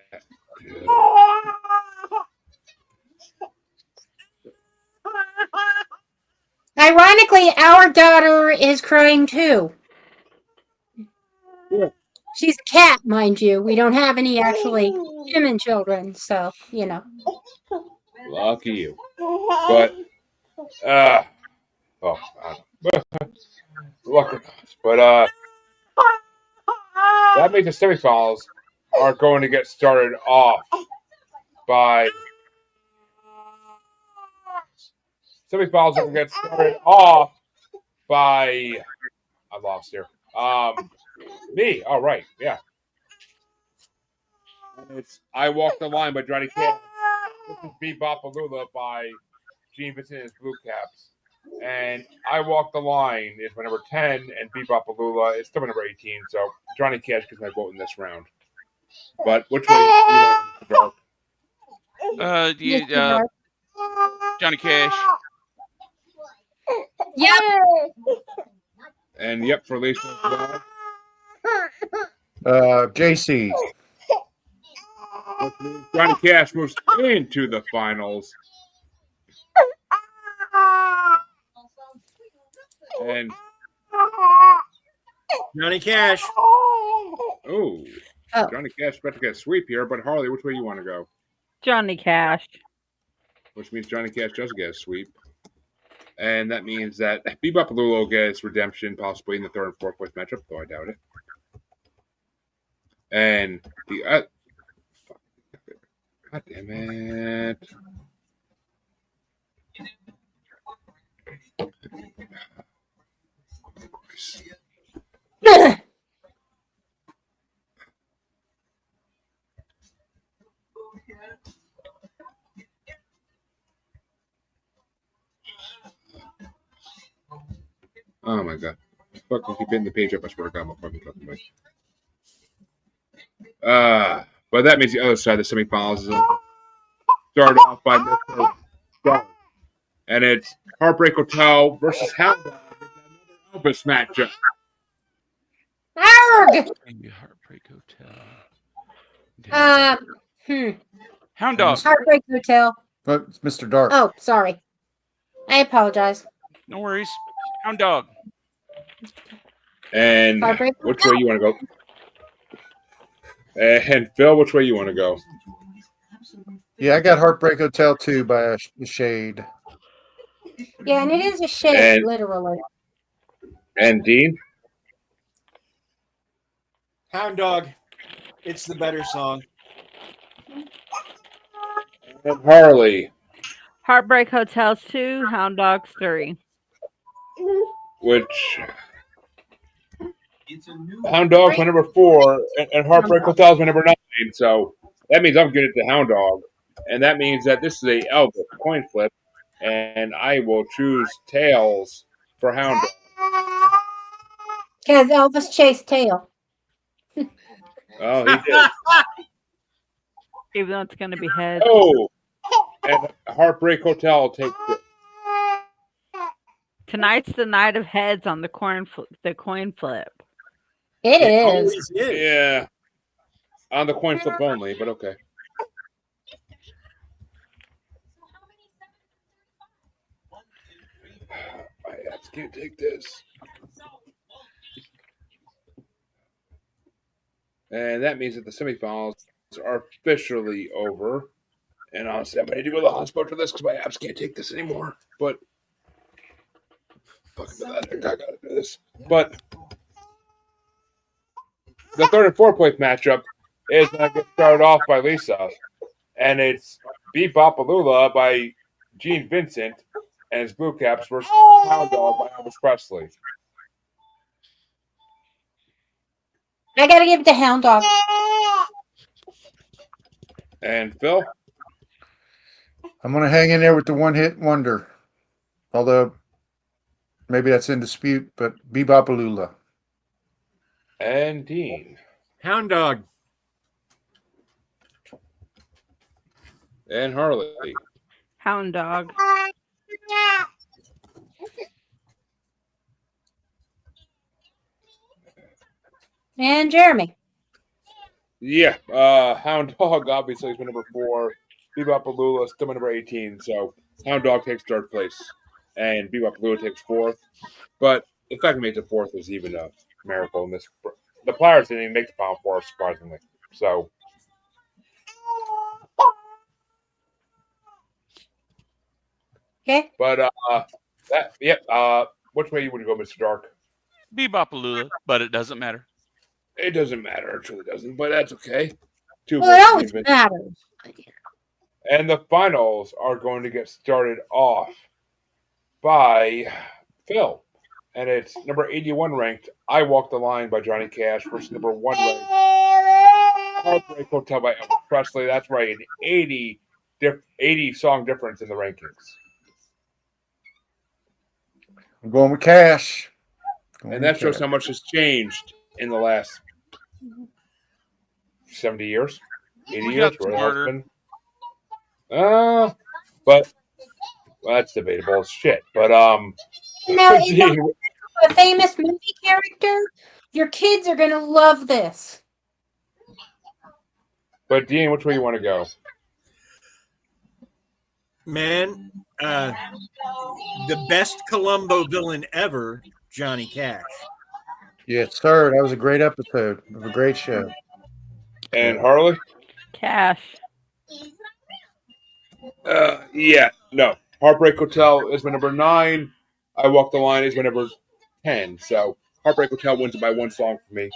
Ironically, our daughter is crying too. Yeah. She's a cat, mind you. We don't have any actually human children, so you know. lucky you. But luck or not. But that means the semifinals are going to get started off by semifinals are going to get started off by I lost here. Me. All right. Yeah. It's I Walk the Line by Johnny Cash. This is Bebop-A-Lula by Gene Vincent and his Blue Caps. And I Walk the Line is my number 10, and Bebop-A-Lula is still my number 18. So Johnny Cash gets my vote in this round. But which way do you want to go? Johnny Cash. Yep. And yep, for Lisa as well. JC. Johnny Cash moves into the finals. And Johnny Cash. oh, Oh. Johnny Cash is about to get a sweep here, but Harley, which way you want to go? Johnny Cash. Which means Johnny Cash does get a sweep. And that means that Bebop Lulu gets redemption possibly in the third and fourth place matchup, though I doubt it. And the God damn it. Oh my god. Fucking keep hitting the page up, I swear to god, I'm fucking talking about. But that means the other side of the semifinals is started off by Mr. Dark. And it's Heartbreak Hotel versus Hound Dog. It's another Elvis matchup. Arg! Heartbreak Hotel. Hound Dog. Heartbreak Hotel. But it's Mr. Dark. Oh, sorry. I apologize. No worries. Hound Dog. And Heartbreak which way you want to go? And Phil, which way you want to go? Yeah, I got Heartbreak Hotel 2 by a shade. Yeah, and it is a shade, And- literally. And Dean? Hound Dog. It's the better song. And Harley, Heartbreak Hotels 2, Hound Dogs 3. which Hound Dog's my number 4, and Heartbreak Hotel's my number 9. So that means I'm getting it to Hound Dog, and that means that this is a Elvis coin flip, and I will choose tails for Hound Dog. Because Elvis chased tail. Oh, he did. Even though it's going to be heads. Oh, and Heartbreak Hotel takes it. Tonight's the night of heads on the coin flip. It is. always is. Yeah, on the coin flip only, but okay. My abs can't take this. And that means that the semifinals are officially over. And honestly, I'm ready to go to the hospital for this because my abs can't take this anymore. But fucking that, I gotta do this. But the third and fourth place matchup is going to get started off by Lisa, and it's Bebopalula by Gene Vincent and his Blue Caps versus Hound Dog by Elvis Presley. I gotta give it to Hound Dog. And Phil? I'm going to hang in there with the one-hit wonder. Although, maybe that's in dispute, but Bebopalula. And Dean. Hound Dog. And Harley. Hound Dog. And Jeremy. Yeah, Hound Dog obviously is my number 4. Bebopalula is still my number 18, so Hound Dog takes third place. And Bebopalula takes fourth. But the fact that made it to fourth is even a miracle in this. The Players didn't even make the Final Four, surprisingly. So, Okay. but which way you would go, Mr. Dark? Bebopalula, but it doesn't matter. It doesn't matter, it truly doesn't, but that's okay. Well, it always matters. And the finals are going to get started off by Phil. And it's number 81 ranked I Walk the Line by Johnny Cash versus number 1 ranked Heartbreak Hotel by Elvis Presley. That's right, an 80 song difference in the rankings. I'm going with Cash. And that shows how much has changed in the last 70 years, 80 We years. got smarter. But well, that's debatable as shit. But Now, if you're a famous movie character, your kids are gonna love this. But Dean, which way you want to go? Man, the best Columbo villain ever, Johnny Cash. Yes, sir. That was a great episode of a great show. And Harley? Cash. Yeah, no. Heartbreak Hotel is my number 9. I Walk the Line is my number 10. So Heartbreak Hotel wins it by one song for me.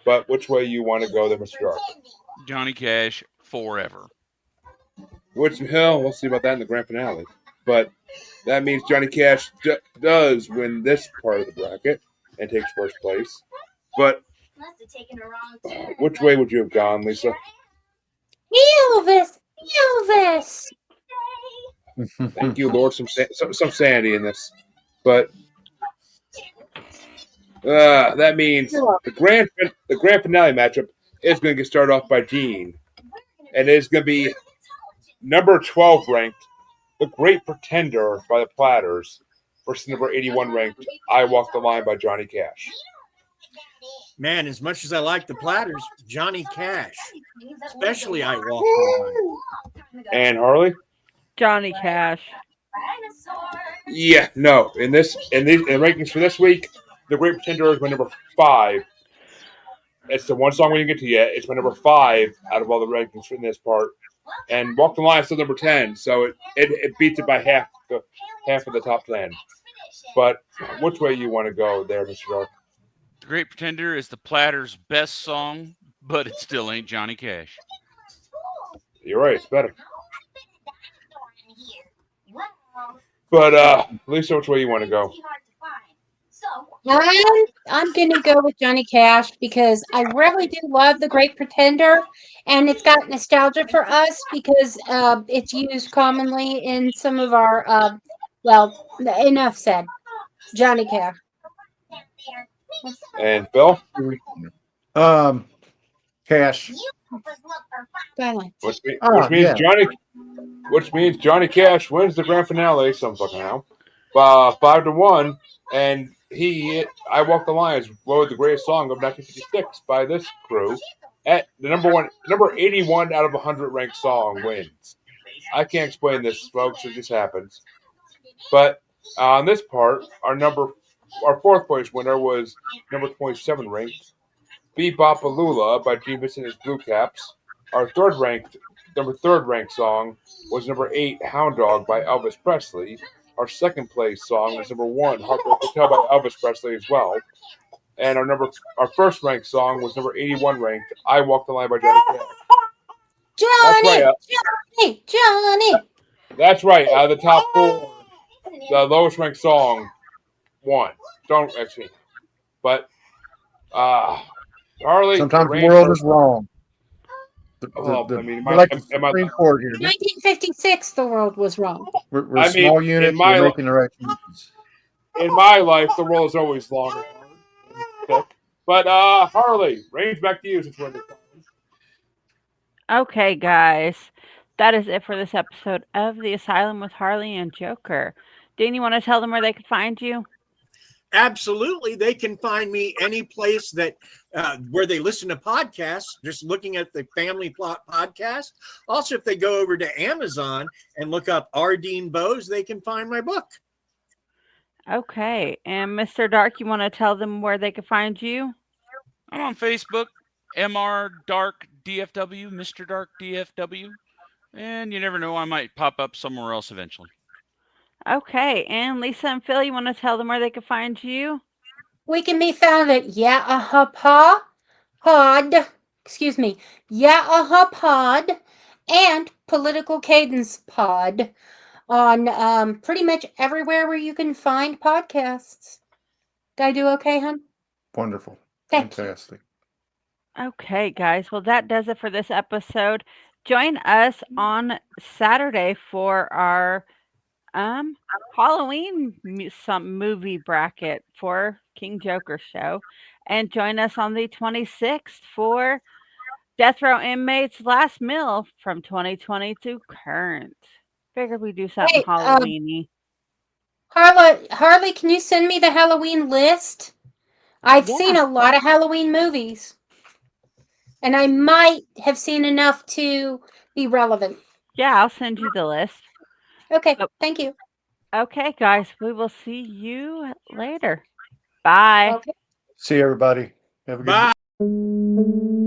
But which way you want to go there, Mr. Dark? Johnny Cash forever. Which hell, we'll see about that in the grand finale. But that means Johnny Cash does win this part of the bracket and takes first place. But which way would you have gone, Lisa? Elvis! Elvis! Thank you, Lord. Some sanity in this. But that means the grand finale matchup is going to get started off by Dean. And it is going to be number 12 ranked, The Great Pretender by the Platters versus number 81 ranked, I Walk the Line by Johnny Cash. Man, as much as I like the Platters, Johnny Cash, especially I Walk the Line. And Harley? Johnny Cash. Yeah, no. In the rankings for this week, The Great Pretender is my number 5. It's the one song we didn't get to yet. It's my number 5 out of all the rankings in this part. And Walk the Line is still number 10, so it beats it by half of the top 10. But which way you want to go there, Mr. Dark? The Great Pretender is the Platters' best song, but it still ain't Johnny Cash. You're right, it's better. But Lisa, which way you want to go? I'm going to go with Johnny Cash because I really do love The Great Pretender, and it's got nostalgia for us because it's used commonly in some of our, well, enough said. Johnny Cash. And Bill? Cash. Which means Johnny Cash wins the grand finale some fucking how. 5-1, and I Walk the Line is voted the greatest song of 1956 by this crew. At the number 81 out of 100 ranked song wins. I can't explain this, folks. It just happens. But on this part, our fourth place winner was number 27 ranked, Bebopalula by Gene Vincent and his Blue Caps. Our number third ranked song was number 8, Hound Dog by Elvis Presley. Our second place song was number 1, Heartbreak Hotel by Elvis Presley as well. And our first ranked song was number 81 ranked, I Walk the Line by Johnny Cash. Johnny! That's right. Out of the top 4, the lowest ranked song won. Don't actually. But Harley, sometimes the world is wrong. Like the Supreme Court here. 1956, the world was wrong. We're a small unit. We're making the right choices. In my life, the world is always long and hard. But Harley, range back to you since we're in the comments. Okay, guys. That is it for this episode of The Asylum with Harley and Joker. Dean, you want to tell them where they can find you? Absolutely. They can find me any place that where they listen to podcasts, just looking at the Family Plot podcast. Also, if they go over to Amazon and look up R. Dean Bose, they can find my book. Okay. And Mr. Dark, you want to tell them where they can find you? I'm on Facebook, MR Dark DFW, Mr. Dark DFW. And you never know, I might pop up somewhere else eventually. Okay, and Lisa and Phil, you want to tell them where they can find you? We can be found at Pod and Political Cadence Pod on pretty much everywhere where you can find podcasts. Did I do okay, hon? Wonderful. Thank Fantastic. Okay, guys. Well, that does it for this episode. Join us on Saturday for our Halloween movie bracket for King Joker show, and join us on the 26th for Death Row Inmates Last Meal from 2020 to current. Figured we do something Halloween-y. Harley, can you send me the Halloween list? I've seen a lot of Halloween movies, and I might have seen enough to be relevant. Yeah, I'll send you the list. Okay, thank you. Okay, guys, we will see you later. Bye. Okay. See you, everybody. Have a good day. Bye.